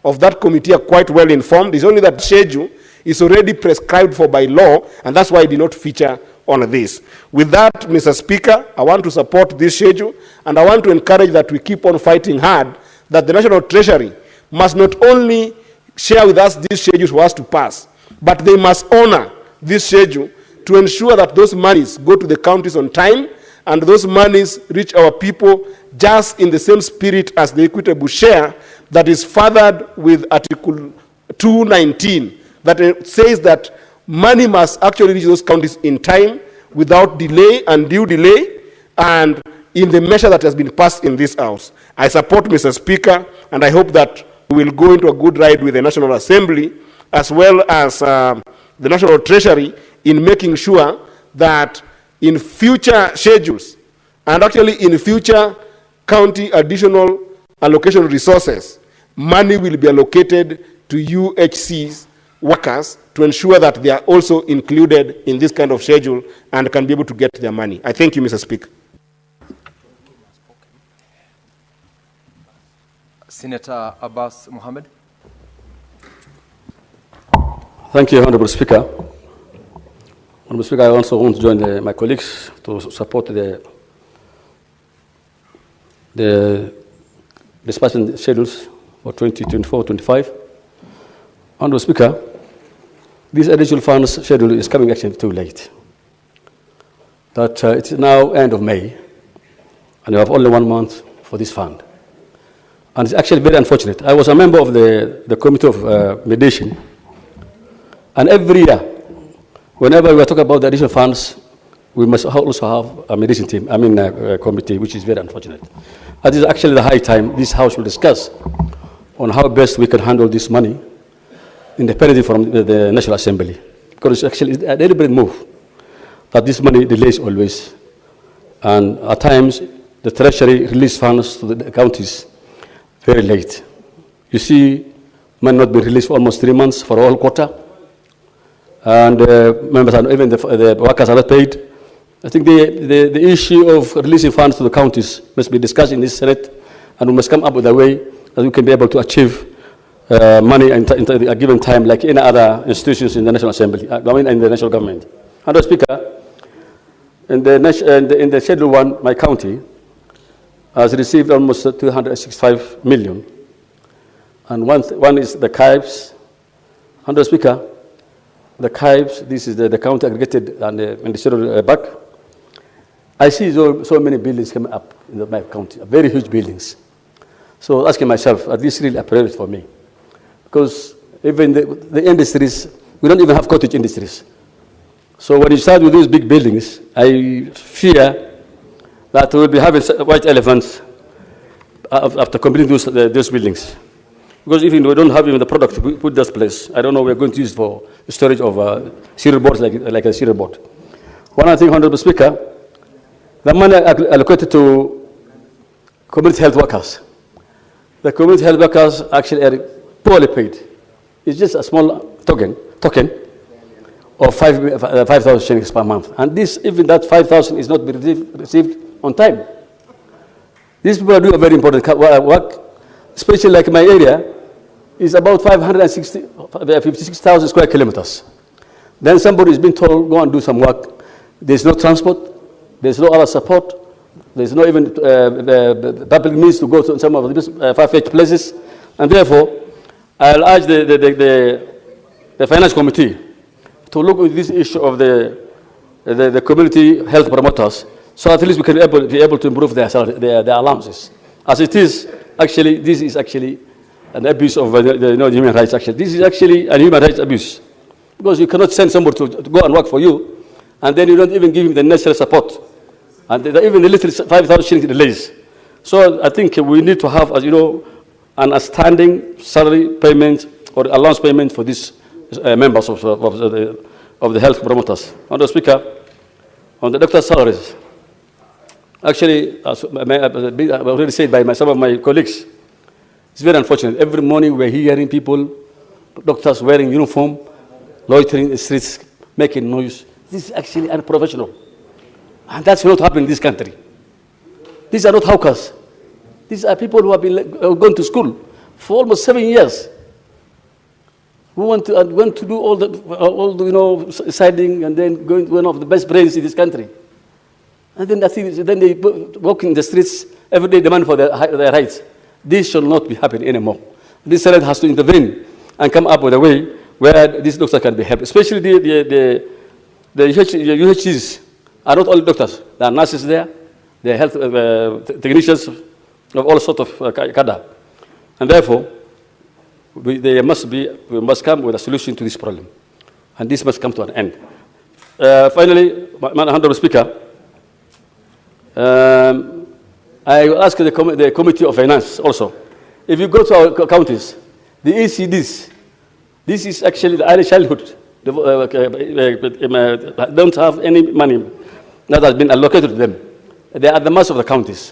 of that committee are quite well informed. It's only that schedule is already prescribed for by law, and that's why it did not feature on this. With that, Mr. Speaker, I want to support this schedule, and I want to encourage that we keep on fighting hard, that the National Treasury must not only share with us this schedule for us to pass, but they must honor this schedule to ensure that those monies go to the counties on time, and those monies reach our people just in the same spirit as the equitable share that is furthered with Article 219, that says that money must actually reach those counties in time, without delay and due delay, and in the measure that has been passed in this House. I support, Mr. Speaker, and I hope that we will go into a good ride with the National Assembly, as well as the National Treasury, in making sure that in future schedules, and actually in future county additional allocation resources, money will be allocated to UHC's workers to ensure that they are also included in this kind of schedule and can be able to get their money. I thank you, Mr. Speaker. Senator Abbas Mohammed. Thank you, Honorable Speaker. Honorable Speaker, I also want to join my colleagues to support the disbursement schedules for 2024-25. Honorable Speaker, this additional funds schedule is coming actually too late. That it's now end of May, and you have only 1 month for this fund. And it's actually very unfortunate. I was a member of the Committee of Mediation. And every year, whenever we talk about the additional funds, we must also have a mediation team, a committee, which is very unfortunate. It is actually the high time this House will discuss on how best we can handle this money independently from the National Assembly. Because it's actually a deliberate move that this money delays always. And at times, the Treasury release funds to the counties very late. You see, money not be released for almost 3 months for a whole quarter. And members and even the workers are not paid. I think the issue of releasing funds to the counties must be discussed in this Senate, and we must come up with a way that we can be able to achieve money in a given time, like any other institutions in the National Assembly, in the national government. Mr. Speaker, in the Schedule 1, my county has received almost 265 million. And one is the KISII. Mr. Speaker, the KISII, this is the county aggregated and the Schedule back. I see so many buildings coming up in my county, very huge buildings. So asking myself, are these really a priority for me? Because even the industries, we don't even have cottage industries. So when you start with those big buildings, I fear that we'll be having white elephants after completing those buildings. Because even we don't have even the product to put this place, I don't know we're going to use for storage of cereal boards like a cereal board. One other thing, Honorable Speaker, the money allocated to community health workers. The community health workers actually are poorly paid. It's just a small token of 5,000 shillings per month. And even that 5,000 is not received on time. These people do a very important work, especially like my area, is about 56,000 square kilometers. Then somebody is being told, go and do some work. There's no transport. There's no other support. There's no even public means to go to some of these far-fetched places. And therefore, I'll urge the Finance Committee to look at this issue of the community health promoters, so at least we can be able to improve their allowances. As it is, actually, this is actually an abuse of the human rights. Actually, this is actually a human rights abuse, because you cannot send somebody to go and work for you, and then you don't even give him the necessary support. And even the little 5,000 shillings delays. So I think we need to have, as you know, an outstanding salary payment or allowance payment for these members of the health promoters. Honourable Speaker, on the doctor's salaries, actually, as I've already said by some of my colleagues, it's very unfortunate. Every morning we're hearing people, doctors wearing uniform, loitering in the streets, making noise. This is actually unprofessional. And that's not happening in this country. These are not hawkers. These are people who have been going to school for almost 7 years. Who want to do all the siding and then going to one of the best brains in this country. And then they walk in the streets every day demanding for their rights. This should not be happening anymore. This Senate has to intervene and come up with a way where these doctors can be helped, especially the UHCs. Are not all doctors. There are nurses there. There are health technicians of all sorts of cadre. And therefore, we must come with a solution to this problem. And this must come to an end. Finally, Honourable Speaker, I will ask the Committee of Finance also. If you go to our counties, the ECDs, this is actually the early childhood. Don't have any money that has been allocated to them. They are the mass of the counties.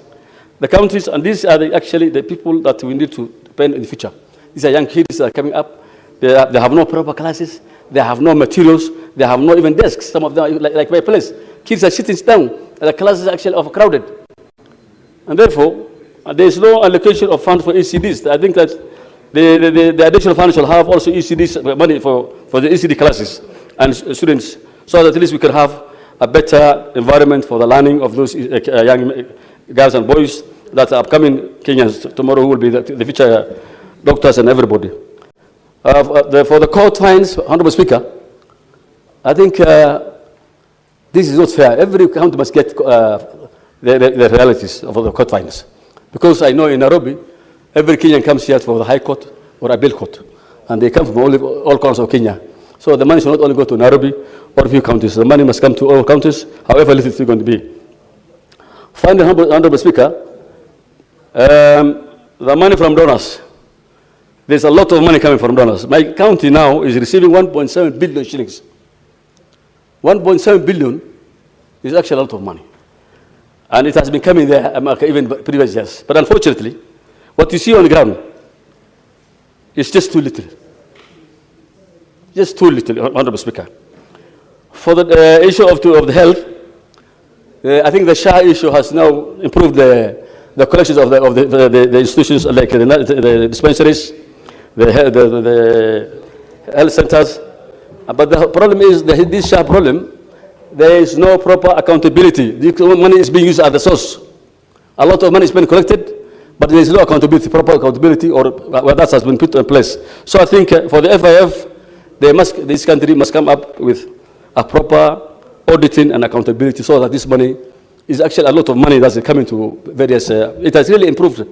The counties, and these are actually the people that we need to depend in the future. These are young kids that are coming up. They have no proper classes. They have no materials. They have no even desks. Some of them, like my place, kids are sitting down. And the classes are actually overcrowded. And therefore, there is no allocation of funds for ECDs. I think that the additional funds shall have also ECDs money for the ECD classes and students, so that at least we can have a better environment for the learning of those young girls and boys that are upcoming Kenyans tomorrow, who will be the future doctors and everybody. For the court fines, Honourable Speaker, I think this is not fair. Every county must get the realities of the court fines. Because I know in Nairobi, Every Kenyan comes here for the High Court or Appeal Court, and they come from all corners of Kenya. So the money should not only go to Nairobi or a few counties. The money must come to all counties, however little it's going to be. Finally, Honorable Speaker, the money from donors. There's a lot of money coming from donors. My county now is receiving 1.7 billion shillings. 1.7 billion is actually a lot of money. And it has been coming there even previous years. But unfortunately, what you see on the ground is just too little. Just too little, Honorable Speaker. For the issue of the health, I think the SHA issue has now improved the collections of the institutions like the dispensaries, the health centers. But the problem is this SHA problem, there is no proper accountability. The money is being used at the source. A lot of money is being collected, but there is no accountability, proper accountability, or that has been put in place. So I think for the FIF, this country must come up with a proper auditing and accountability so that this money is actually a lot of money that's coming to various, it has really improved.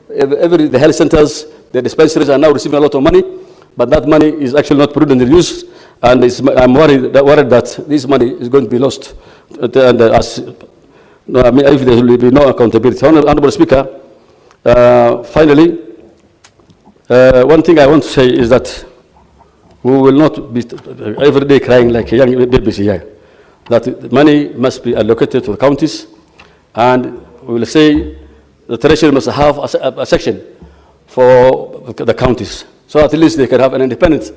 The health centers, the dispensaries are now receiving a lot of money, but that money is actually not prudently used, and I'm worried that this money is going to be lost. If there will be no accountability. Honorable Speaker, finally, one thing I want to say is that we will not be every day crying like young babies here. That money must be allocated to the counties, and we will say the treasury must have a section for the counties, so at least they can have an independent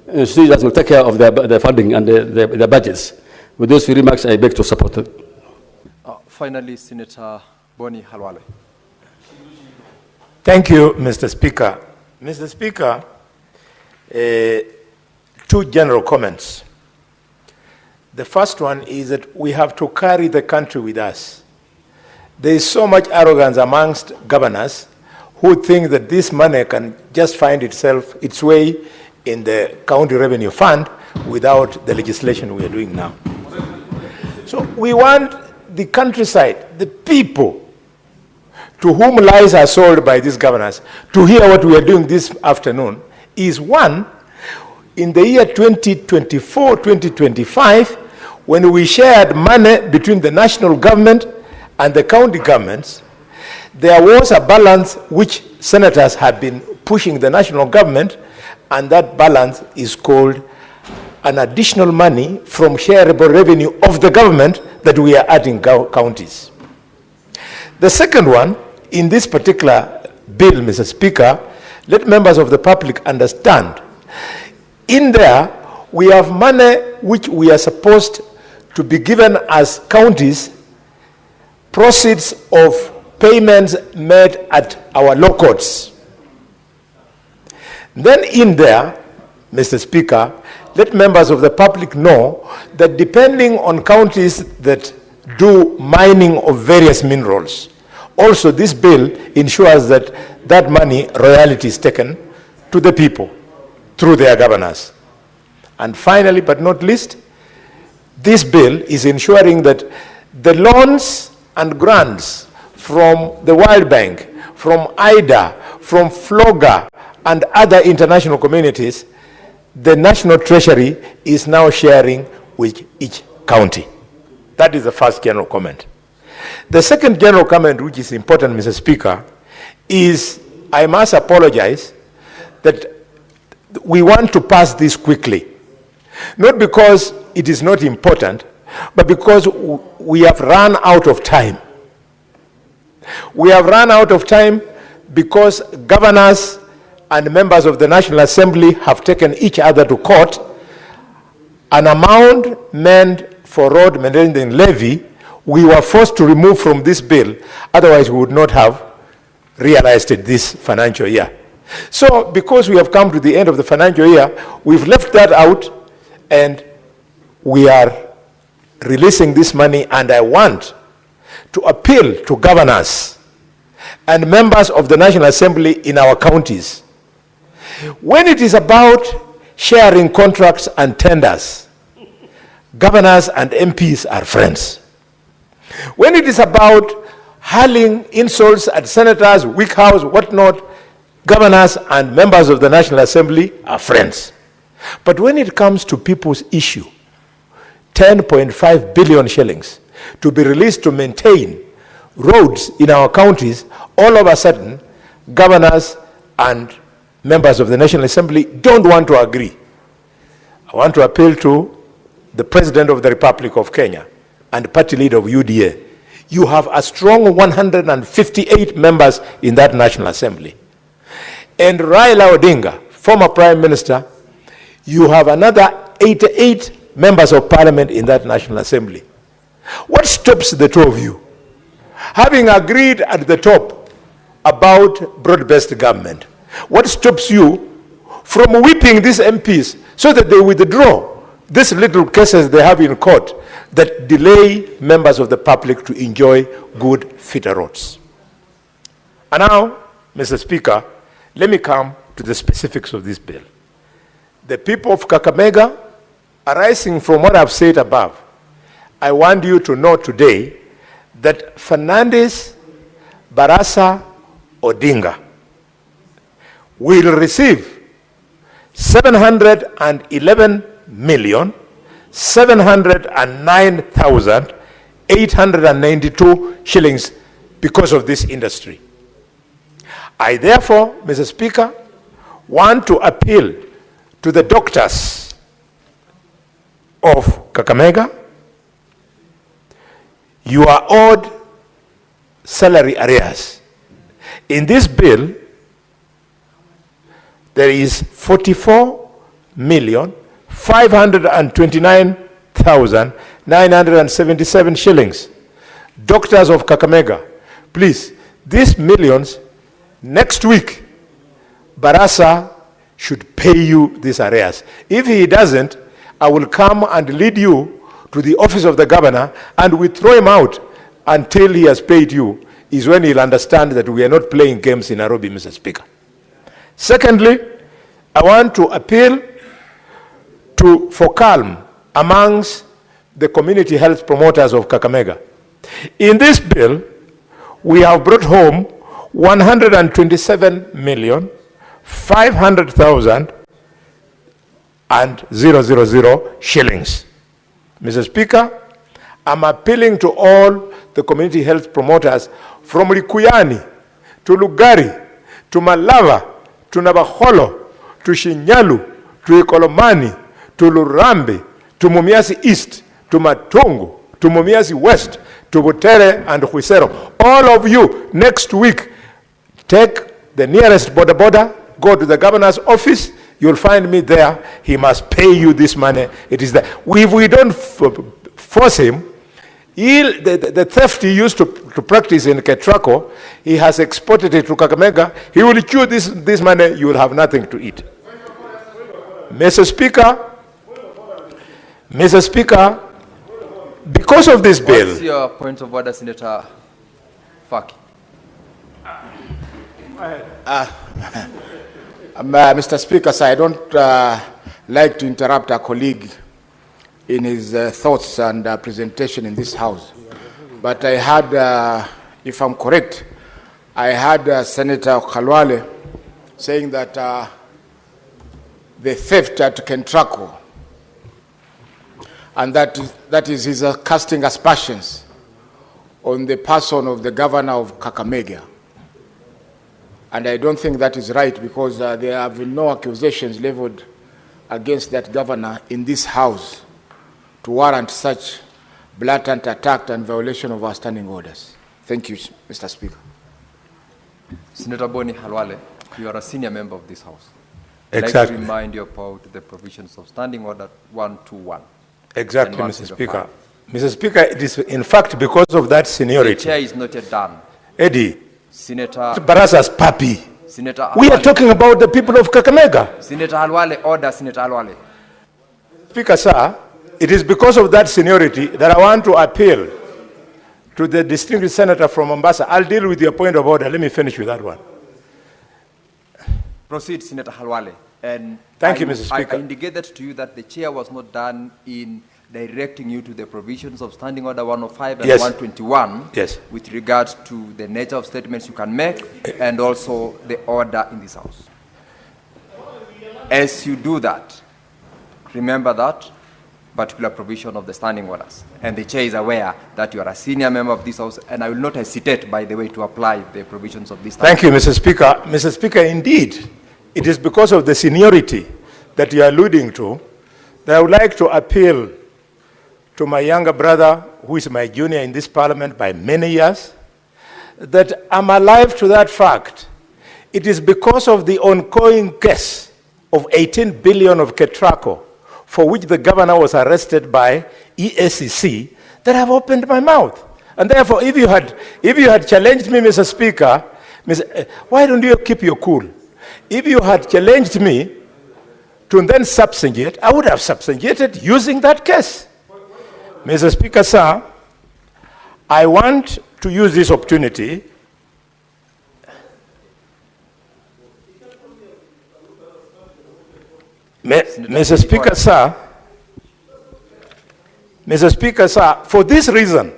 institution that will take care of their funding and their budgets. With those few remarks, I beg to support it. Finally, Senator Boni Halwale. Thank you, Mr. Speaker. Mr. Speaker, two general comments. The first one is that we have to carry the country with us. There is so much arrogance amongst governors who think that this money can just find its way in the county revenue fund without the legislation we are doing now. So we want the countryside, the people to whom lies are sold by these governors, to hear what we are doing this afternoon is one, in the year 2024, 2025, when we shared money between the national government and the county governments, there was a balance which senators had been pushing the national government, and that balance is called an additional money from shareable revenue of the government that we are adding counties. The second one, in this particular bill, Mr. Speaker, let members of the public understand, in there we have money which we are supposed to be given as counties, proceeds of payments made at our law courts. Then in there, Mr. Speaker, let members of the public know that depending on counties that do mining of various minerals, also this bill ensures that that money, royalty, is taken to the people through their governors. And finally, but not least, this bill is ensuring that the loans and grants from the World Bank, from IDA, from FLOGA, and other international communities, the National Treasury is now sharing with each county. That is the first general comment. The second general comment, which is important, Mr. Speaker, is I must apologize that we want to pass this quickly. Not because it is not important, but because we have run out of time. We have run out of time because governors and members of the National Assembly have taken each other to court. An amount meant for road maintenance levy, we were forced to remove from this bill, otherwise we would not have realized it this financial year. So because we have come to the end of the financial year, we've left that out, and we are releasing this money, and I want to appeal to governors and members of the National Assembly in our counties. When it is about sharing contracts and tenders, governors and MPs are friends. When it is about hurling insults at senators, weak house, whatnot, Governors and members of the National Assembly are friends. But when it comes to people's issue, 10.5 billion shillings to be released to maintain roads in our counties, all of a sudden, governors and members of the National Assembly don't want to agree. I want to appeal to the President of the Republic of Kenya and party leader of UDA. You have a strong 158 members in that National Assembly. And Raila Odinga, former Prime Minister, you have another 88 members of Parliament in that National Assembly. What stops the two of you? Having agreed at the top about broad-based government, what stops you from whipping these MPs so that they withdraw these little cases they have in court that delay members of the public to enjoy good, fit roads? And now, Mr. Speaker, let me come to the specifics of this bill. The people of Kakamega, arising from what I've said above, I want you to know today that Fernandes Barasa Odinga will receive 711,709,892 shillings because of this industry. I therefore, Mr. Speaker, want to appeal to the doctors of Kakamega. You are owed salary arrears. In this bill, there is 44,529,977 shillings. Doctors of Kakamega, please, these millions, next week, Barasa should pay you these arrears. If he doesn't, I will come and lead you to the office of the governor and we throw him out until he has paid you. Is when he'll understand that we are not playing games in Nairobi, Mr. Speaker. Secondly, I want to appeal for calm amongst the community health promoters of Kakamega. In this bill, we have brought home 127,500,000 shillings. Mr. Speaker, I'm appealing to all the community health promoters from Likuyani to Lugari to Malava to Nabaholo to Shinyalu to Ikolomani to Lurambi to Mumias East to Matungu to Mumias West to Butere and Huisero. All of you, next week, take the nearest border, go to the governor's office, you'll find me there. He must pay you this money. It is there. If we don't force him, the theft he used to practice in Ketrako, he has exported it to Kakamega. He will chew this money, you will have nothing to eat. Mr. Speaker, because of this bill... What's your point of order, Senator Faki? Mr. Speaker, sir, I don't like to interrupt a colleague in his thoughts and presentation in this House. But I had, if I'm correct, I had Senator Khalwale saying that the theft at Kentrako, and that is his casting aspersions on the person of the governor of Kakamega. And I don't think that is right, because there have been no accusations leveled against that governor in this House to warrant such blatant attack and violation of our standing orders. Thank you, Mr. Speaker. Senator Boni Halwale, you are a senior member of this House. Exactly. I'd like to remind you about the provisions of Standing Order 121. Exactly, Mr. Speaker. Mr. Speaker, it is in fact because of that seniority. The chair is not yet done. Eddie, Senator Barasa's papi. Senator We are talking about the people of Kakamega. Senator Halwale, order, Senator Halwale. Speaker, sir, it is because of that seniority that I want to appeal to the distinguished senator from Mombasa. I'll deal with your point of order. Let me finish with that one. Proceed, Senator Halwale. And Thank you, Mr. Speaker. I indicated to you that the chair was not done in directing you to the provisions of Standing Order 105 and Yes. 121 Yes. with regard to the nature of statements you can make and also the order in this House. As you do that, remember that particular provision of the standing orders. And the chair is aware that you are a senior member of this House, and I will not hesitate, by the way, to apply the provisions of this. Thank you, Mr. Speaker. Mr. Speaker, indeed, it is because of the seniority that you are alluding to that I would like to appeal to my younger brother, who is my junior in this parliament by many years, that I'm alive to that fact. It is because of the ongoing case of 18 billion of Ketraco, for which the governor was arrested by EACC, that I've opened my mouth. And therefore, if you had challenged me, Mr. Speaker, why don't you keep your cool? If you had challenged me to then substantiate, I would have substantiated using that case. Mr. Speaker, sir, I want to use this opportunity Mr. Speaker, sir, for this reason,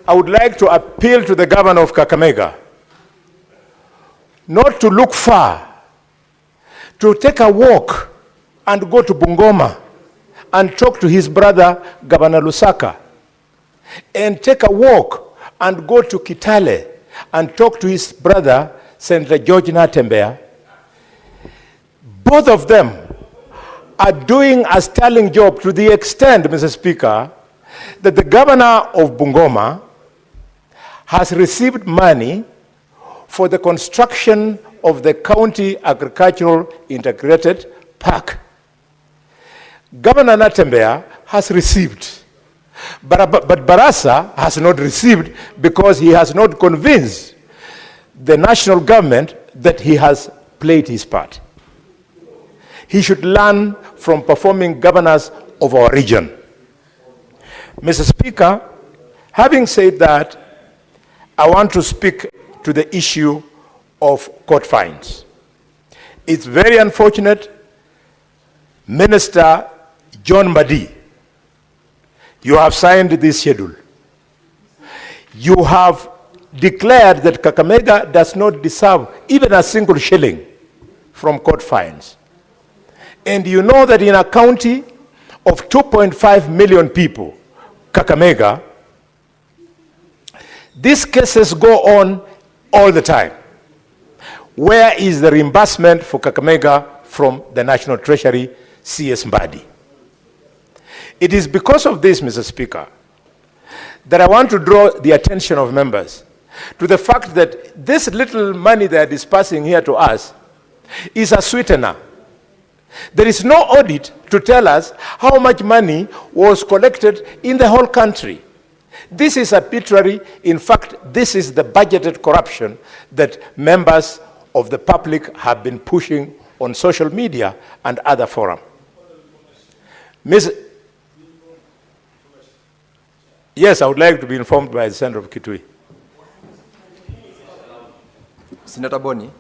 I would like to appeal to the governor of Kakamega not to look far, to take a walk and go to Bungoma and talk to his brother, Governor Lusaka, and take a walk and go to Kitale and talk to his brother, Senator George Natembeya. Both of them are doing a sterling job to the extent, Mr. Speaker, that the governor of Bungoma has received money for the construction of the County Agricultural Integrated Park. Governor Natembeya has received, but Barasa has not received because he has not convinced the national government that he has played his part. He should learn from performing governors of our region. Mr. Speaker, having said that, I want to speak to the issue of court fines. It's very unfortunate, Minister John Madi, you have signed this schedule. You have declared that Kakamega does not deserve even a single shilling from court fines. And you know that in a county of 2.5 million people, Kakamega, these cases go on all the time. Where is the reimbursement for Kakamega from the National Treasury, CS Mbadi? It is because of this, Mr. Speaker, that I want to draw the attention of members to the fact that this little money they are dispersing here to us is a sweetener. There is no audit to tell us how much money was collected in the whole country. This is arbitrary. In fact, this is the budgeted corruption that members of the public have been pushing on social media and other forums. Yes, I would like to be informed by the Senator of Kitui. Senator Boni,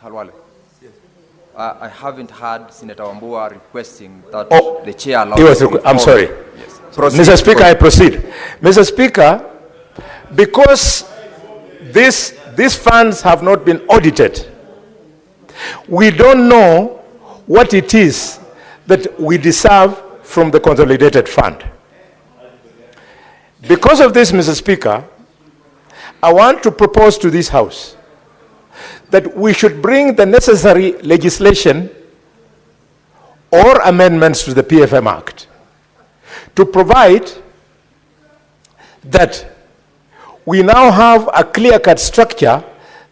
Halwale. I haven't heard Senator Wambua requesting that the chair allows. I'm sorry. Yes. Mr. Speaker, I proceed. Mr. Speaker, because these funds have not been audited, we don't know what it is that we deserve from the consolidated fund. Because of this, Mr. Speaker, I want to propose to this House that we should bring the necessary legislation or amendments to the PFM Act to provide that we now have a clear-cut structure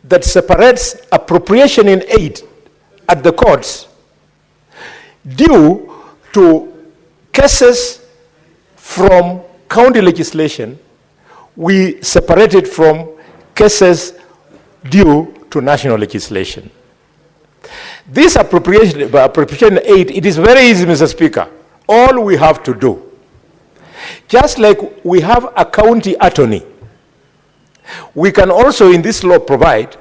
that separates appropriation in aid at the courts due to cases from county legislation. We separate it from cases due to national legislation. This appropriation aid, it is very easy, Mr. Speaker. All we have to do, just like we have a county attorney, we can also in this law provide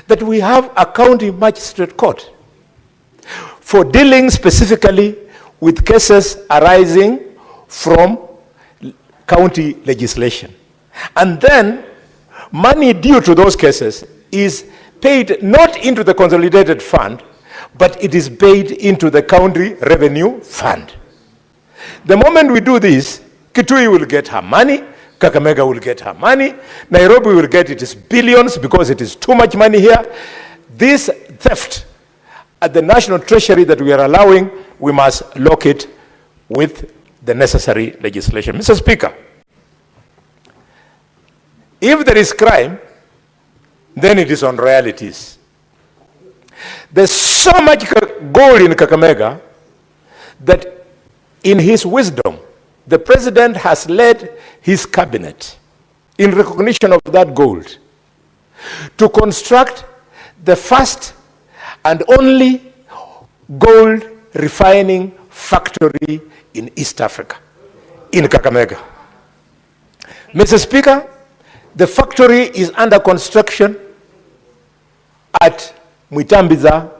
that we have a county magistrate court for dealing specifically with cases arising from county legislation. And then money due to those cases is paid not into the consolidated fund, but it is paid into the county revenue fund. The moment we do this, Kitui will get her money, Kakamega will get her money, Nairobi will get its billions because it is too much money here. This theft at the national treasury that we are allowing, we must lock it with the necessary legislation. Mr. Speaker, if there is crime, then it is on royalties. There's so much gold in Kakamega that in his wisdom, the president has led his cabinet in recognition of that gold to construct the first and only gold refining factory in East Africa, in Kakamega. Mr. Speaker, the factory is under construction at Mwitambiza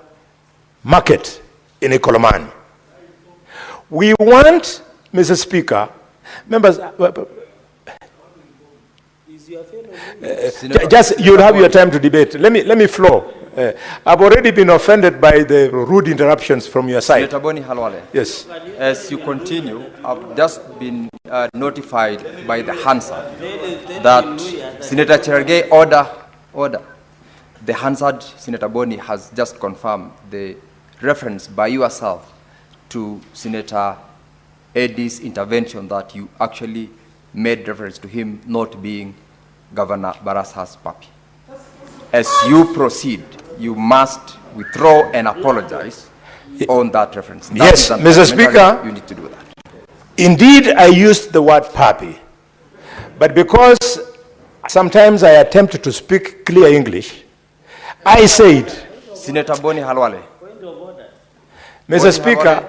market in Ikolomani. We want, Mr. Speaker, members, just you'll have your time to debate. Let me flow. I've already been offended by the rude interruptions from your side. Senator Boni Halwale. Yes. As you continue, I've just been notified by the Hansard that Senator Cherargei order. The Hansard, Senator Boni, has just confirmed the reference by yourself to Senator Eddie's intervention that you actually made reference to him not being Governor Barassa's papi. As you proceed, you must withdraw and apologize on that reference. That yes, Mr. Speaker, you need to do that. Indeed, I used the word papi, but because sometimes I attempt to speak clear English, I said, Senator Boni Halwale. Mr. Speaker,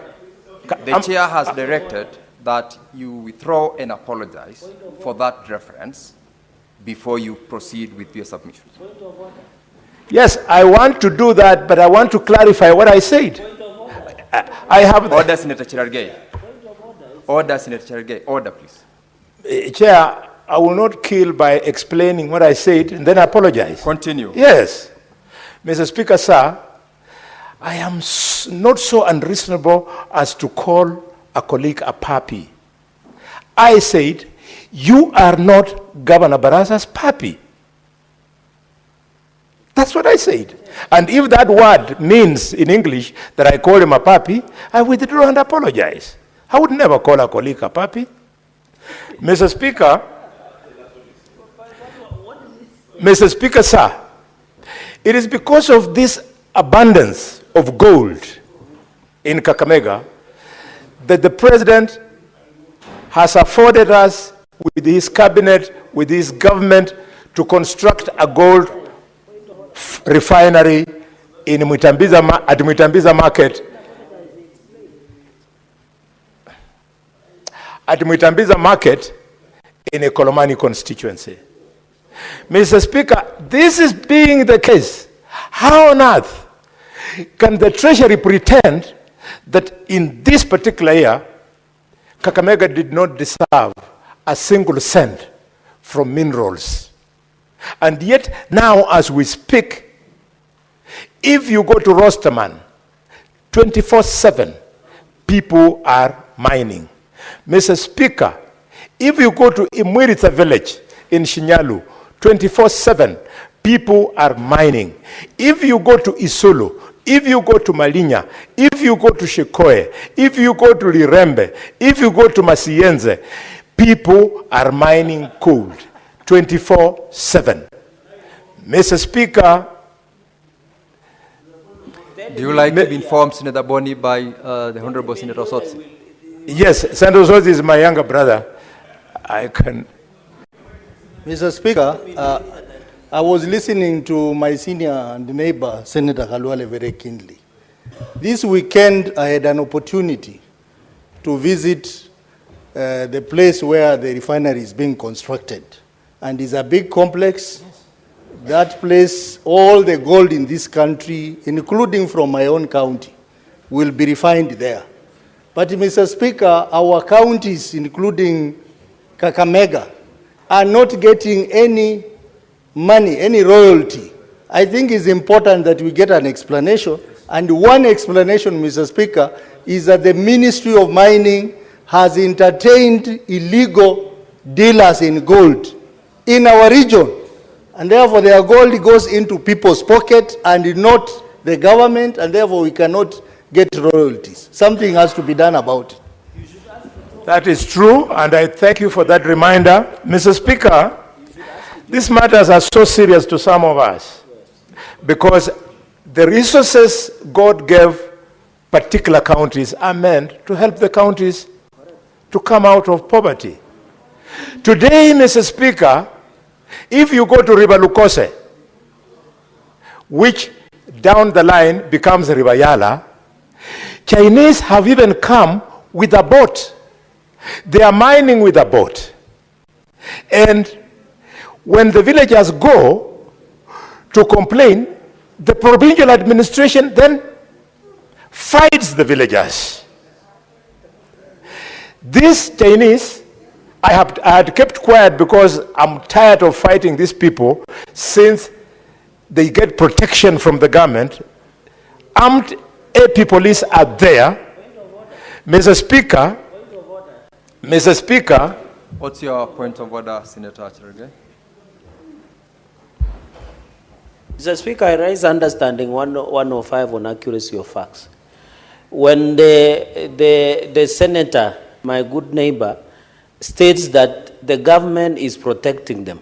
the chair has directed that you withdraw and apologize for that reference before you proceed with your submission. Yes, I want to do that, but I want to clarify what I said. I have... Order, Senator Cherargei. Order, Senator Cherargei. Order, please. Chair, I will not kill by explaining what I said and then apologize. Continue. Yes. Mr. Speaker, sir, I am not so unreasonable as to call a colleague a papi. I said, you are not Governor Barassa's papi. That's what I said. And if that word means in English that I call him a papi, I withdraw and apologize. I would never call a colleague a papi. Mr. Speaker, sir, it is because of this abundance of gold in Kakamega that the president has afforded us with his cabinet, with his government, to construct a gold refinery in at Mwitambiza market. At Mwitambiza market in a Kolomani constituency. Mr. Speaker, this is being the case. How on earth can the Treasury pretend that in this particular year, Kakamega did not deserve a single cent from minerals? And yet, now as we speak, if you go to Rosterman, 24/7, people are mining. Mr. Speaker, if you go to Imwiritsa village in Shinyalu, 24/7, people are mining. If you go to Isulu, if you go to Malinya, if you go to Shikoe, if you go to Lirembe, if you go to Masienze, people are mining gold 24/7. Mr. Speaker, do you like to be informed, Senator Boni, by the Honorable Senator Sotsi? Yes, Senator Sotsi is my younger brother. I can... Mr. Speaker, I was listening to my senior and neighbor, Senator Halwale, very keenly. This weekend, I had an opportunity to visit the place where the refinery is being constructed. And it's a big complex. That place, all the gold in this country, including from my own county, will be refined there. But Mr. Speaker, our counties, including Kakamega, are not getting any money, any royalty. I think it's important that we get an explanation. And one explanation, Mr. Speaker, is that the Ministry of Mining has entertained illegal dealers in gold in our region. And therefore their gold goes into people's pocket and not the government, and therefore we cannot get royalties. Something has to be done about it. That is true, and I thank you for that reminder. Mr. Speaker, these matters are so serious to some of us because the resources God gave particular counties are meant to help the counties to come out of poverty. Today, Mr. Speaker, if you go to River Lukose, which down the line becomes River Yala, Chinese have even come with a boat. They are mining with a boat. And when the villagers go to complain, the provincial administration then fights the villagers. These Chinese, I had kept quiet because I'm tired of fighting these people since they get protection from the government. Armed AP police are there. Mr. Speaker, what's your point of order, Senator Cherargei? Mr. Speaker, I raise understanding 105 on accuracy of facts. When the senator, my good neighbor, states that the government is protecting them,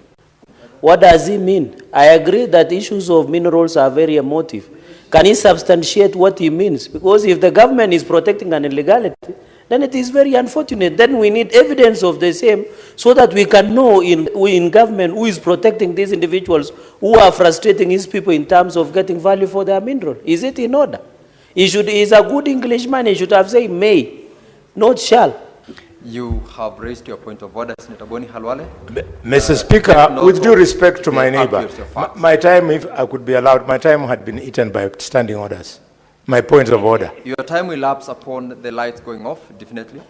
what does he mean? I agree that issues of minerals are very emotive. Can he substantiate what he means? Because if the government is protecting an illegality, then it is very unfortunate. Then we need evidence of the same so that we can know in government who is protecting these individuals who are frustrating his people in terms of getting value for their mineral. Is it in order? He's a good Englishman. He should have said may, not shall. You have raised your point of order, Senator Boni Halwale. Mr. Speaker, with due respect to my neighbor, my time, if I could be allowed, my time had been eaten by standing orders. My point of order. Your time will lapse upon the lights going off, definitely.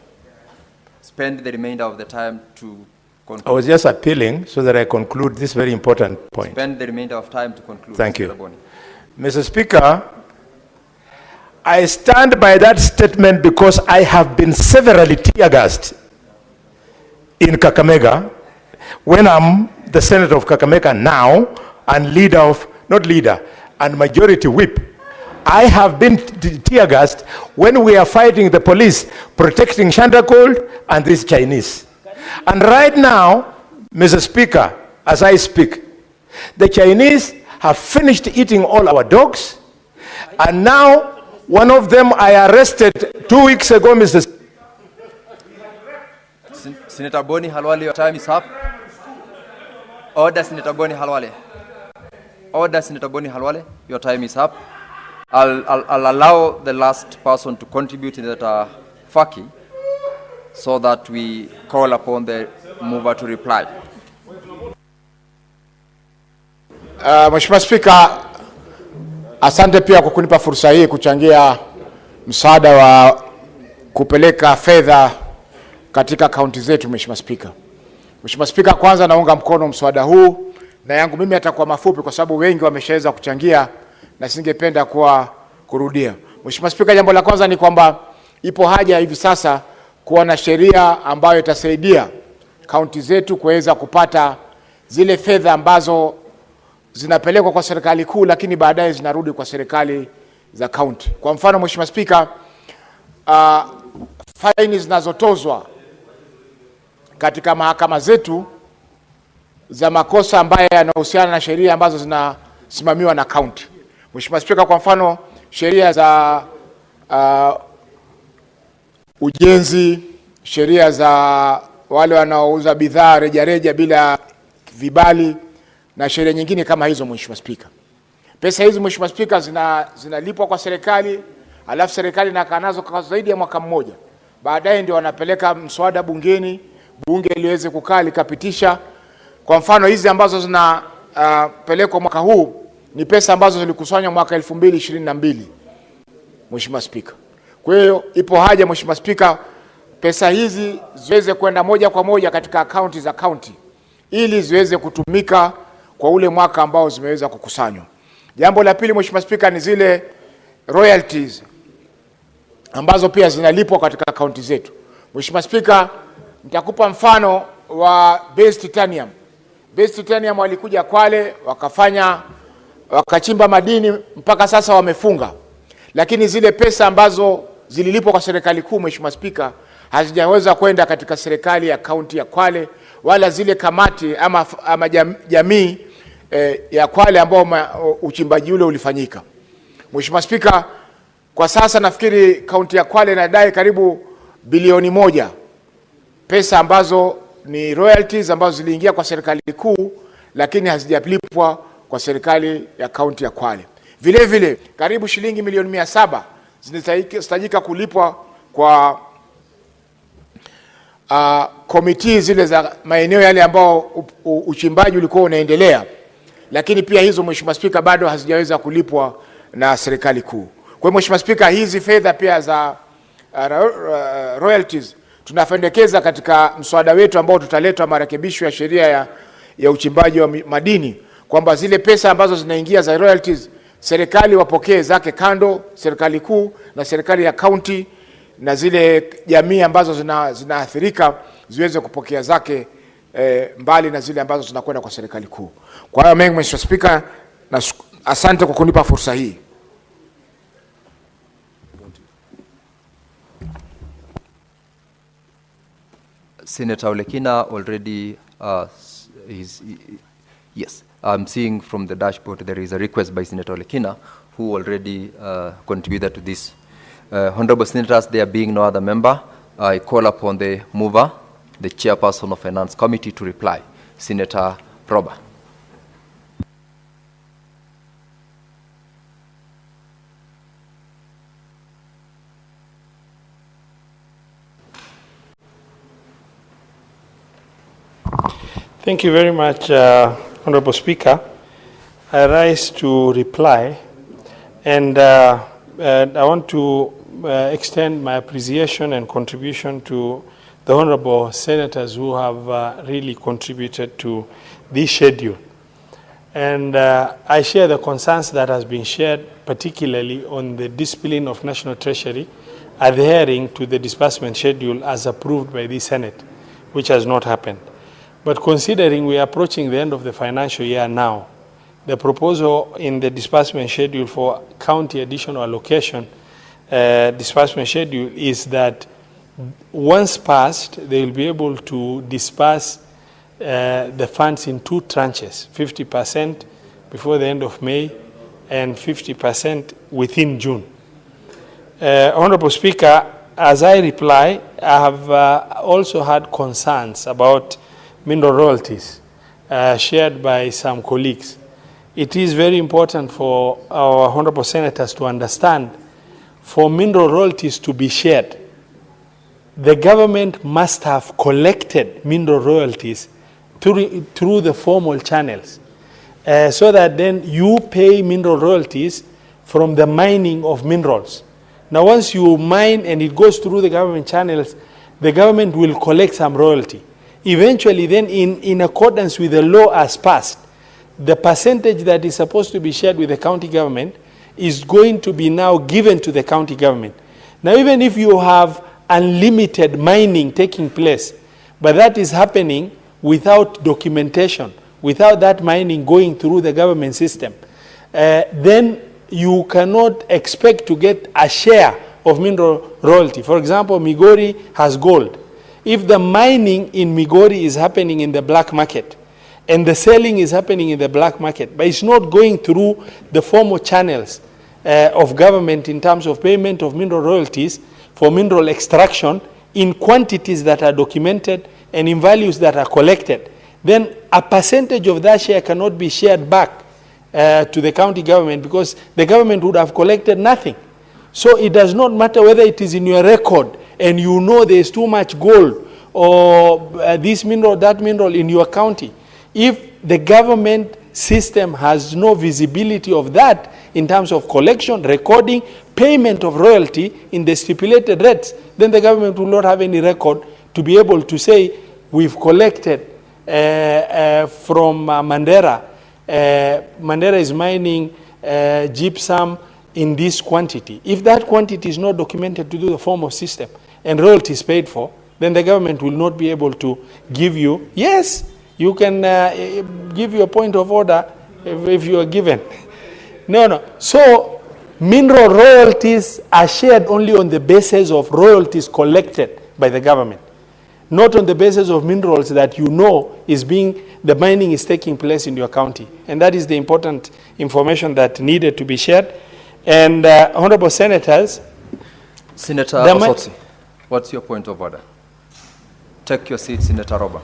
Spend the remainder of the time to conclude. I was just appealing so that I conclude this very important point. Spend the remainder of time to conclude. Thank you. Mr. Boni. Mr. Speaker, I stand by that statement because I have been severally tear-gassed in Kakamega when I'm the senator of Kakamega now and leader of, not leader, and majority whip. I have been tear-gassed when we are fighting the police, protecting Shandagold and these Chinese. And right now, Mr. Speaker, as I speak, the Chinese have finished eating all our dogs, and now one of them I arrested 2 weeks ago, Mr. Senator Boni Halwale, your time is up. Order, Senator Boni Halwale. Order, Senator Boni Halwale, your time is up. I'll allow the last person to contribute, Senator Faki, so that we call upon the mover to reply. Mheshimiwa Spika, asante pia kwa kunipa fursa hii kuchangia msaada wa kupeleka fedha katika kaunti zetu. Mheshimiwa Spika. Mheshimiwa Spika, kwanza naunga mkono mswada huu, na yangu mimi atakuwa mafupi kwa sababu wengi wameshaweza kuchangia na singependa kurudia. Mheshimiwa Spika, jambo la kwanza ni kwamba ipo haja hivi sasa kuwa na sheria ambayo itasaidia kaunti zetu kuweza kupata zile fedha ambazo zinapelekwa kwa serikali kuu lakini baadaye zinarudi kwa serikali za kaunti. Kwa mfano, Mheshimiwa Spika, faini zinazotozwa katika mahakama zetu za makosa ambayo yanahusiana na sheria ambazo zinasimamiwa na kaunti. Mheshimiwa Spika, kwa mfano sheria za ujenzi, sheria za wale wanaouza bidhaa rejareja bila vibali na sheria nyingine kama hizo. Mheshimiwa Spika, pesa hizi Mheshimiwa Spika zinalipwa kwa serikali, alafu serikali inakaa nazo kwa zaidi ya mwaka mmoja. Baadaye ndio wanapeleka mswada bungeni, bunge liweze kukaa likapitisha. Kwa mfano hizi ambazo zinapelekwa mwaka huu ni pesa ambazo zilikusanywa mwaka 2022. Mheshimiwa Spika, Kwa hiyo ipo haja, Mheshimiwa Spika, pesa hizi ziweze kwenda moja kwa moja katika akaunti za county ili ziweze kutumika kwa ule mwaka ambao zimeweza kukusanywa. Jambo la pili, Mheshimiwa Spika, ni zile royalties ambazo pia zinalipwa katika akaunti zetu. Mheshimiwa Spika, nitakupa mfano wa Base Titanium. Base Titanium walikuja Kwale wakachimba madini, mpaka sasa wamefunga. Lakini zile pesa ambazo zililipwa kwa serikali kuu, Mheshimiwa Spika, hazijaweza kwenda katika serikali ya kaunti ya Kwale, wala zile kamati ama jamii ya Kwale ambao uchimbaji ule ulifanyika. Mheshimiwa Spika, kwa sasa nafikiri kaunti ya Kwale inadai karibu bilioni 1, pesa ambazo ni royalties ambazo ziliingia kwa serikali kuu lakini hazijalipwa kwa serikali ya kaunti ya Kwale. Vile vile karibu shilingi milioni 700 zinahitajika kulipwa kwa komiti zile za maeneo yale ambao uchimbaji ulikuwa unaendelea, lakini pia hizo, Mheshimiwa Spika, bado hazijaweza kulipwa na serikali kuu. Kwa hiyo Mheshimiwa Spika, hizi fedha pia za royalties tunapendekeza katika mswada wetu ambao tutaletwa marekebisho ya sheria ya uchimbaji wa madini, kwamba zile pesa ambazo zinaingia za royalties serikali wapokee zake kando, serikali kuu na serikali ya county, na zile jamii ambazo zinaathirika ziweze kupokea zake mbali na zile ambazo zinakwenda kwa serikali kuu. Kwa hiyo Mheshimiwa Spika, asante kwa kunipa fursa hii. Senator Olekina already yes, I'm seeing from the dashboard there is a request by Senator Olekina, who already contributed to this. Honorable Senators, there being no other member, I call upon the mover, the chairperson of Finance Committee, to reply. Senator Roba. Thank you very much, Honorable Speaker. I rise to reply, and I want to extend my appreciation and contribution to the Honorable Senators who have really contributed to this schedule. And I share the concerns that has been shared, particularly on the discipline of National Treasury adhering to the disbursement schedule as approved by the Senate, which has not happened. But considering we are approaching the end of the financial year now, the proposal in the disbursement schedule for county additional allocation disbursement schedule is that once passed, they will be able to disburse the funds in 2 tranches, 50% before the end of May and 50% within June. Honorable Speaker, as I reply, I have also had concerns about mineral royalties shared by some colleagues. It is very important for our honorable senators to understand, for mineral royalties to be shared, the government must have collected mineral royalties through the formal channels, so that then you pay mineral royalties from the mining of minerals. Now, once you mine and it goes through the government channels, the government will collect some royalty. Eventually, then, in accordance with the law as passed, the percentage that is supposed to be shared with the county government is going to be now given to the county government. Now, even if you have unlimited mining taking place, but that is happening without documentation, without that mining going through the government system, then you cannot expect to get a share of mineral royalty. For example, Migori has gold. If the mining in Migori is happening in the black market and the selling is happening in the black market, but it's not going through the formal channels of government in terms of payment of mineral royalties for mineral extraction in quantities that are documented and in values that are collected, then a percentage of that share cannot be shared back to the county government, because the government would have collected nothing. So it does not matter whether it is in your record and you know there is too much gold or this mineral, that mineral in your county. If the government system has no visibility of that in terms of collection, recording, payment of royalty in the stipulated rates, then the government will not have any record to be able to say, we've collected from Mandera. Mandera is mining gypsum in this quantity. If that quantity is not documented to do the form of system and royalty is paid for, then the government will not be able to give you, yes, you can give you a point of order if you are given. No. So mineral royalties are shared only on the basis of royalties collected by the government, not on the basis of minerals that you know the mining is taking place in your county. And that is the important information that needed to be shared. And honorable senators. Senator Osotsi, what's your point of order? Take your seat, Senator Roba.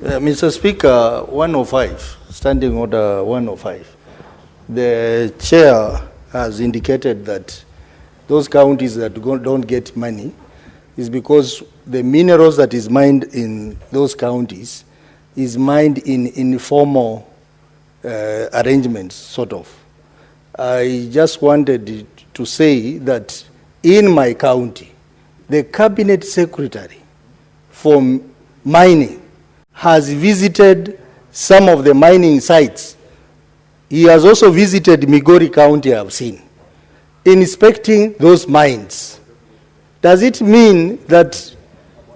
Mr. Speaker, 105, Standing Order 105. The chair has indicated that those counties that don't get money is because the minerals that is mined in those counties is mined in informal arrangements, sort of. I just wanted to say that in my county, the cabinet secretary for mining has visited some of the mining sites. He has also visited Migori County, I've seen, inspecting those mines. Does it mean that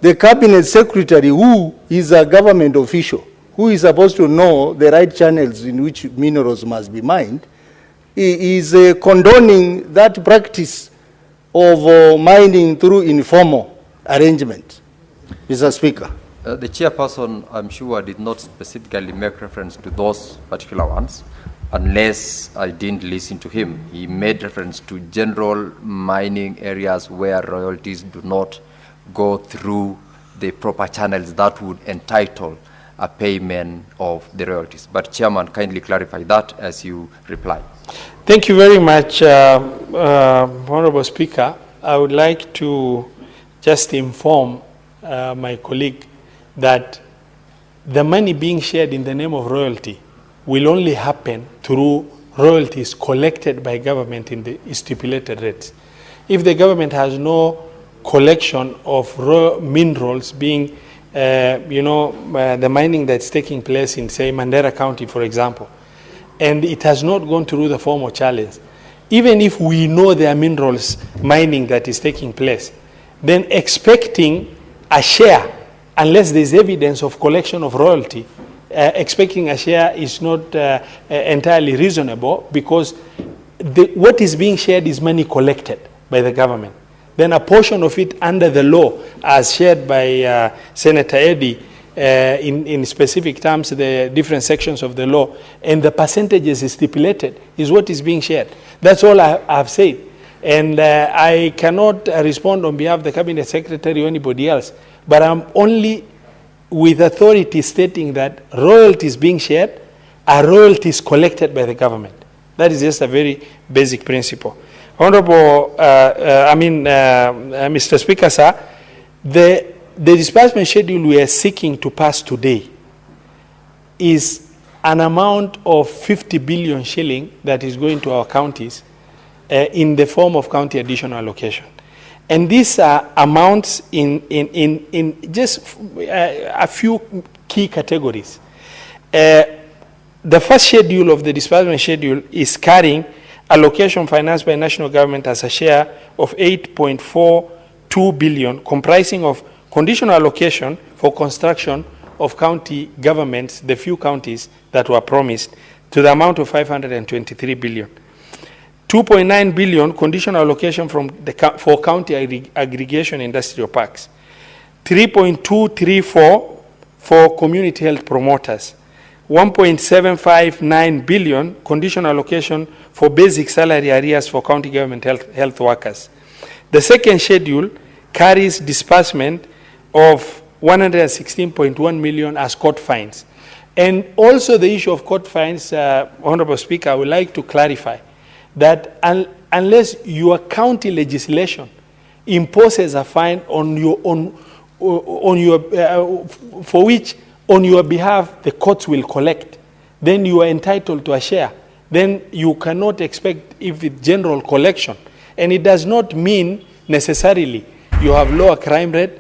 the cabinet secretary, who is a government official, who is supposed to know the right channels in which minerals must be mined, is condoning that practice of mining through informal arrangement? Mr. Speaker. The chairperson, I'm sure, did not specifically make reference to those particular ones, unless I didn't listen to him. He made reference to general mining areas where royalties do not go through the proper channels that would entitle a payment of the royalties. But Chairman, kindly clarify that as you reply. Thank you very much, Honorable Speaker. I would like to just inform my colleague that the money being shared in the name of royalty will only happen through royalties collected by government in the stipulated rates. If the government has no collection of raw minerals being, the mining that's taking place in, say, Mandera County, for example, and it has not gone through the formal challenge, even if we know there are minerals mining that is taking place, then expecting a share, unless there's evidence of collection of royalty, expecting a share is not entirely reasonable, because what is being shared is money collected by the government. Then a portion of it under the law, as shared by Senator Eddy, in specific terms, the different sections of the law, and the percentages is stipulated, is what is being shared. That's all I've said. And I cannot respond on behalf of the Cabinet Secretary or anybody else, but I'm only with authority stating that royalties being shared are royalties collected by the government. That is just a very basic principle. Honorable, Mr. Speaker, sir, the disbursement schedule we are seeking to pass today is an amount of 50 billion shilling that is going to our counties in the form of county additional allocation. And these are amounts in just a few key categories. The first schedule of the disbursement schedule is carrying allocation financed by national government as a share of 8.42 billion, comprising of conditional allocation for construction of county governments, the few counties that were promised, to the amount of 523 billion. 2.9 billion conditional allocation for county aggregation industrial parks. 3.234 for community health promoters. 1.759 billion conditional allocation for basic salary arrears for county government health workers. The second schedule carries disbursement of 116.1 million as court fines. And also the issue of court fines, Honorable Speaker, I would like to clarify that unless your county legislation imposes a fine for which on your behalf the courts will collect, then you are entitled to a share. Then you cannot expect, if it's general collection And it does not mean necessarily you have lower crime rate,